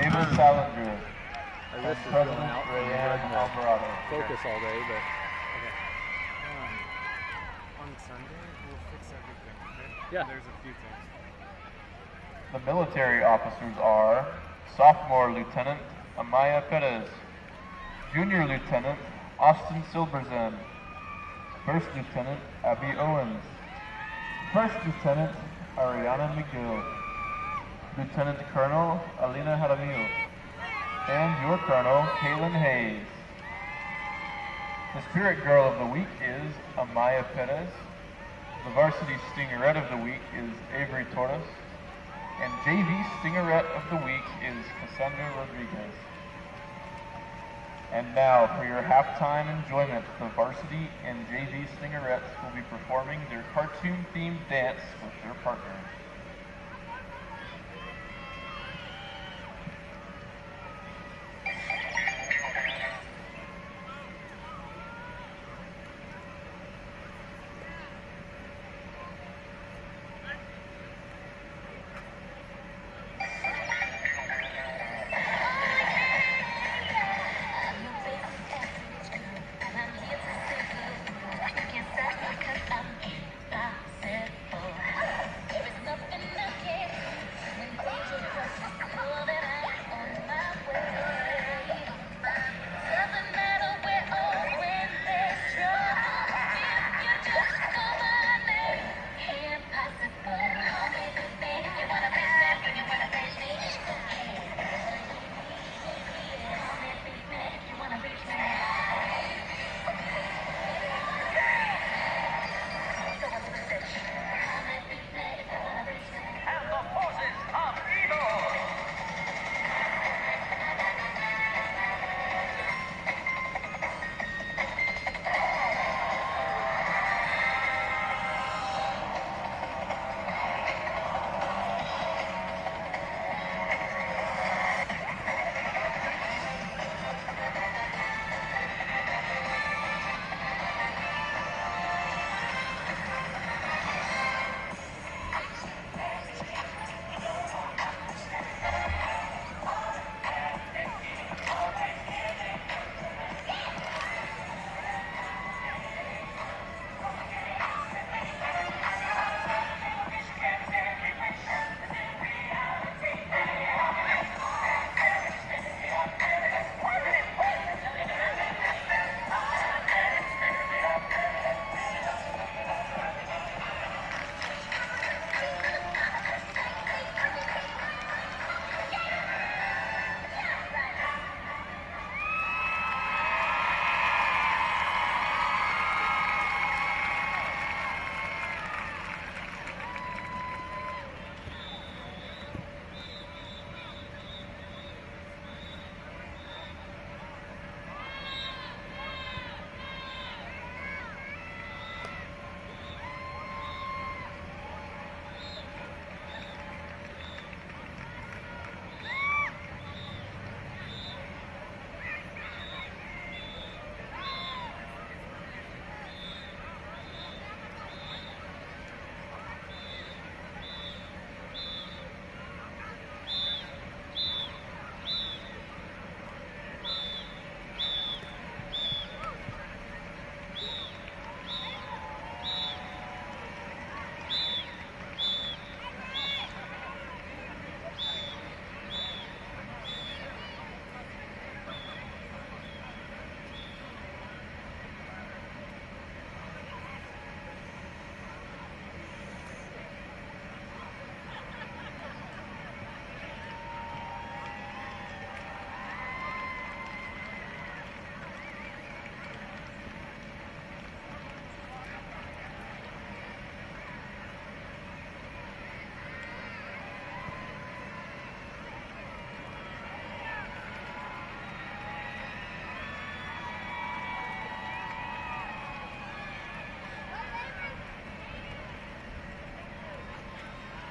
Ava Salinger. I guess it's President, going out. Rayanne Alvarado. Focus all day, but On Sunday, we'll fix everything, okay? Yeah. There's a few things. The military officers are sophomore Lieutenant Amaya Perez, Junior Lieutenant Austin Silberzan, First Lieutenant Abby Owens, First Lieutenant Ariana McGill, Lieutenant Colonel Alina Jaramillo, and your Colonel Kaylin Hayes. The Spirit Girl of the Week is Amaya Perez. The Varsity Stingerette of the Week is Avery Torres. And JV Stingerette of the Week is Cassandra Rodriguez. And now, for your halftime enjoyment, the Varsity and JV Stingerettes will be performing their cartoon-themed dance with their partners.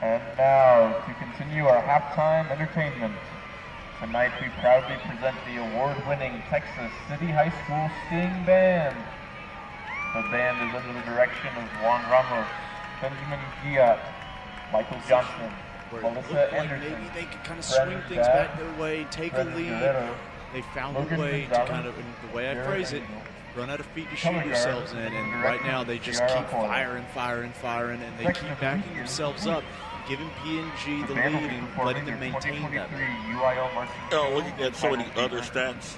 And now, to continue our halftime entertainment, tonight we proudly present the award-winning Texas City High School Sting Band. The band is under the direction of Juan Ramos, Benjamin Giat, Michael Johnson, Melissa Anderson. Maybe they could kind of swing things back their way, take a lead. They found a way to kind of, in the way I phrase it, run out of feet to shoot yourselves in, and right now they just keep firing, and they keep backing themselves up, giving PNG the lead and letting them maintain that. Looking at some of the other stats,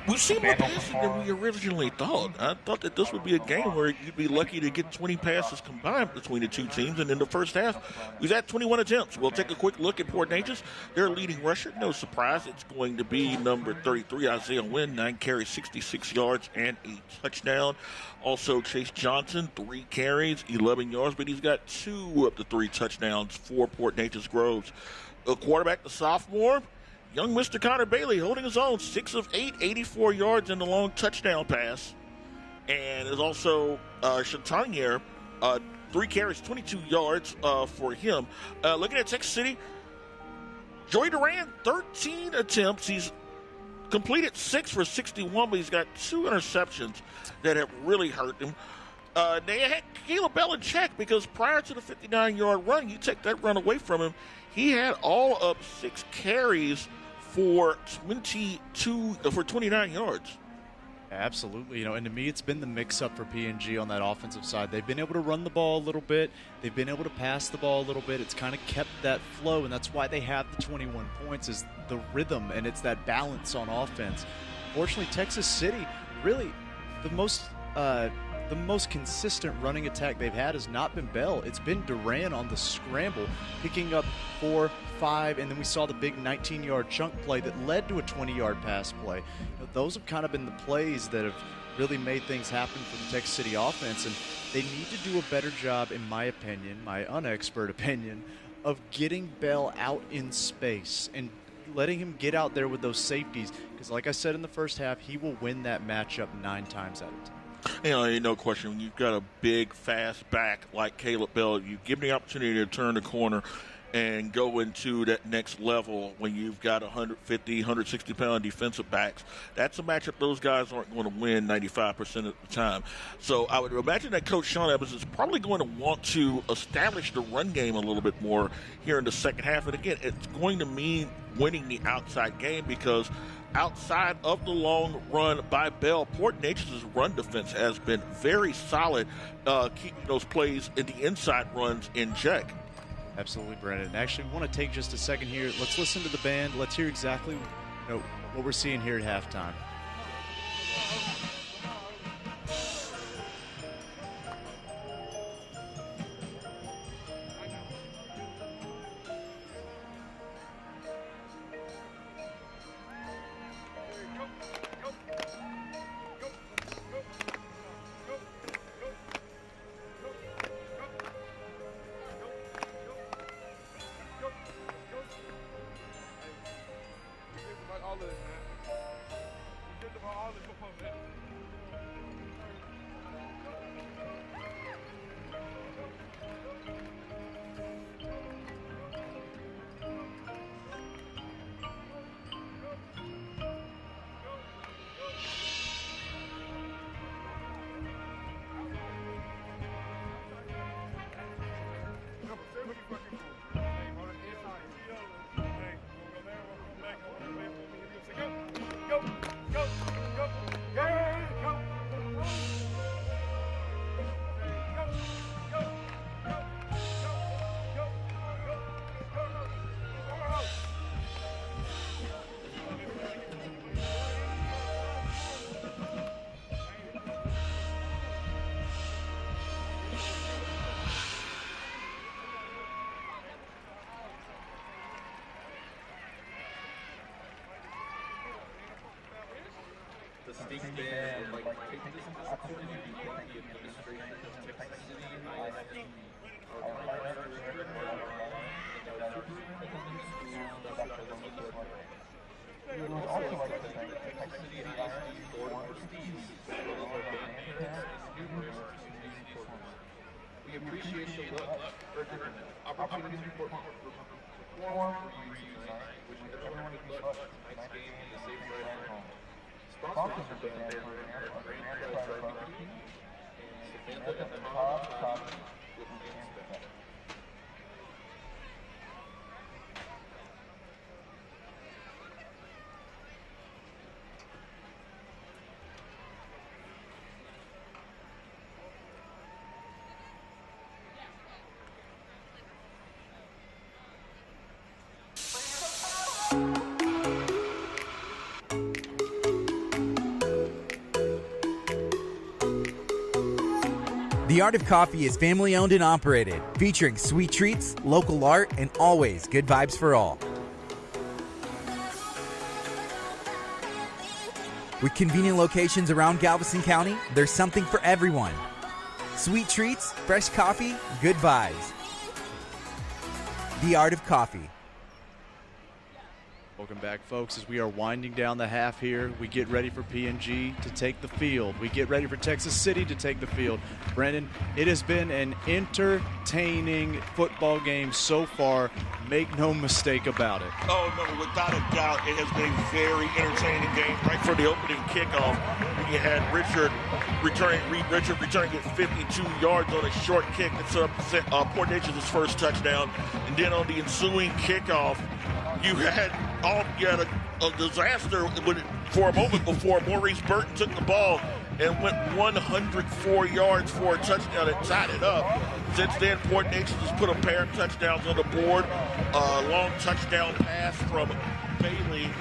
we've seen more passing than we originally thought. I thought that this would be a game where you'd be lucky to get 20 passes combined between the two teams, and in the first half, we've had 21 attempts. We'll take a quick look at Port Neches. Their leading rusher, no surprise, it's going to be number 33, Isaiah Wynn, 9 carries, 66 yards, and a touchdown. Also, Chase Johnson, 3 carries, 11 yards, but he's got 2 of the 3 touchdowns for Port Neches Groves. A quarterback, the sophomore, young Mr. Connor Bailey, holding his own, 6 of 8, 84 yards in the long touchdown pass. And there's also Chatanier, 3 carries, 22 yards for him. Looking at Texas City, Joey Duran, 13 attempts. He's completed 6 for 61, but he's got 2 interceptions that have really hurt him. They had Caleb Bell in check because prior to the 59-yard run, you take that run away from him, he had all of 6 carries for 29 yards. Absolutely, and to me, it's been the mix-up for PNG on that offensive side. They've been able to run the ball a little bit. They've been able to pass the ball a little bit. It's kind of kept that flow, and that's why they have the 21 points is the rhythm, and it's that balance on offense. Fortunately, Texas City, really, the most consistent running attack they've had has not been Bell. It's been Duran on the scramble, picking up 4, 5, and then we saw the big 19-yard chunk play that led to a 20-yard pass play. Those have kind of been the plays that have really made things happen for the Texas City offense, and they need to do a better job, in my opinion, my unexpert opinion, of getting Bell out in space and letting him get out there with those safeties, because like I said in the first half, he will win that matchup 9 times out of 10. Ain't no question. When you've got a big, fast back like Caleb Bell, you give him the opportunity to turn the corner and go into that next level when you've got 150, 160-pound defensive backs. That's a matchup those guys aren't going to win 95% of the time. So I would imagine that Coach Sean Evans is probably going to want to establish the run game a little bit more here in the second half. And, again, it's going to mean winning the outside game because outside of the long run by Bell, Port Neches' run defense has been very solid, keeping those plays in the inside runs in check. Absolutely, Brandon. Actually, we want to take just a second here. Let's listen to the band. Let's hear exactly what we're seeing here at halftime. State Band would like to take this opportunity to thank the administration of Texas City ISD, our partners, and our superintendent schools, Dr. Longshoremen. We would also like to thank the Texas City ISD Board of Trustees, as well as our managers, students, and student resources. We We appreciate the opportunity for perform which everyone is much. Tonight's game is a safe ride home. Sponsors of the program are Grand Pride BBQ and Samantha and Todd with Cancer. The Art of Coffee is family owned and operated, featuring sweet treats, local art, and always good vibes for all. With convenient locations around Galveston County, there's something for everyone. Sweet treats, fresh coffee, good vibes. The Art of Coffee. Welcome back, folks, as we are winding down the half here. We get ready for PNG to take the field. We get ready for Texas City to take the field. Brandon, it has been an entertaining football game so far. Make no mistake about it. Oh, no, without a doubt, it has been a very entertaining game. Right for the opening kickoff, you had Reed Richard returning at 52 yards on a short kick that set up Port Neches' first touchdown. And then on the ensuing kickoff, you had a disaster for a moment before Maurice Burton took the ball and went 104 yards for a touchdown and tied it up. Since then, Port Neches has put a pair of touchdowns on the board. A long touchdown pass from Bailey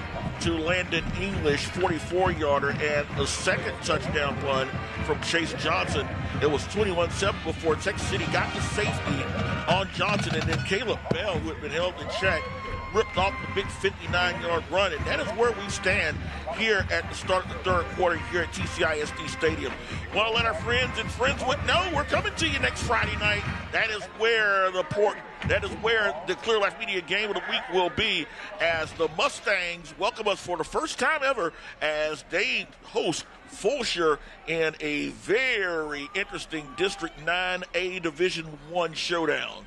to Landon English, 44-yarder, and a second touchdown run from Chase Johnson. It was 21-7 before Texas City got the safety on Johnson, and then Caleb Bell, who had been held in check, ripped off the big 59-yard run, and that is where we stand here at the start of the third quarter here at TCISD Stadium. Want to let our friends and Friendswood know we're coming to you next Friday night. That is where the Clear Life Media Game of the Week will be, as the Mustangs welcome us for the first time ever as they host Fulshire in a very interesting District 9A Division I showdown.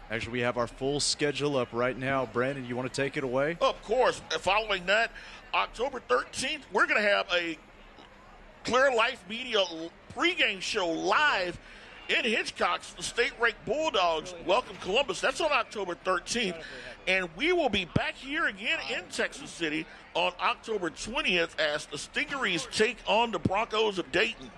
Actually, we have our full schedule up right now. Brandon, you want to take it away? Of course. Following that, October 13th, we're going to have a Clear Life Media pregame show live in Hitchcock's. The state-ranked Bulldogs welcome Columbus. That's on October 13th. And we will be back here again in Texas City on October 20th as the Stingarees take on the Broncos of Dayton.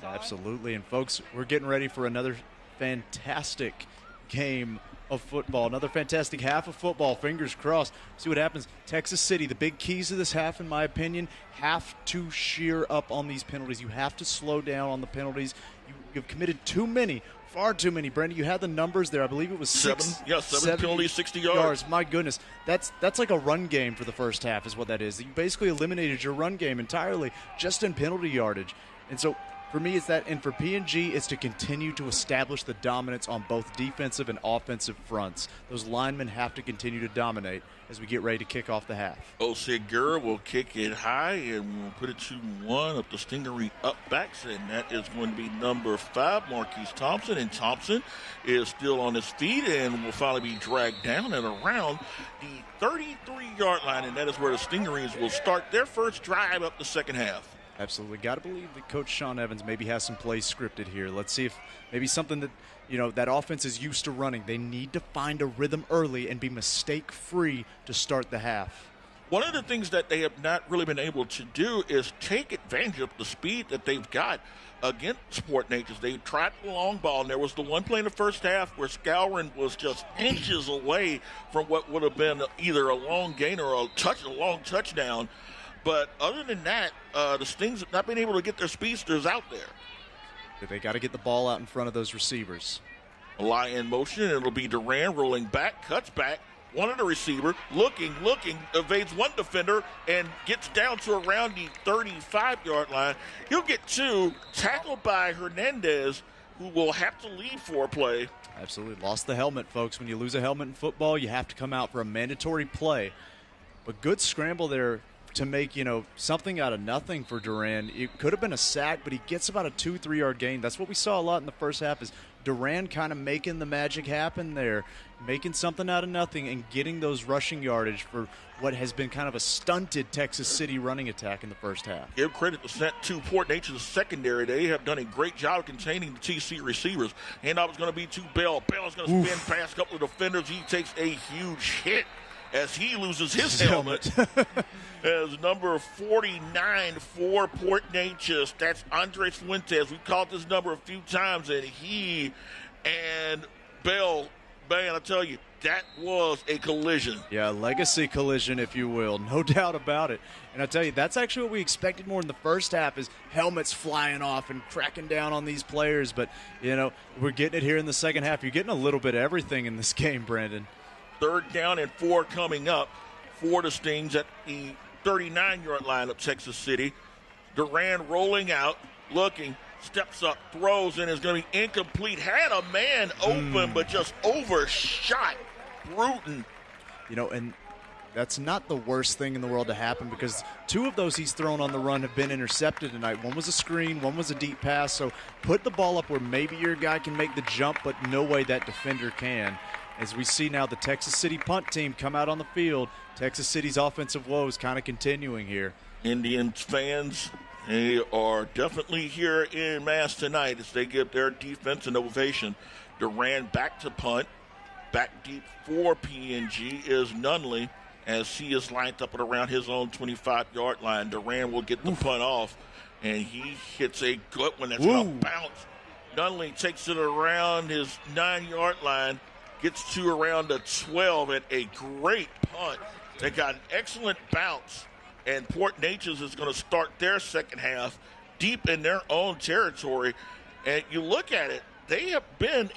Absolutely. And, folks, we're getting ready for another fantastic game of football, another fantastic half of football. Fingers crossed. See what happens. Texas City, the big keys of this half, in my opinion, have to sheer up on these penalties. You have to slow down on the penalties. You've committed too many, far too many. Brandon, you had the numbers there. I believe it was seven penalties, 60 yards. My goodness, that's like a run game for the first half, is what that is. You basically eliminated your run game entirely just in penalty yardage. And so, for me, it's that, and for PNG, it's to continue to establish the dominance on both defensive and offensive fronts. Those linemen have to continue to dominate as we get ready to kick off the half. Segura will kick it high, and we'll put it 2-1 up the Stingaree up backs, and that is going to be number 5, Marquise Thompson. And Thompson is still on his feet and will finally be dragged down at around the 33-yard line, and that is where the Stingarees will start their first drive up the second half. Absolutely. Got to believe that Coach Sean Evans maybe has some plays scripted here. Let's see if maybe something that, that offense is used to running. They need to find a rhythm early and be mistake-free to start the half. One of the things that they have not really been able to do is take advantage of the speed that they've got against Port Neches. They tried the long ball, and there was the one play in the first half where Scourin was just inches away from what would have been either a long gain or a long touchdown. But other than that, the Stings have not been able to get their speedsters out there. They got to get the ball out in front of those receivers. A lie in motion, and it'll be Duran rolling back, cuts back, one of the receiver, looking, evades one defender, and gets down to around the 35-yard line. He'll get 2, tackled by Hernandez, who will have to leave for a play. Absolutely. Lost the helmet, folks. When you lose a helmet in football, you have to come out for a mandatory play. But good scramble there to make, something out of nothing for Duran. It could have been a sack, but he gets about a 2-3 yard gain. That's what we saw a lot in the first half, is Durand kind of making the magic happen there, making something out of nothing and getting those rushing yardage for what has been kind of a stunted Texas City running attack in the first half. Give credit to Port Nature's secondary. They have done a great job of containing the TC receivers. Handoff is going to be to Bell. Bell is going to spin past a couple of defenders. He takes a huge hit as he loses his helmet. As number 49 for Port Neches, that's Andres Fuentes. We called this number a few times, and he and Bell, man, I tell you, that was a collision. Yeah, a legacy collision, if you will. No doubt about it. And I tell you, that's actually what we expected more in the first half, is helmets flying off and cracking down on these players. But, you know, we're getting it here in the second half. You're getting a little bit of everything in this game, Brandon. 3rd down and 4 coming up for the Stings at the 39-yard line of Texas City. Durand rolling out, looking, steps up, throws, and is going to be incomplete. Had a man open, but just overshot Bruton. You know, and that's not the worst thing in the world to happen, because 2 of those he's thrown on the run have been intercepted tonight. One was a screen, one was a deep pass. So put the ball up where maybe your guy can make the jump, but no way that defender can. As we see now the Texas City punt team come out on the field, Texas City's offensive woes kind of continuing here. Indians fans, they are definitely here in mass tonight as they give their defense an ovation. Durand back to punt. Back deep for PNG is Nunley as he is lined up at around his own 25-yard line. Durand will get the punt off, and he hits a good one that's going to bounce. Nunley takes it around his 9-yard line, gets to around the 12, and a great punt. They got an excellent bounce, and Port Neches is going to start their second half deep in their own territory. And you look at it, they have been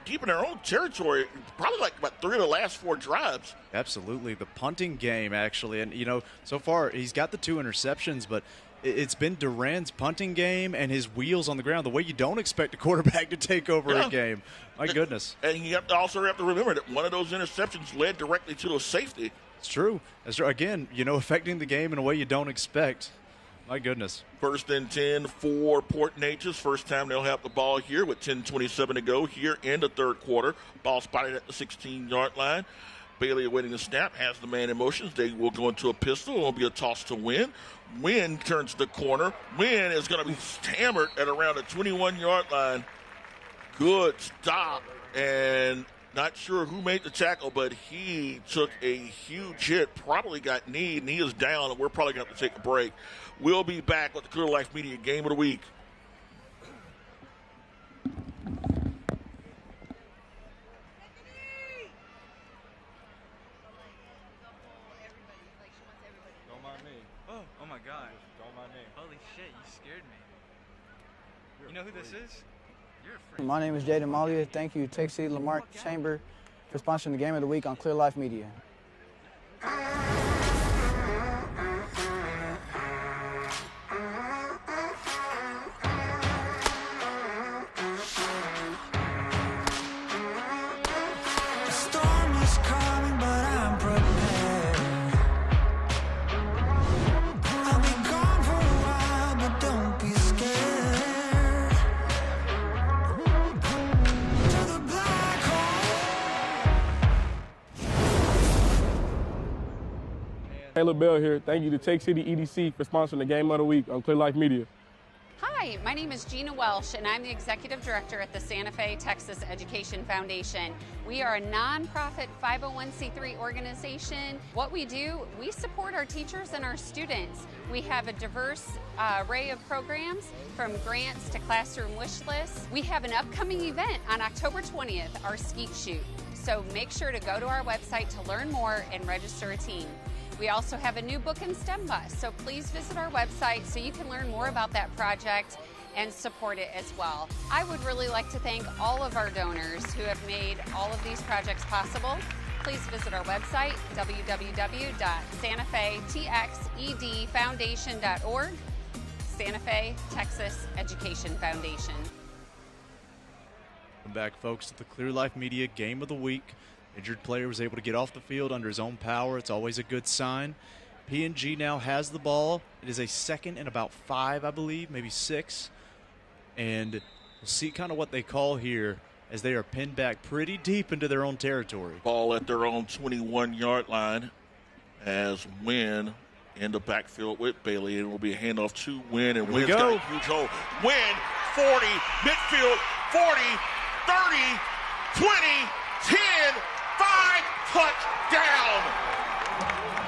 deep in their own territory probably like about 3 of the last 4 drives. Absolutely. The punting game, actually. And, you know, so far he's got the 2 interceptions, but it's been Durand's punting game and his wheels on the ground, the way you don't expect a quarterback to take over a game. My goodness. And you also have to remember that one of those interceptions led directly to a safety. It's true. That's true. Again, you know, affecting the game in a way you don't expect. My goodness. 1st and 10 for Port Neches. First time they'll have the ball here with 10:27 to go here in the 3rd quarter. Ball spotted at the 16-yard line. Bailey awaiting the snap, has the man in motion. They will go into a pistol. It will be a toss to Wynn. Wynn turns the corner. Wynn is going to be hammered at around the 21-yard line. Good stop. And not sure who made the tackle, but he took a huge hit, probably got kneed, and he is down, and we're probably going to have to take a break. We'll be back with the Clear Life Media Game of the Week. Don't mind me. Oh my God. Don't mind me. Holy shit, you scared me. You know who this is? You're a freak. My name is Jaden Malia. Thank you, Texas City Lamarck Chamber, for sponsoring the Game of the Week on Clear Life Media. Taylor Bell here. Thank you to Texas City EDC for sponsoring the Game of the Week on Clear Life Media. Hi, my name is Gina Welsh, and I'm the Executive Director at the Santa Fe, Texas Education Foundation. We are a nonprofit 501c3 organization. What we do, we support our teachers and our students. We have a diverse array of programs, from grants to classroom wish lists. We have an upcoming event on October 20th, our Skeet Shoot. So make sure to go to our website to learn more and register a team. We also have a new book and STEM bus, so please visit our website so you can learn more about that project and support it as well. I would really like to thank all of our donors who have made all of these projects possible. Please visit our website, www.santafetxedfoundation.org. Santa Fe, Texas Education Foundation. Welcome back, folks, to the Clear Life Media Game of the Week. Injured player was able to get off the field under his own power. It's always a good sign. PNG now has the ball. It is a 2nd and about 5, I believe, maybe 6. And we'll see kind of what they call here as they are pinned back pretty deep into their own territory. Ball at their own 21-yard line as Wynn in the backfield with Bailey. It will be a handoff to Wynn, and Wynn's got a huge hole. Wynn, 40, midfield, 40, 30, 20, 10, 5, touchdown.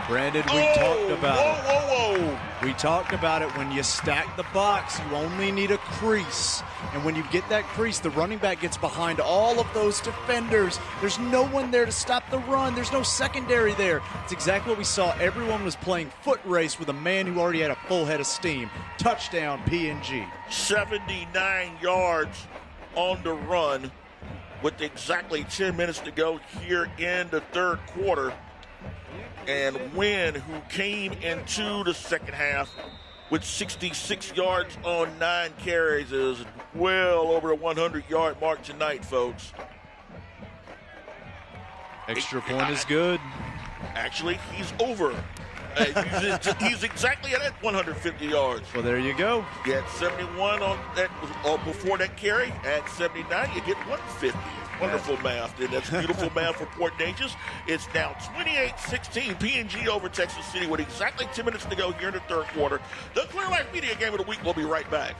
Brandon, we talked about it. We talked about it. When you stack the box, you only need a crease. And when you get that crease, the running back gets behind all of those defenders. There's no one there to stop the run. There's no secondary there. It's exactly what we saw. Everyone was playing foot race with a man who already had a full head of steam. Touchdown, PNG. 79 yards on the run with exactly 10 minutes to go here in the third quarter. And Wynn, who came into the second half with 66 yards on 9 carries, is well over the 100-yard mark tonight, folks. Extra point is good. Actually, he's over. He's exactly at 150 yards. Well, there you go. You had 71 on that before that carry. At 79, you get 150. Wonderful math. And that's beautiful math for Port Neches. It's now 28-16. PNG over Texas City with exactly 10 minutes to go here in the third quarter. The Clear Life Media Game of the Week will be right back.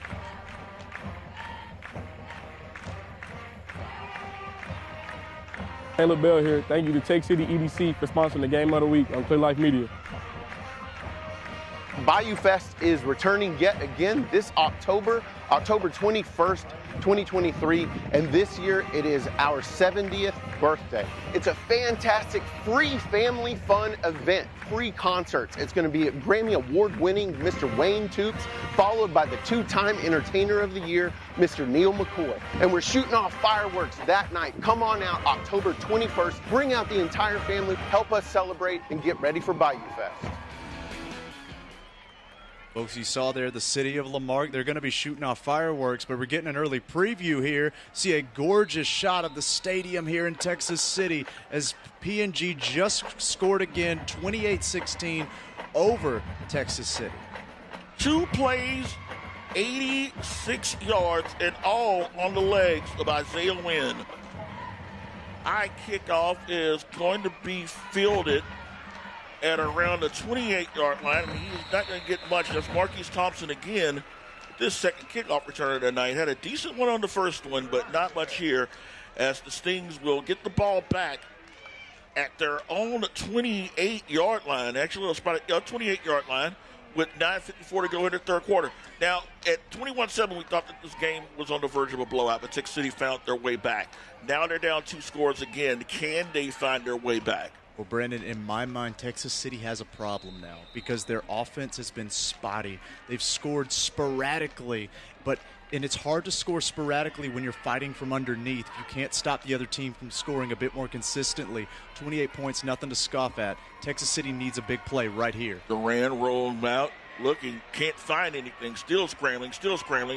Taylor Bell here. Thank you to Texas City EDC for sponsoring the Game of the Week on Clear Life Media. Bayou Fest is returning yet again this October 21st, 2023, and this year it is our 70th birthday. It's a fantastic free family fun event, free concerts. It's going to be a Grammy Award-winning Mr. Wayne Toops, followed by the two-time Entertainer of the Year, Mr. Neil McCoy. And we're shooting off fireworks that night. Come on out October 21st. Bring out the entire family, help us celebrate, and get ready for Bayou Fest. Folks, you saw there the city of Lamarque. They're going to be shooting off fireworks, but we're getting an early preview here. See a gorgeous shot of the stadium here in Texas City as PNG just scored again, 28-16 over Texas City. 2 plays, 86 yards, and all on the legs of Isaiah Wynn. Kickoff is going to be fielded at around the 28-yard line. I mean, he's not going to get much. That's Marquise Thompson again. This second kickoff returner tonight had a decent one on the first one, but not much here, as the Stings will get the ball back at their own 28-yard line. Actually, it was about a 28-yard line with 9:54 to go in the third quarter. Now, at 21-7, we thought that this game was on the verge of a blowout, but Texas City found their way back. Now they're down 2 scores again. Can they find their way back? Well, Brandon, in my mind, Texas City has a problem now because their offense has been spotty. They've scored sporadically, and it's hard to score sporadically when you're fighting from underneath. You can't stop the other team from scoring a bit more consistently. 28 points, nothing to scoff at. Texas City needs a big play right here. Duran rolling out, looking, can't find anything, still scrambling,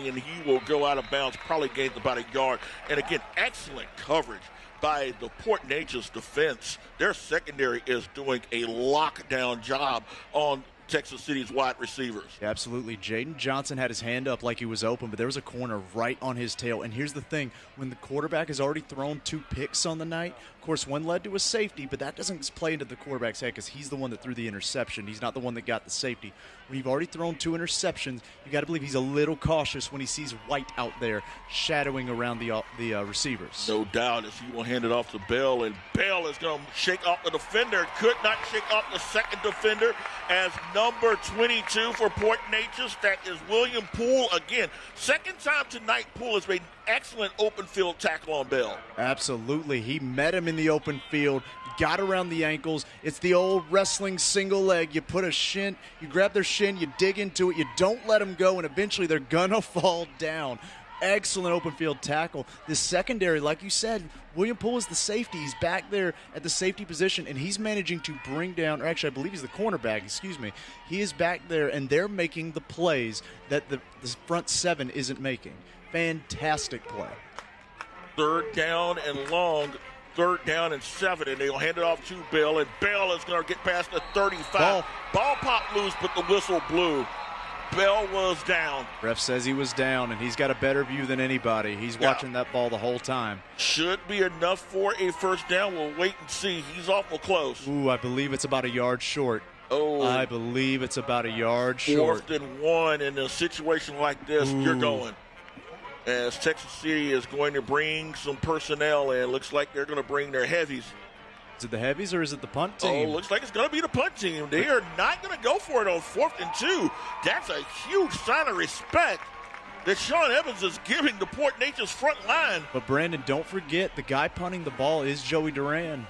and he will go out of bounds, probably gained about a yard. And again, excellent coverage by the Port Neches defense. Their secondary is doing a lockdown job on Texas City's wide receivers. Yeah, absolutely. Jaden Johnson had his hand up like he was open, but there was a corner right on his tail. And here's the thing. When the quarterback has already thrown 2 picks on the night, of course, one led to a safety, but that doesn't play into the quarterback's head because he's the one that threw the interception. He's not the one that got the safety. When you've already thrown 2 interceptions, you got to believe he's a little cautious when he sees White out there shadowing around the receivers. No doubt, as he will hand it off to Bell, and Bell is going to shake off the defender. Could not shake off the second defender as number 22 for Port Neches. That is William Poole again. Second time tonight, Poole has made an excellent open field tackle on Bell. Absolutely. He met him in the open field, got around the ankles. It's the old wrestling single leg. You put a shin, you grab their shin, you dig into it, you don't let them go, and eventually they're going to fall down. Excellent open field tackle. The secondary, like you said, William Poole is the safety. He's back there at the safety position, and he's managing to bring down, or actually I believe he's the cornerback, He is back there, and they're making the plays that the front 7 isn't making. Fantastic play. Third down and long, 3rd down and 7, and they'll hand it off to Bell, and Bell is going to get past the 35. Ball popped loose, but the whistle blew. bell was down. Ref says he was down, and he's got a better view than anybody. He's watching that ball the whole time. Should be enough for a first down. We'll wait and see. He's awful close. Ooh, I believe it's about a yard short. Oh, I believe it's about a yard short. 4th and 1 in a situation like this, you're going. As Texas City is going to bring some personnel in. Looks like they're going to bring their heavies. Is it the heavies or is it the punt team? Oh, looks like it's going to be the punt team. They are not going to go for it on 4th and 2. That's a huge sign of respect that Sean Evans is giving the Port Neches front line. But, Brandon, don't forget, the guy punting the ball is Joey Duran.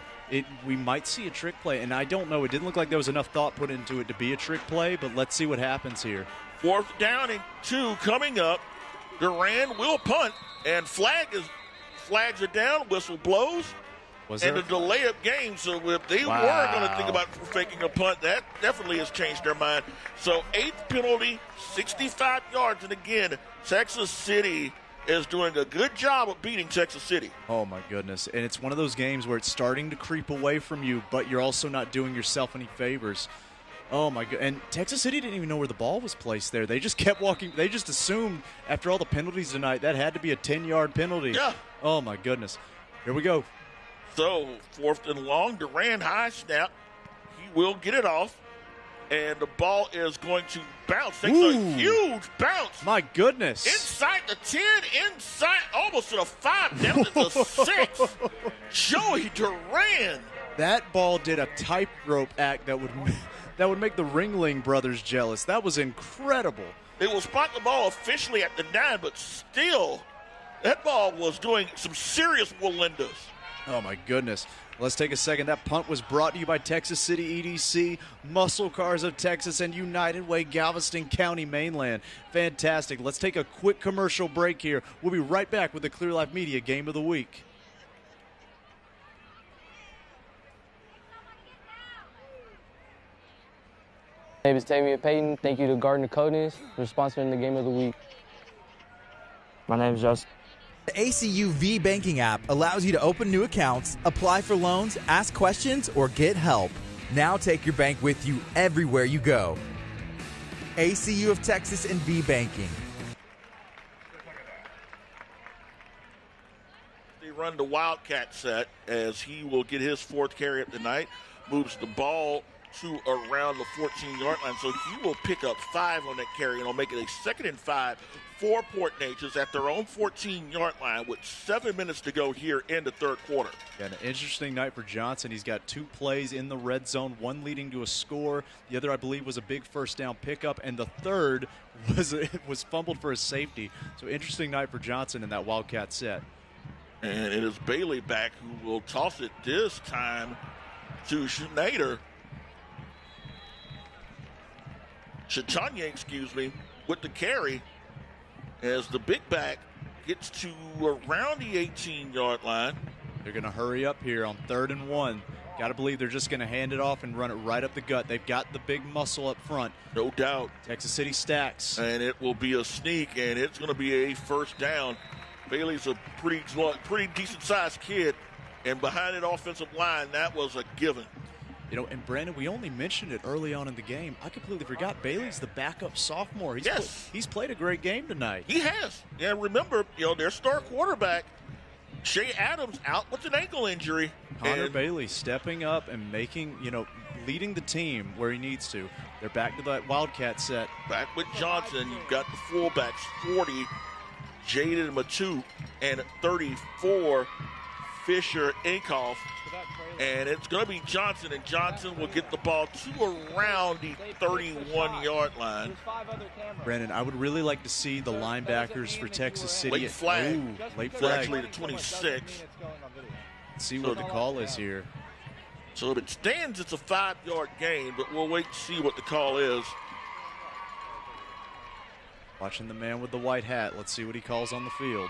We might see a trick play, and I don't know. It didn't look like there was enough thought put into it to be a trick play, but let's see what happens here. 4th down and 2 coming up. Duran will punt, and flags are down, whistle blows. And a delay of game, so if they were going to think about faking a punt, that definitely has changed their mind. So 8th penalty, 65 yards, and again, Texas City is doing a good job of beating Texas City. Oh, my goodness. And it's one of those games where it's starting to creep away from you, but you're also not doing yourself any favors. Oh, my God. And Texas City didn't even know where the ball was placed there. They just kept walking. They just assumed after all the penalties tonight that had to be a 10-yard penalty. Yeah. Oh, my goodness. Here we go. So 4th and long, Duran high snap. He will get it off. And the ball is going to bounce. Takes a huge bounce. My goodness. Inside the 10, inside, almost to the 5, down to the 6. Joey Duran. That ball did a tightrope act that would make the Ringling brothers jealous. That was incredible. They will spot the ball officially at the 9, but still, that ball was doing some serious Walendas. Oh, my goodness. Let's take a second. That punt was brought to you by Texas City EDC, Muscle Cars of Texas, and United Way, Galveston County, Mainland. Fantastic. Let's take a quick commercial break here. We'll be right back with the Clear Life Media Game of the Week. My name is Tamia Payton. Thank you to Gartner Coatings for sponsoring the Game of the Week. My name is Justin. The ACU V Banking app allows you to open new accounts, apply for loans, ask questions, or get help. Now take your bank with you everywhere you go. ACU of Texas and V Banking. They run the Wildcat set as he will get his 4th carry of the night, moves the ball to around the 14-yard line, so he will pick up 5 on that carry, and will make it a 2nd and 5 for Port Neches at their own 14-yard line with 7 minutes to go here in the 3rd quarter. Yeah, an interesting night for Johnson. He's got 2 plays in the red zone, one leading to a score. The other, I believe, was a big first down pickup, and the third was fumbled for a safety. So interesting night for Johnson in that Wildcat set. And it is Bailey back who will toss it this time to Schneider. Chatanya, with the carry as the big back gets to around the 18-yard line. They're going to hurry up here on 3rd and 1. Got to believe they're just going to hand it off and run it right up the gut. They've got the big muscle up front. No doubt. Texas City stacks. And it will be a sneak, and it's going to be a first down. Bailey's a pretty decent-sized kid, and behind that offensive line, that was a given. You know, and Brandon, we only mentioned it early on in the game. I completely forgot Bailey's the backup sophomore. He's played a great game tonight. He has. Yeah, remember, their star quarterback, Shea Adams, out with an ankle injury. Connor Bailey stepping up and leading the team where he needs to. They're back to that Wildcat set. Back with Johnson. You've got the fullbacks, 40, Jaden Matu, and 34, Fisher Inkoff. And it's going to be Johnson, and Johnson will get the ball to around the 31-yard line. Brandon, I would really like to see the linebackers for Texas City. Late flag. Late flag. Actually, the 26. Let's see what the call is here. So if it stands, it's a 5-yard gain, but we'll wait to see what the call is. Watching the man with the white hat. Let's see what he calls on the field.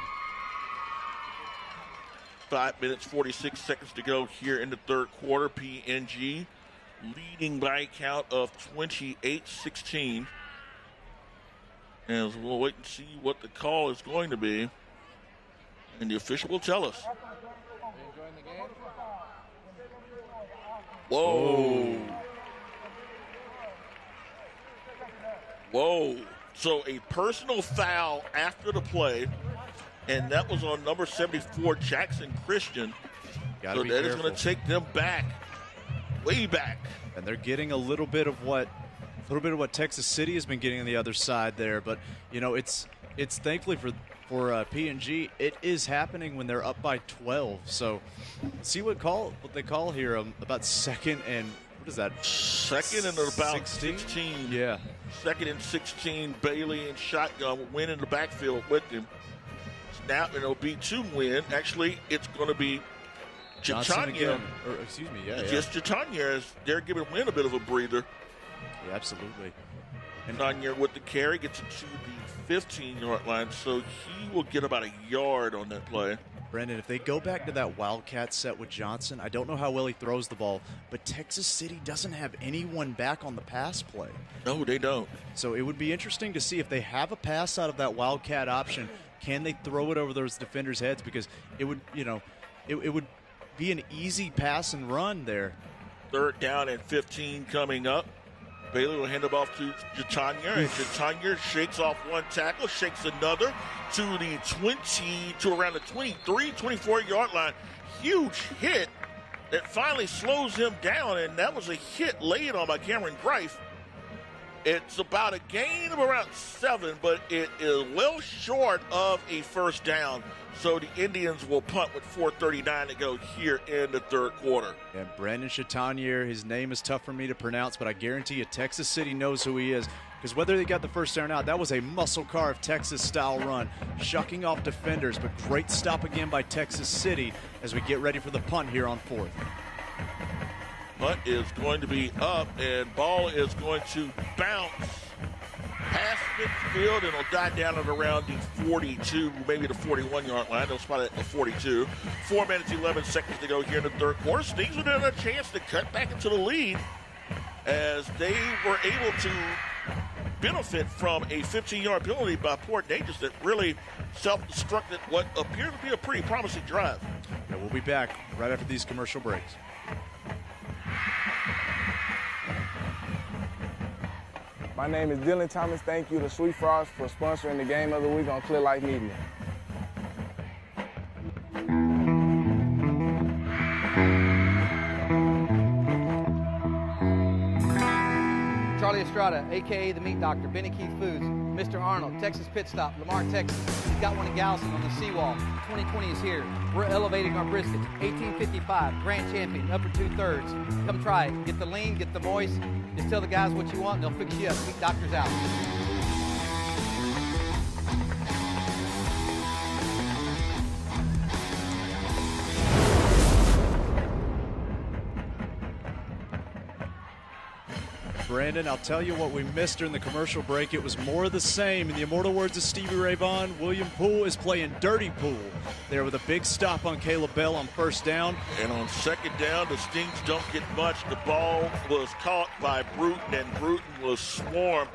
5 minutes, 46 seconds to go here in the 3rd quarter. PNG leading by a count of 28-16. As we'll wait and see what the call is going to be. And the official will tell us. Whoa. Whoa. So a personal foul after the play, and that was on number 74, Jackson Christian. So that is going to take them back, way back. And they're getting a little bit of what Texas City has been getting on the other side there. But, you know, it's thankfully for PNG, it is happening when they're up by 12. So see what they call here about second and what is that? Second and about 16. Yeah. Second and 16, Bailey and shotgun win in the backfield with him. Snap, and it'll be 2 win. Actually, it's going to be Jatanya. Just Jatanya, as they're giving Wynn a bit of a breather. Yeah, absolutely. And Jatanya with the carry gets it to the 15-yard line, so he will get about a yard on that play. Brendan, if they go back to that Wildcat set with Johnson, I don't know how well he throws the ball, but Texas City doesn't have anyone back on the pass play. No, they don't. So it would be interesting to see if they have a pass out of that Wildcat option, can they throw it over those defenders' heads? Because it would, you know, it would be an easy pass and run there. 3rd down and 15 coming up. Bailey will hand it off to Jatanya, and Jatanya shakes off one tackle, shakes another to the 20, to around the 23, 24-yard line. Huge hit that finally slows him down, and that was a hit laid on by Cameron Greif. It's about a gain of around 7, but it is well short of a first down. So the Indians will punt with 4:39 to go here in the 3rd quarter. And Brandon Chatanier, his name is tough for me to pronounce, but I guarantee you Texas City knows who he is. Because whether they got the first down or not, that was a muscle-carved Texas-style run, shucking off defenders, but great stop again by Texas City as we get ready for the punt here on 4th. Punt is going to be up, and ball is going to bounce past midfield, and it'll die down at around the 42, maybe the 41-yard line. They'll spot it at the 42. 4 minutes, 11 seconds to go here in the 3rd quarter. Stings would have a chance to cut back into the lead as they were able to benefit from a 15-yard penalty by Port Neches that really self-destructed what appeared to be a pretty promising drive. Yeah, we'll be back right after these commercial breaks. My name is Dylan Thomas. Thank you to sweetFrog for sponsoring the Game of the Week on Clear Light Media. Charlie Estrada, a.k.a. the Meat Doctor, Benny Keith Foods, Mr. Arnold, Texas Pit Stop, Lamar, Texas. He's got one in Galveston on the seawall. 2020 is here. We're elevating our briskets. 1855, grand champion, upper 2/3. Come try it. Get the lean, get the moist. Just tell the guys what you want and they'll fix you up. Meat Doctor's out. Brandon, I'll tell you what we missed during the commercial break. It was more of the same. In the immortal words of Stevie Ray Vaughan, William Poole is playing dirty pool there with a big stop on Caleb Bell on 1st down. And on 2nd down, the Stings don't get much. The ball was caught by Bruton, and Bruton was swarmed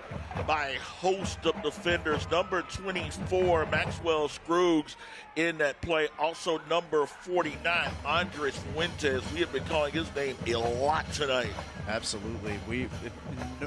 by a host of defenders. Number 24, Maxwell Scruggs, in that play. Also number 49, Andres Fuentes. We have been calling his name a lot tonight. Absolutely.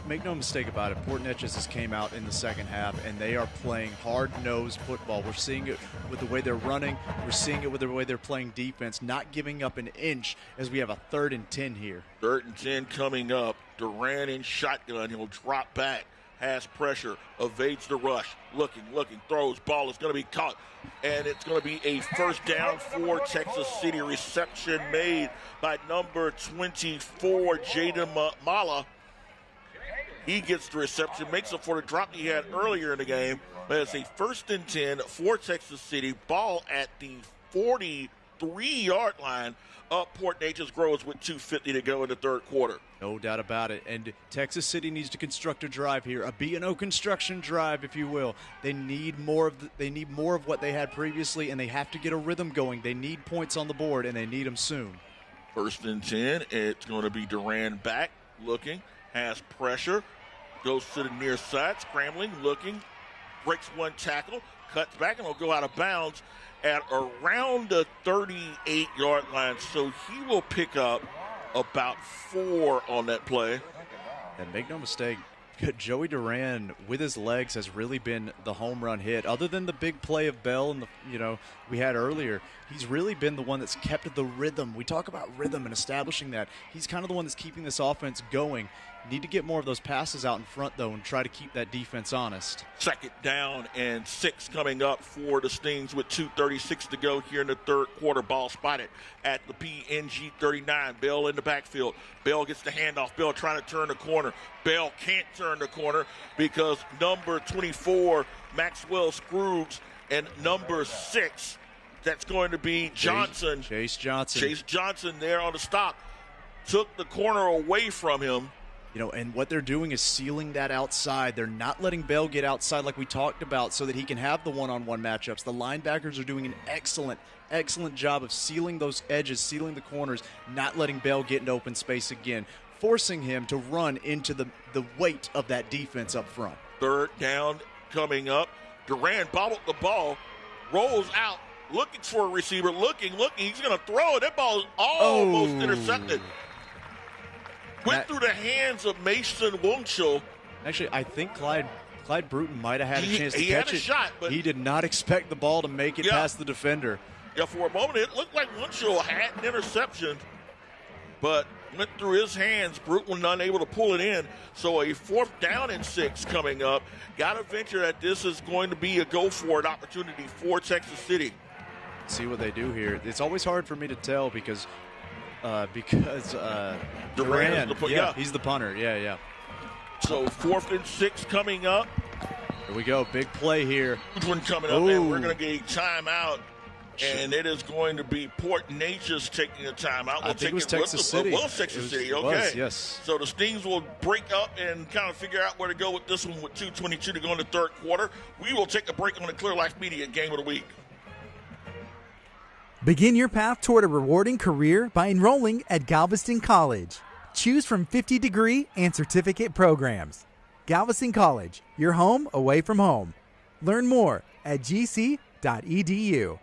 Make no mistake about it, Port Neches has came out in the 2nd half, and they are playing hard-nosed football. We're seeing it with the way they're running. We're seeing it with the way they're playing defense, not giving up an inch as we have a 3rd and 10 here. 3rd and 10 coming up. Durant in shotgun. He'll drop back. Has pressure, evades the rush, looking, throws, ball is going to be caught, and it's going to be a 1st down for Texas City. Reception made by number 24, Jaden Mala. He gets the reception, makes up for the drop he had earlier in the game, but it's a 1st and 10 for Texas City. Ball at the 43-yard line. Up Port Neches grows with 2:50 to go in the 3rd quarter. No doubt about it. And Texas City needs to construct a drive here, a B&O Construction drive, if you will. They need more of what they had previously, and they have to get a rhythm going. They need points on the board, and they need them soon. 1st and 10. It's going to be Duran back, looking, has pressure, goes to the near side, scrambling, looking, breaks one tackle, cuts back, and will go out of bounds at around the 38-yard line. So he will pick up about 4 on that play. And make no mistake, Joey Duran, with his legs, has really been the home run hit. Other than the big play of Bell and we had earlier, he's really been the one that's kept the rhythm. We talk about rhythm and establishing that. He's kind of the one that's keeping this offense going. Need to get more of those passes out in front, though, and try to keep that defense honest. 2nd down and 6 coming up for the Stings with 2:36 to go here in the third quarter. Ball spotted at the PNG 39. Bell in the backfield. Bell gets the handoff. Bell trying to turn the corner. Bell can't turn the corner because number 24, Maxwell Scruggs, and number 6, that's going to be Johnson. Chase Johnson. Chase Johnson there on the stop. Took the corner away from him. And what they're doing is sealing that outside. They're not letting Bell get outside like we talked about so that he can have the one-on-one matchups. The linebackers are doing an excellent job of sealing those edges, sealing the corners, not letting Bell get into open space again, forcing him to run into the weight of that defense up front. 3rd down coming up. Duran bobbled the ball, rolls out, looking for a receiver, looking. He's going to throw it. That ball is almost intercepted. Went through the hands of Mason Wungschel. Actually, I think Clyde Bruton might have had a chance to catch it. He had a shot, but he did not expect the ball to make it past the defender. Yeah, for a moment, it looked like Wungschel had an interception, but went through his hands. Bruton unable to pull it in. So a 4th down and 6 coming up. Got to venture that this is going to be a go-for-it opportunity for Texas City. See what they do here. It's always hard for me to tell because Duran, he's the punter. Yeah. So 4th and 6 coming up. Here we go. Big play here. Huge one coming up, and we're going to get a timeout. And it is going to be Port Neches taking a timeout. I think it was Texas City. Well, Texas City, okay. Yes. So the Stings will break up and kind of figure out where to go with this one with 2:22 to go in the third quarter. We will take a break on the Clear Life Media Game of the Week. Begin your path toward a rewarding career by enrolling at Galveston College. Choose from 50-degree and certificate programs. Galveston College, your home away from home. Learn more at gc.edu.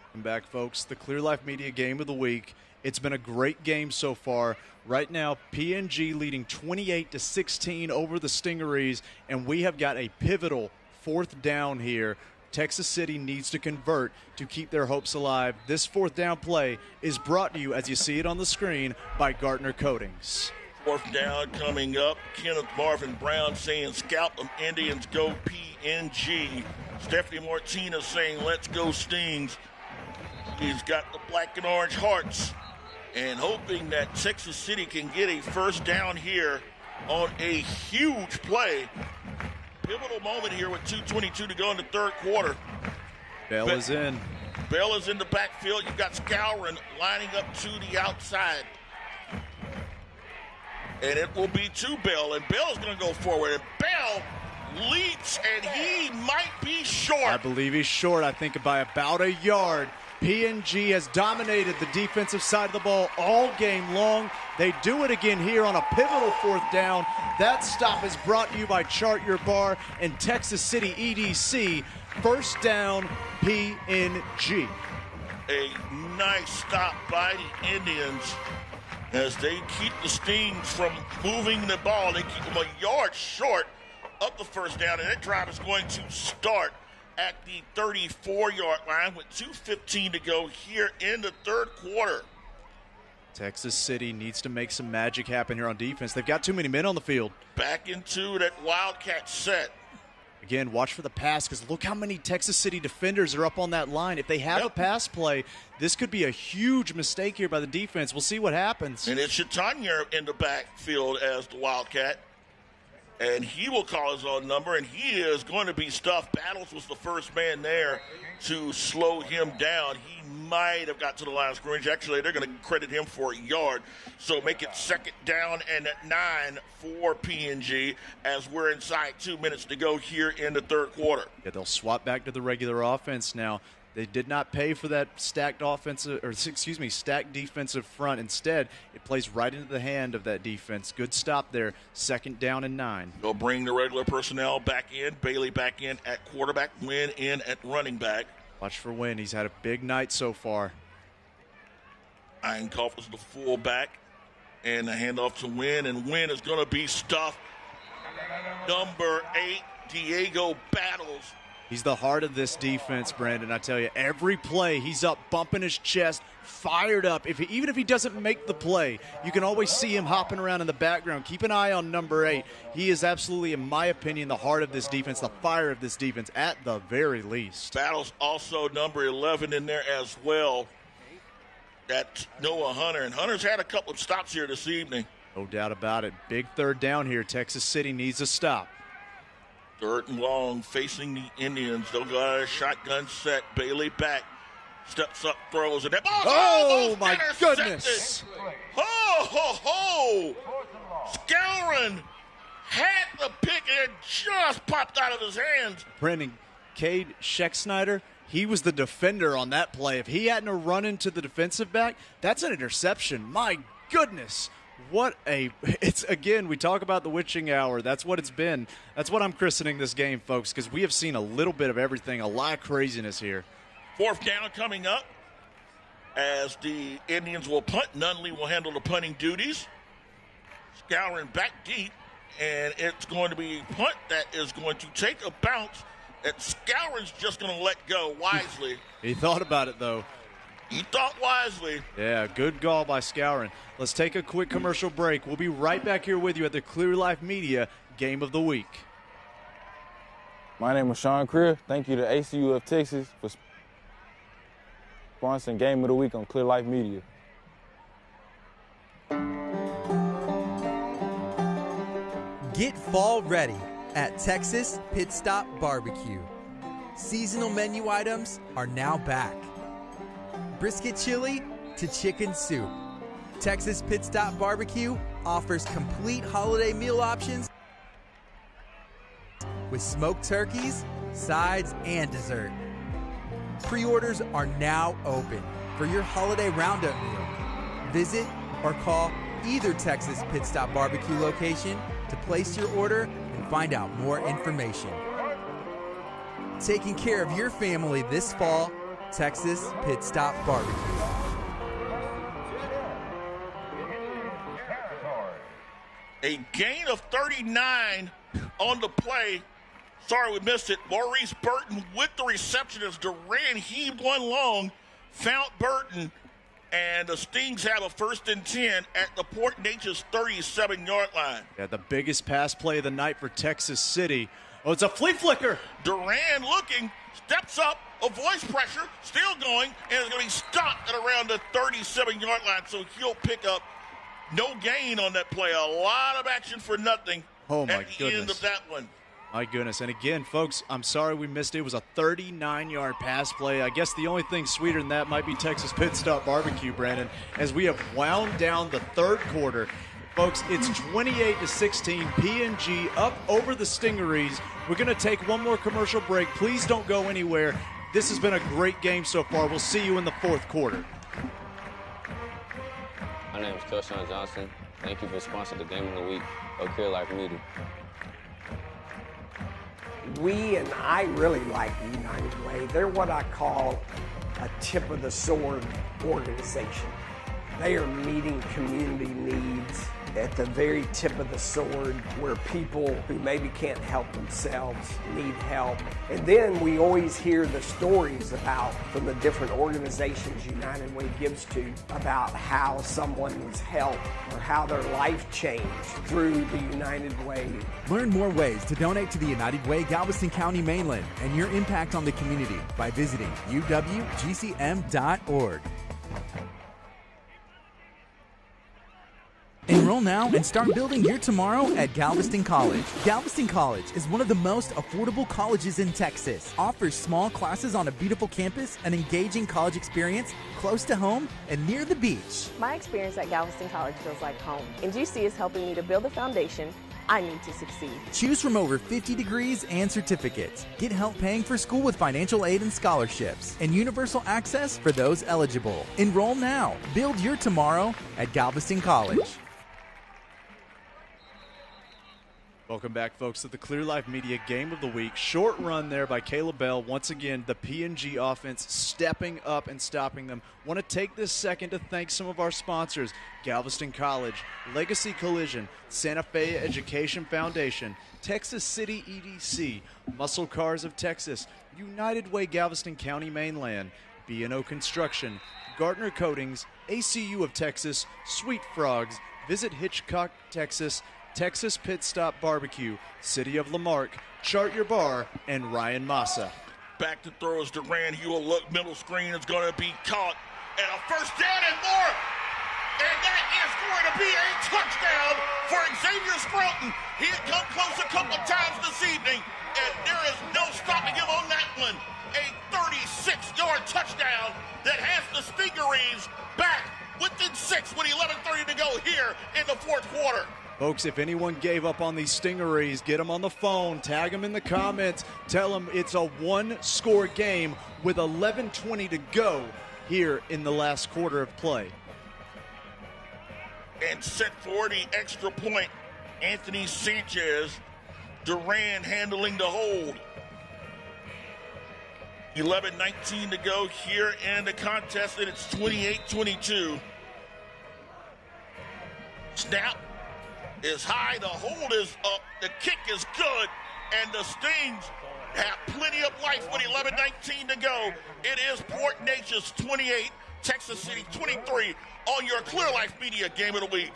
Welcome back, folks. The Clear Life Media Game of the Week. It's been a great game so far. Right now, PNG leading 28-16 over the Stingarees, and we have got a pivotal 4th down here. Texas City needs to convert to keep their hopes alive. This 4th down play is brought to you, as you see it on the screen, by Gartner Coatings. 4th down coming up. Kenneth Marvin Brown saying, "Scalp them Indians, go PNG." Stephanie Martinez saying, "Let's go Stings." He's got the black and orange hearts and hoping that Texas City can get a 1st down here on a huge play. Pivotal moment here with 2:22 to go in the third quarter. Bell is in. Bell is in the backfield. You've got Scourin lining up to the outside. And it will be to Bell. And Bell is going to go forward. And Bell leaps, and he might be short. I believe he's short, I think, by about a yard. PNG has dominated the defensive side of the ball all game long. They do it again here on a pivotal 4th down. That stop is brought to you by Chart Your Bar and Texas City EDC. 1st down, PNG. A nice stop by the Indians as they keep the Stings from moving the ball. They keep them a yard short of the 1st down, and that drive is going to start at the 34-yard line with 2:15 to go here in the third quarter. Texas City needs to make some magic happen here on defense. They've got too many men on the field. Back into that Wildcat set. Again, watch for the pass because look how many Texas City defenders are up on that line. If they have a pass play, this could be a huge mistake here by the defense. We'll see what happens. And it's Chatanya in the backfield as the Wildcat. And he will call his own number, and he is going to be stuffed. Battles was the first man there to slow him down. He might have got to the line of scrimmage. Actually, they're going to credit him for a yard. So make it 2nd down and 9 for PNG as we're inside 2 minutes to go here in the third quarter. Yeah, they'll swap back to the regular offense now. They did not pay for that stacked defensive front. Instead, it plays right into the hand of that defense. Good stop there. 2nd down and 9. They'll bring the regular personnel back in. Bailey back in at quarterback. Wynn in at running back. Watch for Wynn. He's had a big night so far. Einkoff is the fullback. And the handoff to Wynn, and Wynn is going to be stuffed. Number 8, Diego Battles. He's the heart of this defense, Brandon. I tell you, every play he's up, bumping his chest, fired up. Even if he doesn't make the play, you can always see him hopping around in the background. Keep an eye on number 8. He is absolutely, in my opinion, the heart of this defense, the fire of this defense at the very least. Battles also number 11 in there as well. That's Noah Hunter, and Hunter's had a couple of stops here this evening. No doubt about it. Big third down here. Texas City needs a stop. Third and long, facing the Indians. They'll go a shotgun set. Bailey back, steps up, throws, and that ball. Oh my goodness! Ho ho ho! Scourin had the pick and it just popped out of his hands. Brandon, Cade Schecksnyder, he was the defender on that play. If he hadn't run into the defensive back, that's an interception. My goodness. It's again, we talk about the witching hour. That's what it's been. That's what I'm christening this game, folks, because we have seen a little bit of everything, a lot of craziness here. Fourth down coming up as the Indians will punt. Nunley will handle the punting duties. Scouring back deep, and it's going to be a punt that is going to take a bounce that Scouring's just going to let go wisely. He thought about it, though. He thought wisely. Yeah, good call by Scouring. Let's take a quick commercial break. We'll be right back here with you at the Clear Life Media Game of the Week. My name is Sean Creer. Thank you to ACU of Texas for sponsoring Game of the Week on Clear Life Media. Get fall ready at Texas Pit Stop BBQ. Seasonal menu items are now back. Brisket chili to chicken soup. Texas Pit Stop BBQ offers complete holiday meal options with smoked turkeys, sides, and dessert. Pre-orders are now open for your holiday roundup meal. Visit or call either Texas Pit Stop BBQ location to place your order and find out more information. Taking care of your family this fall, Texas Pit Stop BBQ. A gain of 39 on the play. Sorry we missed it. Maurice Burton with the reception as Duran heaved one long, found Burton, and the Stings have a 1st and 10 at the Port Neches 37-yard line. Yeah, the biggest pass play of the night for Texas City. Oh, it's a flea flicker. Duran looking, steps up, avoids pressure, still going, and is going to be stopped at around the 37-yard line, so he'll pick up no gain on that play. A lot of action for nothing at the end of that one. My goodness. And again, folks, I'm sorry we missed it. It was a 39-yard pass play. I guess the only thing sweeter than that might be Texas Pit Stop BBQ, Brandon, as we have wound down the third quarter. Folks, it's 28-16, PNG up over the Stingarees. We're going to take one more commercial break. Please don't go anywhere. This has been a great game so far. We'll see you in the fourth quarter. My name is Kelshawn Johnson. Thank you for sponsoring the Game of the Week of Clear Life Media. We and I really like the United Way. They're what I call a tip of the sword organization. They are meeting community needs at the very tip of the sword where people who maybe can't help themselves need help. And then we always hear the stories about from the different organizations United Way gives to about how someone was helped or how their life changed through the United Way. Learn more ways to donate to the United Way Galveston County Mainland and your impact on the community by visiting uwgcm.org. Enroll now and start building your tomorrow at Galveston College. Galveston College is one of the most affordable colleges in Texas. Offers small classes on a beautiful campus, an engaging college experience, close to home, and near the beach. My experience at Galveston College feels like home, and GC is helping me to build a foundation I need to succeed. Choose from over 50 degrees and certificates. Get help paying for school with financial aid and scholarships, and universal access for those eligible. Enroll now. Build your tomorrow at Galveston College. Welcome back, folks, to the Clear Life Media Game of the Week. Short run there by Caleb Bell. Once again, the PNG offense stepping up and stopping them. Want to take this second to thank some of our sponsors: Galveston College, Legacy Collision, Santa Fe Education Foundation, Texas City EDC, Muscle Cars of Texas, United Way Galveston County Mainland, BNO Construction, Gartner Coatings, ACU of Texas, sweetFrogs, Visit Hitchcock, Texas, Texas Pit Stop BBQ, City of Lamarque, Chart Your Bar, and Ryan Massa. Back to throw is Durant. He will look. Middle screen is going to be caught. And a first down and more. And that is going to be a touchdown for Xavier Scroton. He had come close a couple of times this evening, and there is no stopping him on that one. A 36-yard touchdown that has the Stingarees back within 6 with 11:30 to go here in the fourth quarter. Folks, if anyone gave up on these Stingarees, get them on the phone, tag them in the comments, tell them it's a one-score game with 11:20 to go here in the last quarter of play. And set for the extra point, Anthony Sanchez. Duran handling the hold. 11:19 to go here in the contest, and it's 28-22. Snap is high, the hold is up, the kick is good, and the Stings have plenty of life with 11:19 to go. It is Port Neches 28, Texas City 23 on your Clear Life Media Game of the Week.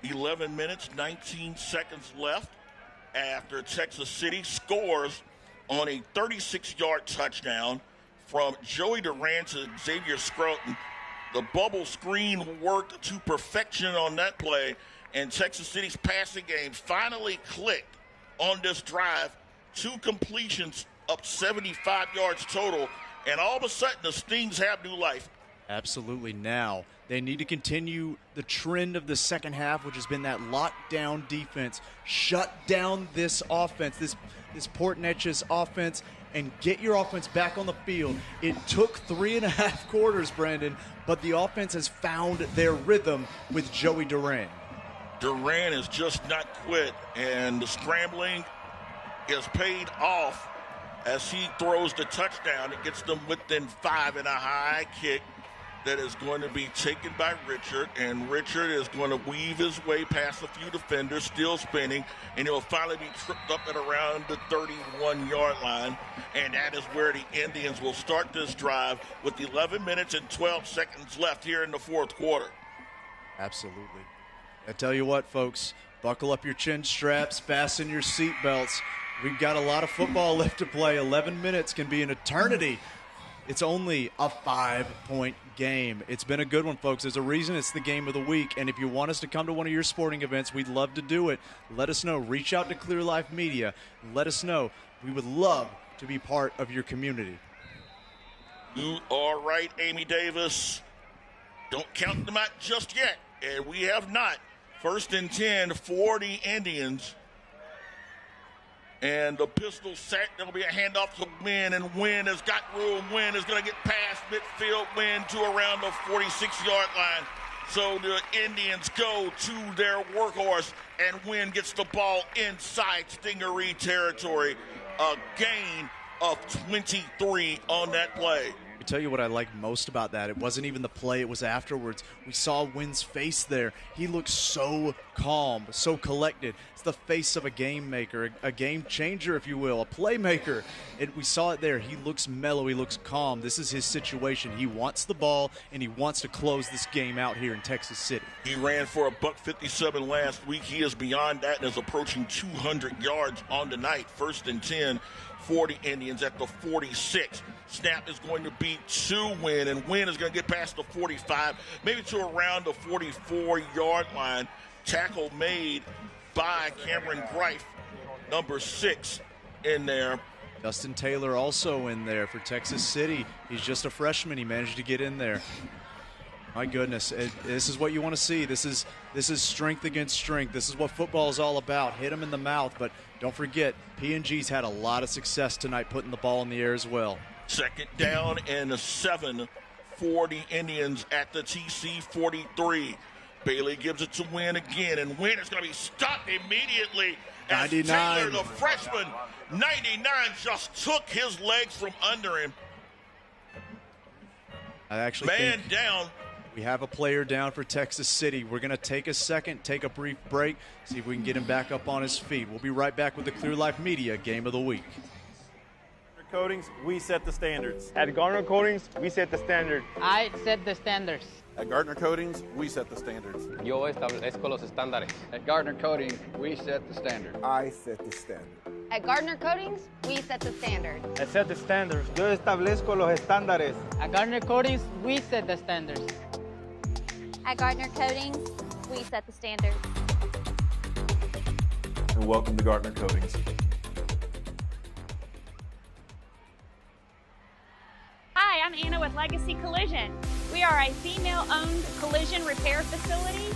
Eleven minutes, 19 seconds left after Texas City scores on a 36-yard touchdown from Joey Durant to Xavier Scroton. The bubble screen worked to perfection on that play, and Texas City's passing game finally clicked on this drive. 2 completions, up 75 yards total, and all of a sudden the Stings have new life. Absolutely. Now they need to continue the trend of the second half, which has been that lockdown defense. Shut down this offense, this Port Neches offense, and get your offense back on the field. It took 3.5 quarters, Brandon, but the offense has found their rhythm with Joey Duran. Duran is just not quit, and the scrambling is paid off as he throws the touchdown. It gets them within 5 and a high kick that is going to be taken by Richard, and Richard is going to weave his way past a few defenders, still spinning, and he'll finally be tripped up at around the 31-yard line, and that is where the Indians will start this drive with 11 minutes and 12 seconds left here in the fourth quarter. Absolutely. I tell you what, folks, buckle up your chin straps, fasten your seat belts. We've got a lot of football left to play. 11 minutes can be an eternity. It's only a 5-point game. It's been a good one, folks. There's a reason it's the game of the week, and if you want us to come to one of your sporting events, we'd love to do it. Let us know. Reach out to Clear Life Media. Let us know. We would love to be part of your community. You are right, Amy Davis. Don't count them out just yet, and we have not. 1st and 10 for the Indians. And the pistol set. There'll be a handoff to Wynn, and Wynn has got room. Wynn is going to get past midfield. Wynn to around the 46-yard line. So the Indians go to their workhorse, and Wynn gets the ball inside Stingaree territory. A gain of 23 on that play. I tell you what I like most about that. It wasn't even the play, it was afterwards. We saw Wynn's face there. He looked so calm, so collected. It's the face of a game maker, a game changer, if you will, a playmaker. And we saw it there. He looks mellow, he looks calm. This is his situation. He wants the ball, and he wants to close this game out here in Texas City. He ran for $157 last week. He is beyond that and is approaching 200 yards on the night. 1st and 10 for the Indians at the 46. Snap is going to be to Wynn, and Wynn is going to get past the 45, maybe to around the 44-yard line. Tackle made by Cameron Greif, number 6, in there. Dustin Taylor also in there for Texas City. He's just a freshman. He managed to get in there. My goodness, this is what you want to see. This is strength against strength. This is what football is all about. Hit them in the mouth, but don't forget, PNG's had a lot of success tonight putting the ball in the air as well. Second down and 7 for the Indians at the TC 43. Bailey gives it to Wynn again, and Wynn is going to be stopped immediately as 99. Taylor, the freshman, 99, just took his legs from under him. I actually think down. We have a player down for Texas City. We're going to take a second, take a brief break, see if we can get him back up on his feet. We'll be right back with the Clear Life Media Game of the Week. Coatings, we set the standards. At Gartner Coatings, we set the standard. I set the standards. At Gartner Coatings, we set the standards. Yo establezco los estándares. At Gartner Coatings, we set the standard. I set the standard. At Gartner Coatings, we set the standard. I set the standards. Yo establezco los estándares. At Gartner Coatings, we set the standards. At Gartner Coatings, we set the standard. And welcome to Gartner Coatings. Hi, I'm Anna with Legacy Collision. We are a female-owned collision repair facility.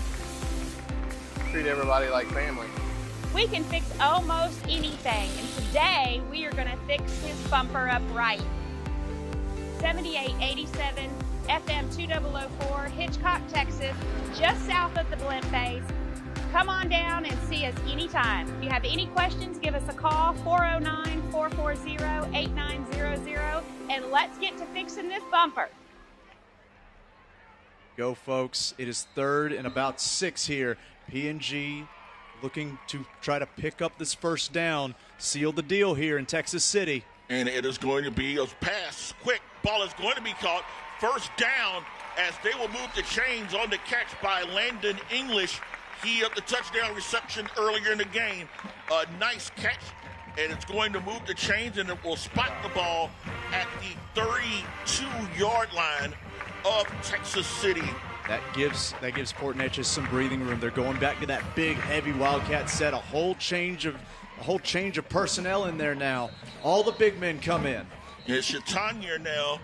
Treat everybody like family. We can fix almost anything, and today we are going to fix his bumper up right. 7887 FM 2004, Hitchcock, Texas, just south of the blimp base. Come on down and see us anytime. If you have any questions, give us a call, 409-440-8900, and let's get to fixing this bumper. Go, folks. It is 3rd and about 6 here. PNG looking to try to pick up this first down, seal the deal here in Texas City. And it is going to be a pass. Quick, ball is going to be caught. First down as they will move the chains on the catch by Landon English. He up the touchdown reception earlier in the game. A nice catch, and it's going to move the chains, and it will spot the ball at the 32-yard line of Texas City. That gives Port Neches some breathing room. They're going back to that big, heavy Wildcat set. A whole change of personnel in there now. All the big men come in. It's Chatanier now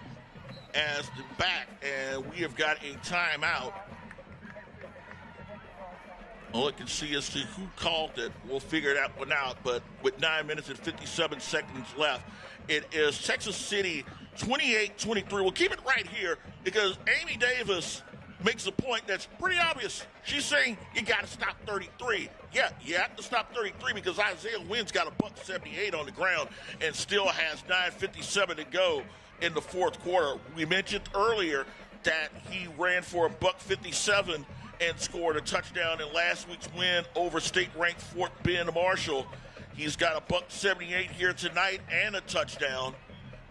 as the back, and we have got a timeout. All I can see is who called it. We'll figure it out one out. But with 9 minutes and 57 seconds left, it is Texas City 28-23. We'll keep it right here because Amy Davis makes a point that's pretty obvious. She's saying you got to stop 33. Yeah, you have to stop 33 because Isaiah Wynn's got a $178 on the ground and still has 9:57 to go in the fourth quarter. We mentioned earlier that he ran for a $157 and scored a touchdown in last week's win over state-ranked Fort Bend Marshall. He's got a $178 here tonight and a touchdown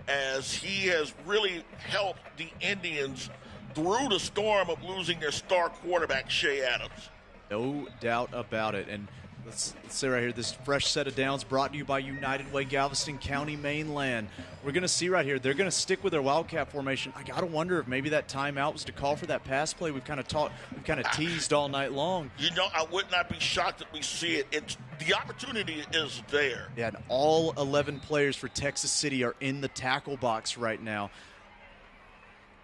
as he has really helped the Indians through the storm of losing their star quarterback, Shea Adams. No doubt about it. And let's say right here, this fresh set of downs brought to you by United Way, Galveston County, Mainland. We're going to see right here, they're going to stick with their Wildcat formation. I got to wonder if maybe that timeout was to call for that pass play we've kind of teased all night long. You know, I would not be shocked if we see it. The opportunity is there. Yeah, and all 11 players for Texas City are in the tackle box right now.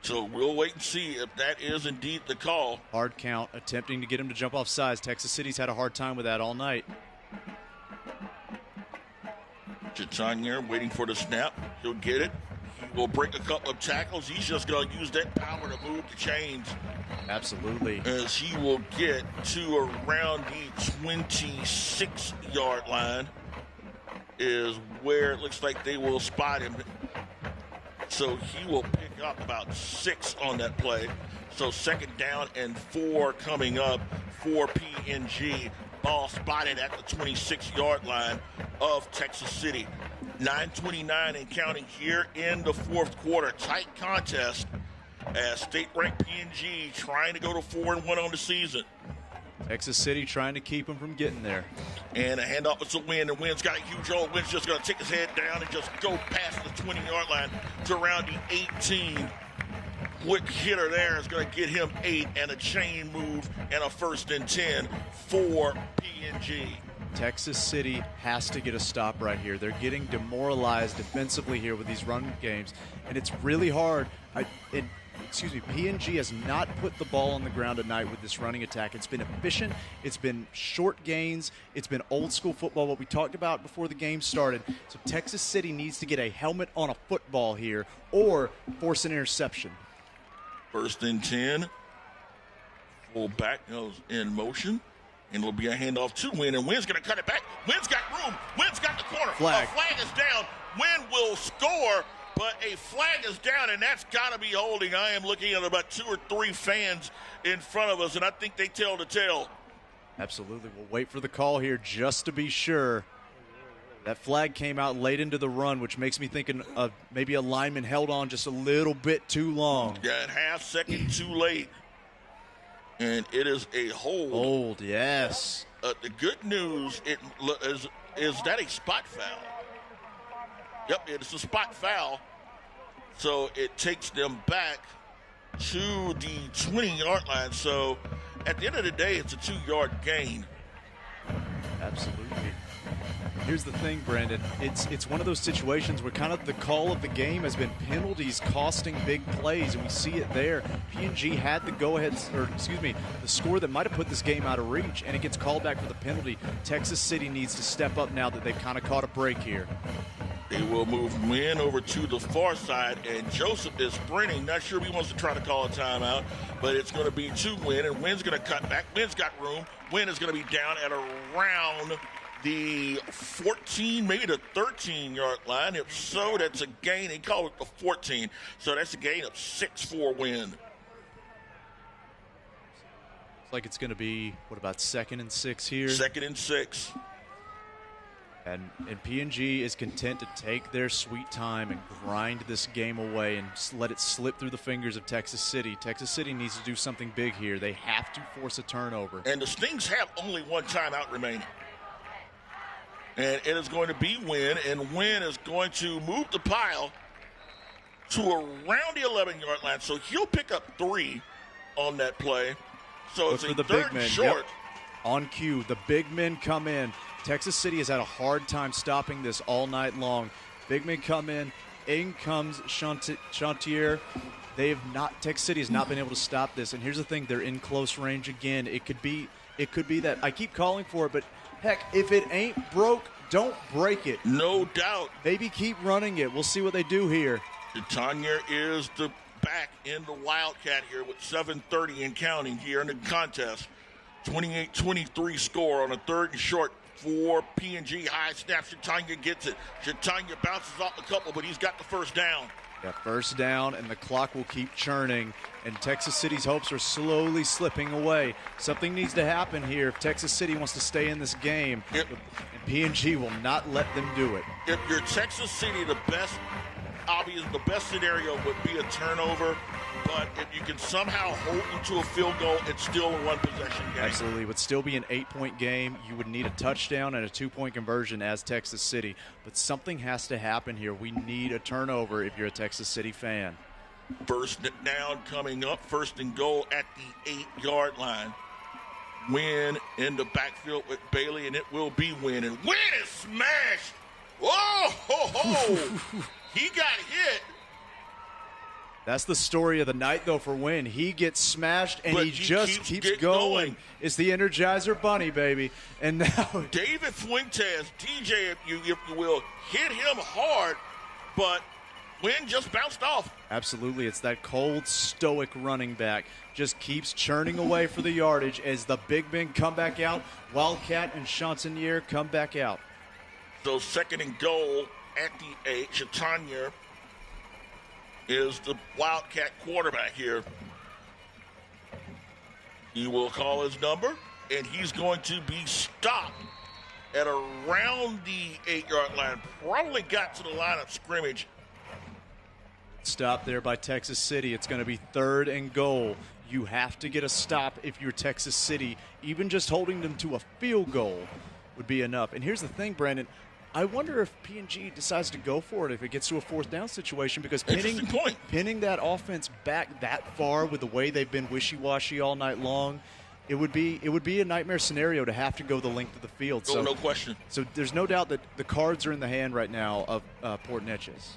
So we'll wait and see if that is indeed the call. Hard count, attempting to get him to jump off sides. Texas City's had a hard time with that all night. Chatanier waiting for the snap. He'll get it. He will break a couple of tackles. He's just going to use that power to move the chains. Absolutely. As he will get to around the 26-yard line is where it looks like they will spot him. So he will pick up about 6 on that play. So second down and 4 coming up for PNG. Ball spotted at the 26-yard line of Texas City. 9:29 and counting here in the fourth quarter. Tight contest as state-ranked PNG trying to go to 4-1 on the season. Texas City trying to keep him from getting there. And a handoff to Wynn, and Wynn's got a huge hole. Wynn's just going to take his head down and just go past the 20-yard line to around the 18. Quick hitter there is going to get him 8 and a chain move and a 1st and 10 for PNG. Texas City has to get a stop right here. They're getting demoralized defensively here with these run games, and it's really hard. PNG has not put the ball on the ground tonight with this running attack. It's been efficient. It's been short gains. It's been old school football, what we talked about before the game started. So Texas City needs to get a helmet on a football here or force an interception. 1st and 10. Full back goes in motion. And it'll be a handoff to Wynn. And Wynn's going to cut it back. Wynn's got room. Wynn's got the corner. Flag. A flag is down. Wynn will score, but a flag is down, and that's got to be holding. I am looking at about 2 or 3 fans in front of us, and I think they tell the tale. Absolutely. We'll wait for the call here just to be sure. That flag came out late into the run, which makes me thinking of maybe a lineman held on just a little bit too long. Yeah, half second too late. And it is a hold. Hold, yes. The good news is that a spot foul. Yep, it's a spot foul. So it takes them back to the 20-yard line. So at the end of the day, it's a 2-yard gain. Absolutely. Here's the thing, Brandon. It's one of those situations where kind of the call of the game has been penalties costing big plays, and we see it there. PNG had the go-ahead, the score that might have put this game out of reach, and it gets called back for the penalty. Texas City needs to step up now that they've kind of caught a break here. They will move Wynn over to the far side, and Joseph is sprinting. Not sure if he wants to try to call a timeout, but it's going to be to Wynn, and Wynn's going to cut back. Wynn's got room. Wynn is going to be down at around the 14, maybe the 13-yard line. If so, that's a gain. He called it the 14, so that's a gain of 6 for Wynn. Looks like it's going to be, what about 2nd and 6 here? 2nd and 6. And PNG is content to take their sweet time and grind this game away and let it slip through the fingers of Texas City. Texas City needs to do something big here. They have to force a turnover. And the Stings have only one timeout remaining. And it is going to be Wynn, and Wynn is going to move the pile to around the 11-yard line. So he'll pick up 3 on that play. So it's a 3rd and short. Yep. On cue, the big men come in. Texas City has had a hard time stopping this all night long. Big men come in comes Chantier. Texas City has not been able to stop this. And here's the thing, they're in close range again. It could be that I keep calling for it, but heck, if it ain't broke, don't break it. No doubt. Maybe keep running it. We'll see what they do here. Tanya is the back in the Wildcat here with 7:30 and counting here in the contest. 28-23 score on a 3rd and short for PNG. High snap. Shatanya gets it. Shatanya bounces off a couple, but he's got the 1st down. Yeah, 1st down, and the clock will keep churning, and Texas City's hopes are slowly slipping away. Something needs to happen here if Texas City wants to stay in this game, and PNG will not let them do it. If you're Texas City, the best scenario would be a turnover, but if you can somehow hold them to a field goal, it's still a 1-possession game. Absolutely. It would still be an 8-point game. You would need a touchdown and a 2-point conversion as Texas City, but something has to happen here. We need a turnover if you're a Texas City fan. 1st down coming up, 1st and goal at the 8-yard line. Wynn in the backfield with Bailey, and it will be Wynn. And Wynn is smashed. Whoa, ho, ho. He got hit. That's the story of the night, though, for Wynn. He gets smashed, and he just keeps going. It's the Energizer Bunny, baby. And now David Fuentes, DJ, if you will, hit him hard, but Wynn just bounced off. Absolutely. It's that cold, stoic running back. Just keeps churning away for the yardage as the big men come back out. Wildcat and Chansonnier come back out. So 2nd and goal at the 8. Chatanya is the Wildcat quarterback here. He will call his number, and he's going to be stopped at around the 8-yard line. Probably got to the line of scrimmage Stop there by Texas City. It's going to be 3rd and goal. You have to get a stop if you're Texas City. Even just holding them to a field goal would be enough. And here's the thing, Brandon. I wonder if PNG decides to go for it if it gets to a 4th down situation, because pinning that offense back that far with the way they've been wishy-washy all night long, it would be a nightmare scenario to have to go the length of the field. Oh, no question. So there's no doubt that the cards are in the hand right now of Port Neches.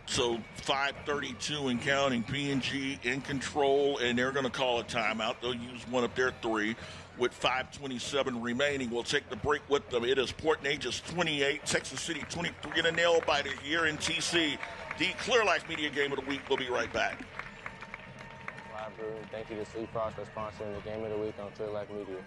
So 5:32 and counting. PNG in control, and they're going to call a timeout. They'll use one of their 3 with 5:27 remaining. We'll take the break with them. It is Port Neches 28, Texas City 23 in a nail-biter here in TC. The Clear Life Media Game of the Week. We'll be right back. Thank you to sweetFrog for sponsoring the Game of the Week on Clear Life Media.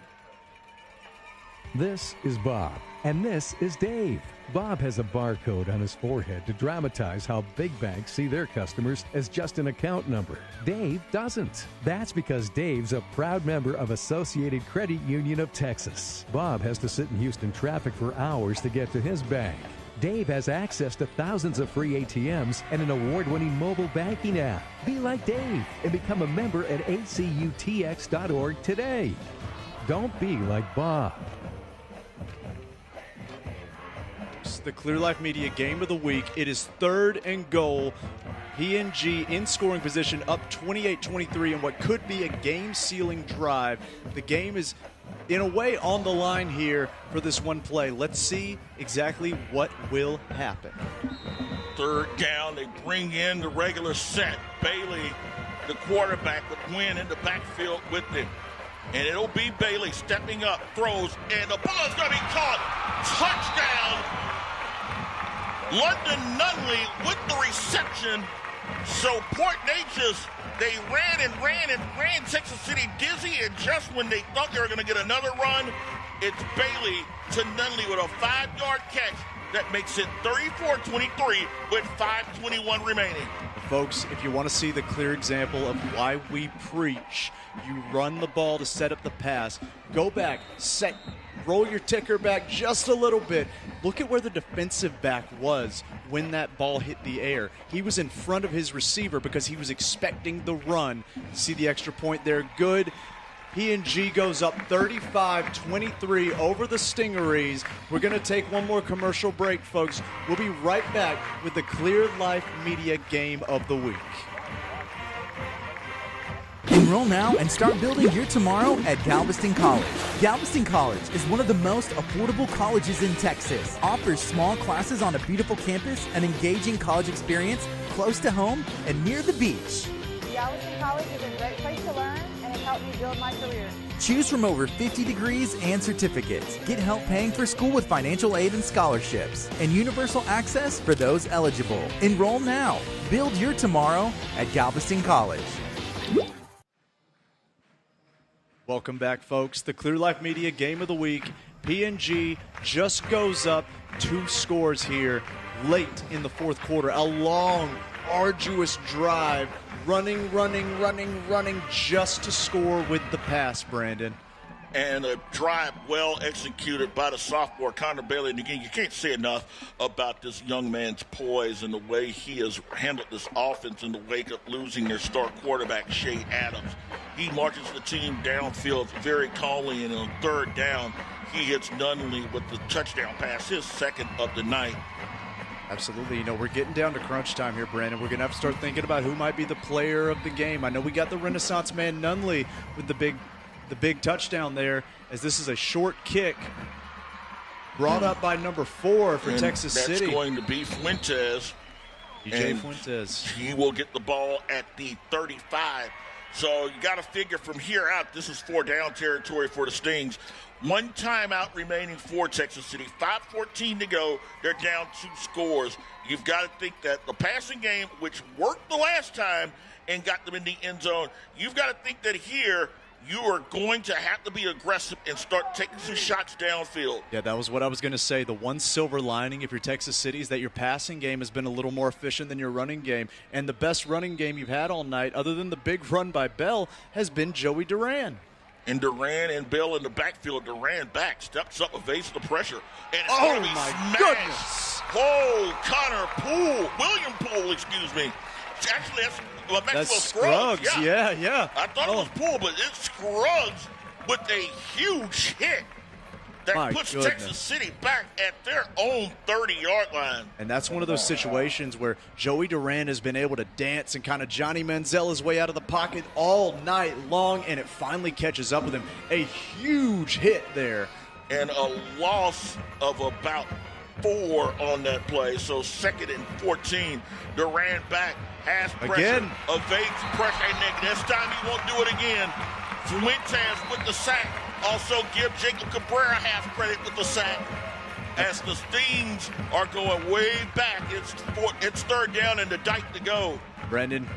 This is Bob, and this is Dave. Bob has a barcode on his forehead to dramatize how big banks see their customers as just an account number. Dave doesn't. That's because Dave's a proud member of Associated Credit Union of Texas. Bob has to sit in Houston traffic for hours to get to his bank. Dave has access to thousands of free ATMs and an award-winning mobile banking app. Be like Dave and become a member at acutx.org today. Don't be like Bob. The Clear Life Media Game of the Week. It is 3rd and goal. PNG in scoring position, up 28-23 in what could be a game-sealing drive. The game is, in a way, on the line here for this one play. Let's see exactly what will happen. 3rd down. They bring in the regular set. Bailey, the quarterback, with Quinn in the backfield with him. And it'll be Bailey stepping up, throws, and the ball's going to be caught. Touchdown. London Nunley with the reception. So Port Neches, they ran Texas City dizzy, and just when they thought they were going to get another run, it's Bailey to Nunley with a 5-yard catch that makes it 34-23 with 5:21 remaining. Folks, if you want to see the clear example of why we preach, you run the ball to set up the pass, go back, set, roll your ticker back just a little bit. Look at where the defensive back was when that ball hit the air. He was in front of his receiver because he was expecting the run. See the extra point there? Good. PNG goes up 35-23 over the Stingarees. We're going to take one more commercial break, folks. We'll be right back with the Clear Life Media Game of the Week. Enroll now and start building your tomorrow at Galveston College. Galveston College is one of the most affordable colleges in Texas. Offers small classes on a beautiful campus, an engaging college experience, close to home, and near the beach. Galveston College is a great place to learn, and it helped me build my career. Choose from over 50 degrees and certificates. Get help paying for school with financial aid and scholarships, and universal access for those eligible. Enroll now. Build your tomorrow at Galveston College. Welcome back, folks. The Clear Life Media Game of the Week. PNG just goes up 2 scores here late in the 4th quarter. A long, arduous drive. Running just to score with the pass, Brandon. And a drive well executed by the sophomore Connor Bailey. And again, you can't say enough about this young man's poise and the way he has handled this offense in the wake of losing their star quarterback, Shea Adams. He marches the team downfield very calmly, and on 3rd down, he hits Nunley with the touchdown pass, his 2nd of the night. Absolutely. You know, we're getting down to crunch time here, Brandon. We're going to have to start thinking about who might be the player of the game. I know we got the Renaissance man Nunley with the big touchdown there, as this is a short kick brought up by number 4 for Texas City. That's going to be Fuentes. DJ Fuentes. He will get the ball at the 35. So you got to figure from here out, this is 4-down territory for the Stings. 1 timeout remaining for Texas City. 5:14 to go. They're down 2 scores. You've got to think that the passing game, which worked the last time and got them in the end zone, you've got to think that here you are going to have to be aggressive and start taking some shots downfield. Yeah, that was what I was going to say. The one silver lining if you're Texas City is that your passing game has been a little more efficient than your running game. And the best running game you've had all night, other than the big run by Bell, has been Joey Duran. And Duran and Bell in the backfield. Duran back, steps up, evades the pressure. And it's going to be smashed. Goodness. William Poole, Actually, that's Maxwell Scruggs. Yeah. I thought it was Poole, but it's Scruggs with a huge hit that puts Texas City back at their own 30-yard line. And that's one of those situations where Joey Duran has been able to dance and kind of Johnny Manziel his way out of the pocket all night long, and it finally catches up with him. A huge hit there. And a loss of about 4 on that play. So 2nd and 14. Duran back, has pressure, again. Evades pressure, and this time he won't do it again. Fuentes with the sack. Also give Jacob Cabrera half credit with the sack. As the Stings are going way back, it's 3rd down and the dike to go. Brendan,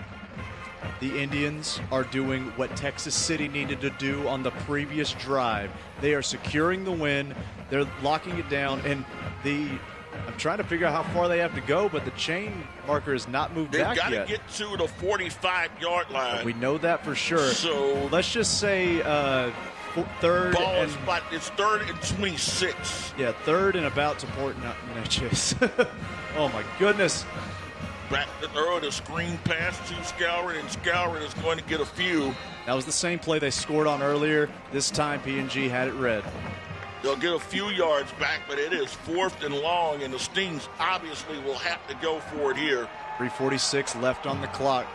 the Indians are doing what Texas City needed to do on the previous drive. They are securing the win. They're locking it down, and I'm trying to figure out how far they have to go, but the chain marker has not moved back yet. They've got to get to the 45-yard line. We know that for sure. So let's just say third. It's 3rd and 26. Yeah, 3rd and about to Port Neches. Oh my goodness. Back to throw the screen pass to Scourin, and Scourin is going to get a few. That was the same play they scored on earlier. This time PNG had it red. They'll get a few yards back, but it is 4th and long, and the Stings obviously will have to go for it here. 3:46 left on the clock.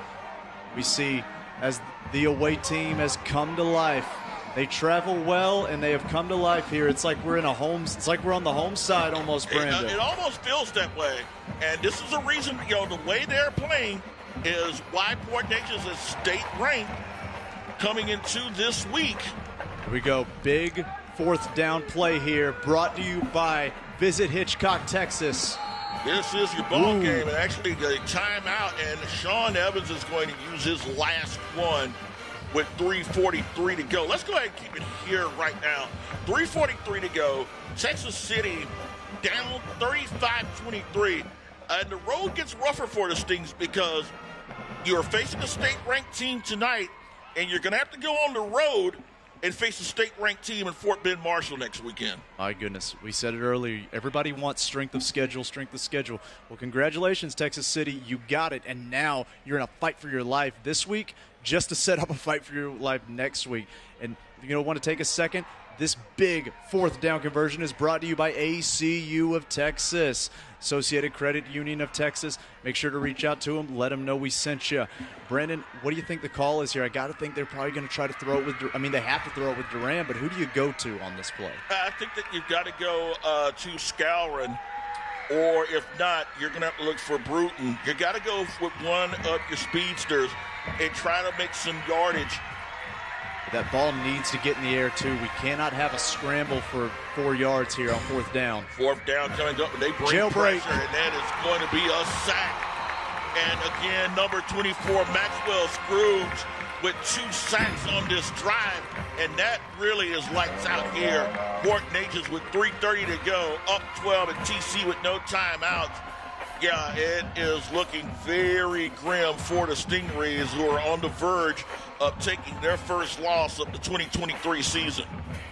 We see as the away team has come to life. They travel well, and they have come to life here. It's like we're in a home. It's like we're on the home side almost, Brandon. It almost feels that way, and this is the reason. The way they're playing is why Port Neches is state ranked coming into this week. Here we go, big 4th down play here, brought to you by Visit Hitchcock, Texas. This is your ball game, and actually the timeout, and Sean Evans is going to use his last one with 3:43 to go. Let's go ahead and keep it here right now. 3:43 to go. Texas City down 35-23. And the road gets rougher for the Stings because you're facing a state-ranked team tonight, and you're going to have to go on the road and face a state-ranked team in Fort Bend Marshall next weekend. My goodness, we said it earlier. Everybody wants strength of schedule. Well, congratulations, Texas City. You got it, and now you're in a fight for your life this week just to set up a fight for your life next week. And want to take a second? This big 4th down conversion is brought to you by ACU of Texas, Associated Credit Union of Texas. Make sure to reach out to them. Let them know we sent you. Brandon, what do you think the call is here? I got to think they're probably going to try to throw it with they have to throw it with Duran, but who do you go to on this play? I think that you've got to go to Scourin, or if not, you're going to have to look for Bruton. You got to go with one of your speedsters and try to make some yardage. That ball needs to get in the air, too. We cannot have a scramble for 4 yards here on 4th down. 4th down coming up. They bring jailbreak, pressure, and that is going to be a sack. And again, number 24, Maxwell Scrooge, with 2 sacks on this drive. And that really is lights out here. Port Neches with 3:30 to go, up 12, and TC with no timeouts. Yeah, it is looking very grim for the Stingrays, who are on the verge of taking their first loss of the 2023 season.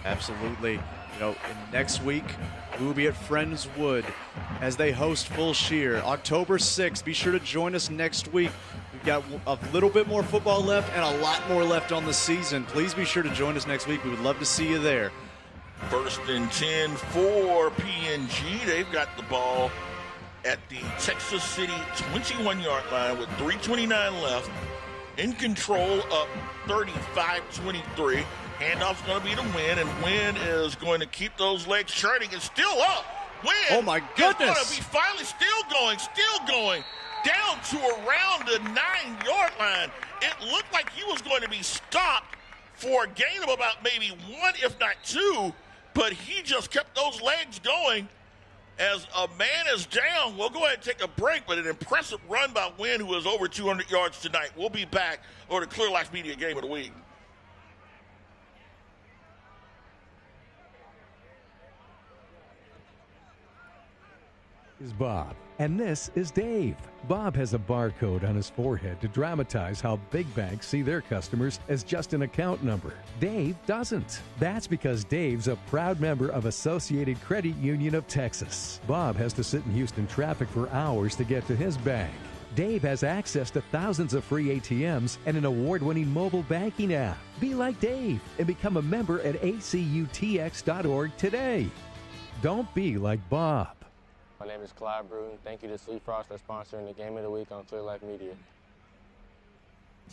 Absolutely. And next week, we will be at Friendswood as they host Full Shear. October 6th. Be sure to join us next week. We've got a little bit more football left and a lot more left on the season. Please be sure to join us next week. We would love to see you there. 1st and 10 for PNG. They've got the ball at the Texas City 21-yard line with 3:29 left. In control, up 35-23. Handoff's going to be to Wynn, and Wynn is going to keep those legs churning. It's still up. Wynn, oh my goodness, is going to be finally still going down to around the 9-yard line. It looked like he was going to be stopped for a gain of about maybe 1, if not 2, but he just kept those legs going. As a man is down, we'll go ahead and take a break, but an impressive run by Wynn, who is over 200 yards tonight. We'll be back over the Clear Life Media Game of the Week. Is Bob, and this is Dave. Bob has a barcode on his forehead to dramatize how big banks see their customers as just an account number. Dave doesn't. That's because Dave's a proud member of Associated Credit Union of Texas. Bob has to sit in Houston traffic for hours to get to his bank. Dave has access to thousands of free ATMs and an award-winning mobile banking app. Be like Dave and become a member at acutx.org today. Don't be like Bob. My name is Clyde Bruton. Thank you to sweetFrog for sponsoring the Game of the Week on Clear Life Media.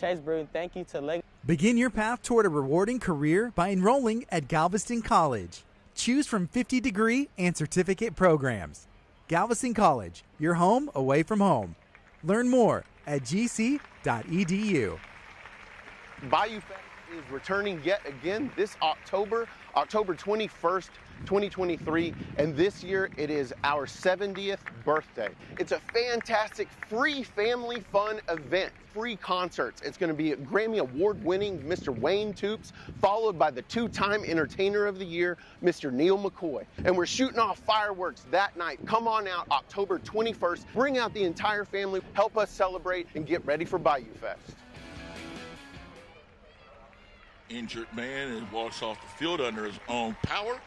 Chase Bruton, thank you to Begin your path toward a rewarding career by enrolling at Galveston College. Choose from 50-degree and certificate programs. Galveston College, your home away from home. Learn more at gc.edu. Bayou Fest is returning yet again this October 21st, 2023, and this year it is our 70th birthday. It's a fantastic free family fun event, free concerts. It's going to be a Grammy Award-winning Mr. Wayne Toops, followed by the two-time Entertainer of the Year, Mr. Neil McCoy. And we're shooting off fireworks that night. Come on out October 21st. Bring out the entire family. Help us celebrate and get ready for Bayou Fest. Injured man and walks off the field under his own power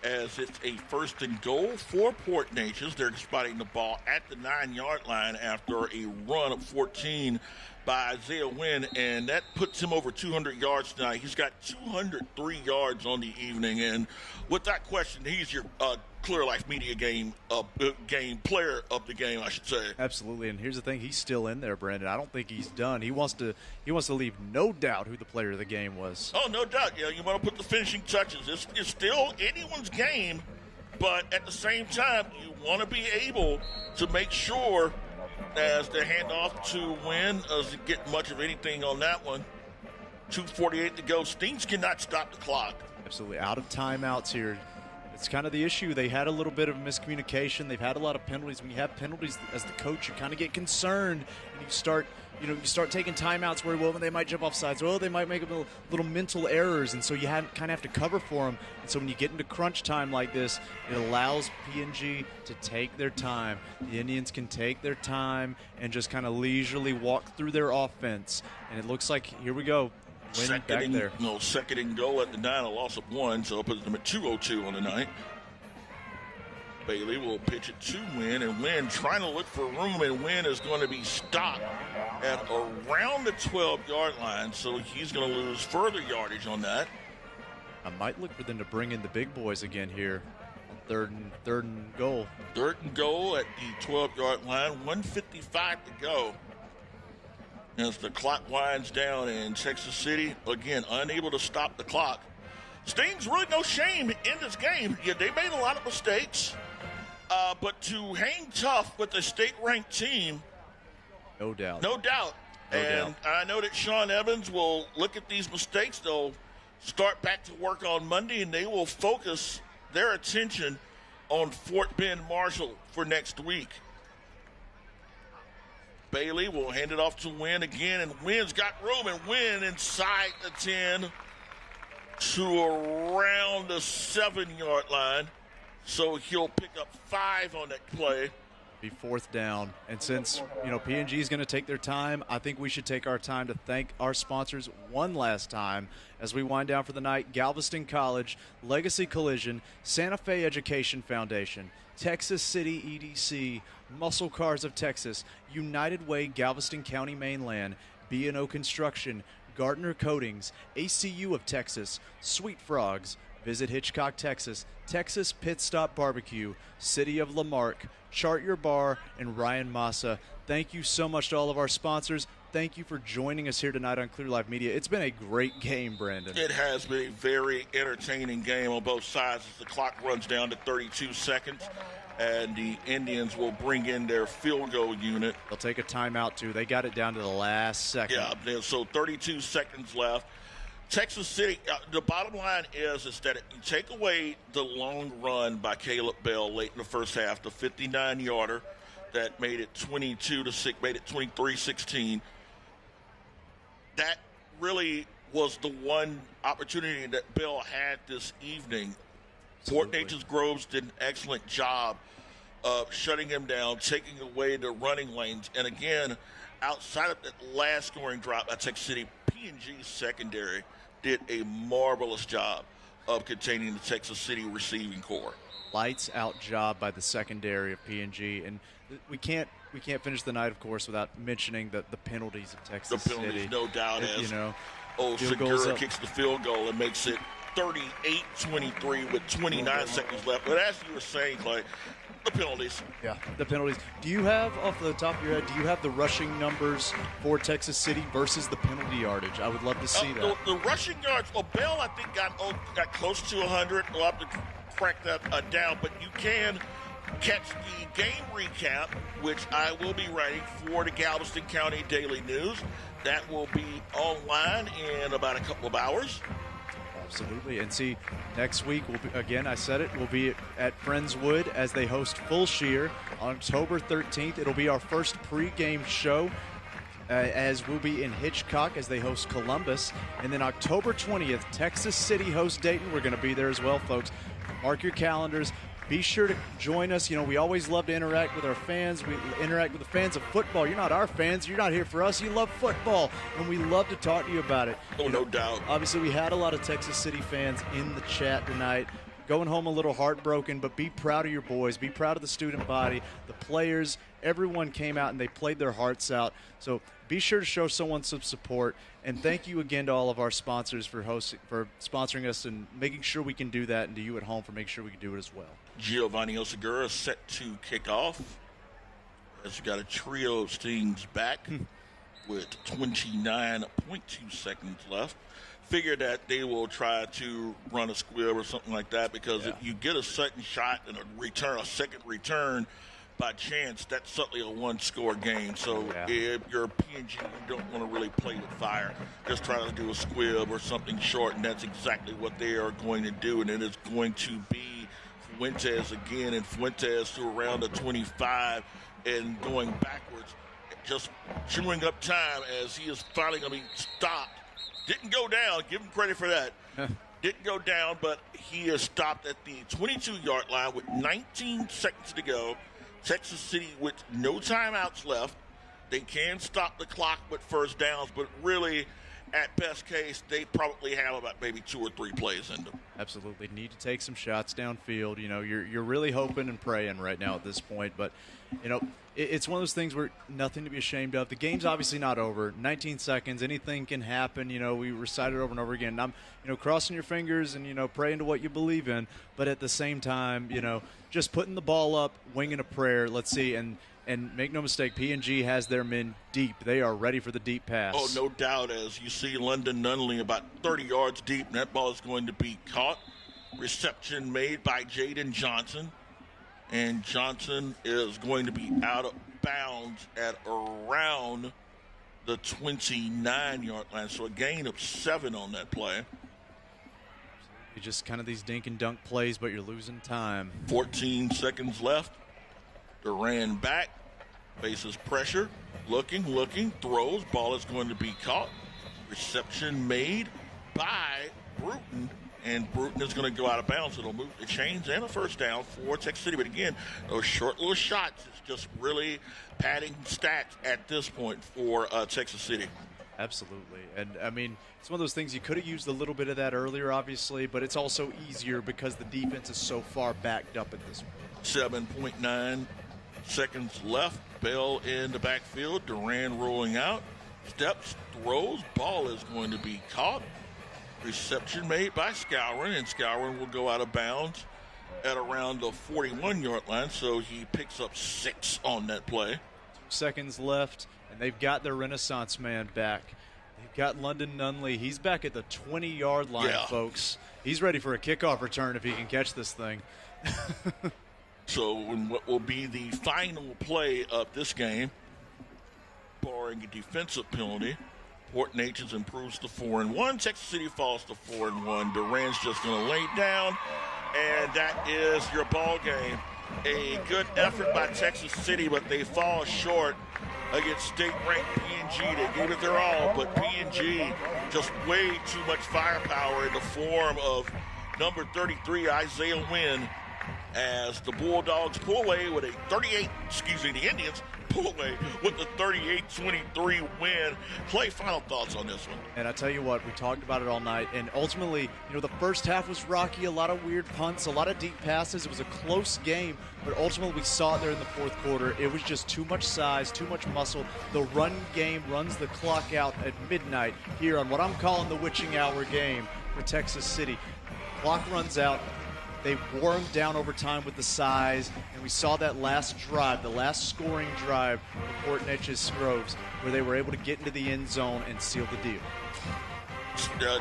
as it's a 1st and goal for Port Neches. They're spotting the ball at the 9-yard line after a run of 14 by Isaiah Wynn, and that puts him over 200 yards tonight. He's got 203 yards on the evening, and without question, he's your Clear Life Media game player of the game, I should say. Absolutely, and here's the thing: he's still in there, Brandon. I don't think he's done. He wants to leave no doubt who the player of the game was. Oh, no doubt. Yeah, you want to put the finishing touches. It's still anyone's game, but at the same time, you want to be able to make sure as the handoff to Wynn doesn't get much of anything on that one. 2:48 to go. Steens cannot stop the clock. Absolutely, out of timeouts here. It's kind of the issue. They had a little bit of miscommunication. They've had a lot of penalties. When you have penalties as the coach, you kind of get concerned, and you start taking timeouts where, well, they might jump off sides. Well, they might make a little mental errors, and so you kind of have to cover for them. And so when you get into crunch time like this, it allows PNG to take their time. The Indians can take their time and just kind of leisurely walk through their offense. And it looks like, here we go. Second and goal at the 9, a loss of 1, so it puts them at 2:02 on the night. Bailey will pitch it to Wynn, and Wynn trying to look for room, and Wynn is going to be stopped at around the 12-yard line, so he's going to lose further yardage on that. I might look for them to bring in the big boys again here on third and goal. 3rd and goal at the 12-yard line, 1:55 to go. As the clock winds down in Texas City, again, unable to stop the clock. Stings really no shame in this game. Yeah, they made a lot of mistakes, but to hang tough with a state-ranked team, no doubt. I know that Sean Evans will look at these mistakes. They'll start back to work on Monday, and they will focus their attention on Fort Bend Marshall for next week. Bailey will hand it off to Wynn again, and Wynn's got room, and Wynn inside the 10 to around the 7-yard line. So he'll pick up 5 on that play. Be 4th down. And since, PNG is going to take their time, I think we should take our time to thank our sponsors one last time as we wind down for the night. Galveston College, Legacy Collision, Santa Fe Education Foundation, Texas City EDC, Muscle Cars of Texas, United Way Galveston County Mainland, BNO Construction, Gartner Coatings, ACU of Texas, sweetFrogs, Visit Hitchcock, Texas, Texas Pit Stop BBQ, City of Lamarque, Chart Your Bar, and Ryan Massa. Thank you so much to all of our sponsors. Thank you for joining us here tonight on Clear Life Media. It's been a great game, Brandon. It has been a very entertaining game on both sides as the clock runs down to 32 seconds. And the Indians will bring in their field goal unit. They'll take a timeout, too. They got it down to the last second. Yeah, so 32 seconds left. Texas City, the bottom line is that you take away the long run by Caleb Bell late in the first half, the 59-yarder that made it 22-6, made it 23-16. That really was the one opportunity that Bell had this evening. Fort Neches Groves did an excellent job of shutting him down, taking away the running lanes. And again, outside of that last scoring drop at Texas City, PNG's secondary did a marvelous job of containing the Texas City receiving corps. Lights out job by the secondary of PNG, and we can't we can't finish the night, of course, without mentioning the penalties of Texas City. The penalties, City. no doubt, as Segura kicks the field goal and makes it 38-23 with 29 seconds left. But as you were saying, Clay, the penalties. Yeah, the penalties. Do you have, off the top of your head, do you have the rushing numbers for Texas City versus the penalty yardage? I would love to see that. The rushing yards, Bell, I think, got close to 100. We'll have to crack that down, but you can catch the game recap, which I will be writing for the Galveston County Daily News. That will be online in about a couple of hours. Absolutely. And see, next week, I said it, we'll be at Friendswood as they host Full Shear on October 13th. It'll be our first pregame show as we'll be in Hitchcock as they host Columbus. And then October 20th, Texas City hosts Dayton. We're going to be there as well, folks. Mark your calendars. Be sure to join us. We always love to interact with our fans. We interact with the fans of football. You're not our fans. You're not here for us. You love football, and we love to talk to you about it. No doubt. Obviously, we had a lot of Texas City fans in the chat tonight. Going home a little heartbroken, but be proud of your boys. Be proud of the student body, the players. Everyone came out, and they played their hearts out. So be sure to show someone some support. And thank you again to all of our sponsors for sponsoring us and making sure we can do that, and to you at home for making sure we can do it as well. Giovanni Osagura set to kick off. As you got a trio of Stings back with 29.2 seconds left. Figure that they will try to run a squib or something like that, because if you get a second shot and a second return by chance, that's certainly a one-score game. So if you're PNG, you don't want to really play with fire. Just try to do a squib or something short, and that's exactly what they are going to do. And it is going to be Fuentes again, and Fuentes to around the 25 and going backwards, just chewing up time as he is finally going to be stopped. Didn't go down. Give him credit for that. Didn't go down, but he is stopped at the 22-yard line with 19 seconds to go. Texas City with no timeouts left. They can stop the clock with first downs, but really, at best case, they probably have about maybe 2 or 3 plays in them. Absolutely. Need to take some shots downfield. You're really hoping and praying right now at this point, but it's one of those things where nothing to be ashamed of. The game's obviously not over. 19 seconds, anything can happen. We recite it over and over again. And I'm, crossing your fingers and, praying to what you believe in. But at the same time, just putting the ball up, winging a prayer. Let's see. And make no mistake, PNG has their men deep. They are ready for the deep pass. Oh, no doubt. As you see London Nunley about 30 yards deep, and that ball is going to be caught. Reception made by Jaden Johnson. And Johnson is going to be out of bounds at around the 29-yard line. So a gain of 7 on that play. Just kind of these dink and dunk plays, but you're losing time. 14 seconds left. Duran back, faces pressure, looking, throws. Ball is going to be caught. Reception made by Bruton. And Bruton is going to go out of bounds. It'll move the chains and a first down for Texas City. But again, those short little shots, it's just really padding stats at this point for Texas City. Absolutely. And, it's one of those things you could have used a little bit of that earlier, obviously, but it's also easier because the defense is so far backed up at this point. 7.9 seconds left. Bell in the backfield. Duran rolling out. Steps, throws. Ball is going to be caught. Reception made by Skowron, and Skowron will go out of bounds at around the 41-yard line, so he picks up 6 on that play. 2 seconds left, and they've got their Renaissance man back. They've got London Nunley. He's back at the 20-yard line, folks. He's ready for a kickoff return if he can catch this thing. So in what will be the final play of this game, barring a defensive penalty, Port Neches improves to 4-1. Texas City falls to 4-1. Duran's just going to lay down, and that is your ball game. A good effort by Texas City, but they fall short against state-ranked PNG. They gave it their all, but PNG just way too much firepower in the form of number 33, Isaiah Wynn, as the Bulldogs pull away with the Indians pull away with the 38-23 win. Clay, final thoughts on this one? And I tell you what, we talked about it all night, and ultimately, the first half was rocky, a lot of weird punts, a lot of deep passes. It was a close game, but ultimately we saw it there in the fourth quarter. It was just too much size, too much muscle. The run game runs the clock out at midnight here on what I'm calling the witching hour game for Texas City. Clock runs out. They wore him down over time with the size, and we saw that last drive, the last scoring drive of Port Neches Groves, where they were able to get into the end zone and seal the deal.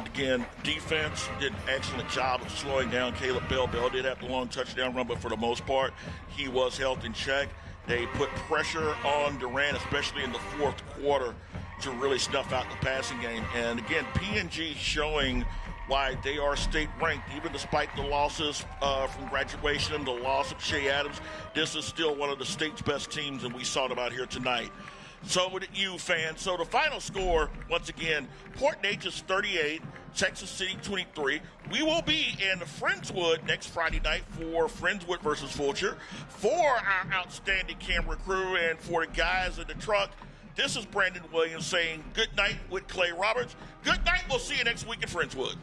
Again, defense did an excellent job of slowing down Caleb Bell. Bell did have the long touchdown run, but for the most part, he was held in check. They put pressure on Durant, especially in the fourth quarter, to really snuff out the passing game. And again, PNG showing why they are state ranked, even despite the losses from graduation, the loss of Shea Adams. This is still one of the state's best teams, and we saw them out here tonight. So with you, fans. So the final score, once again, Port Neches 38, Texas City 23. We will be in Friendswood next Friday night for Friendswood versus Fulcher. For our outstanding camera crew and for the guys in the truck, this is Brandon Williams saying good night with Clay Roberts. Good night. We'll see you next week in Friendswood.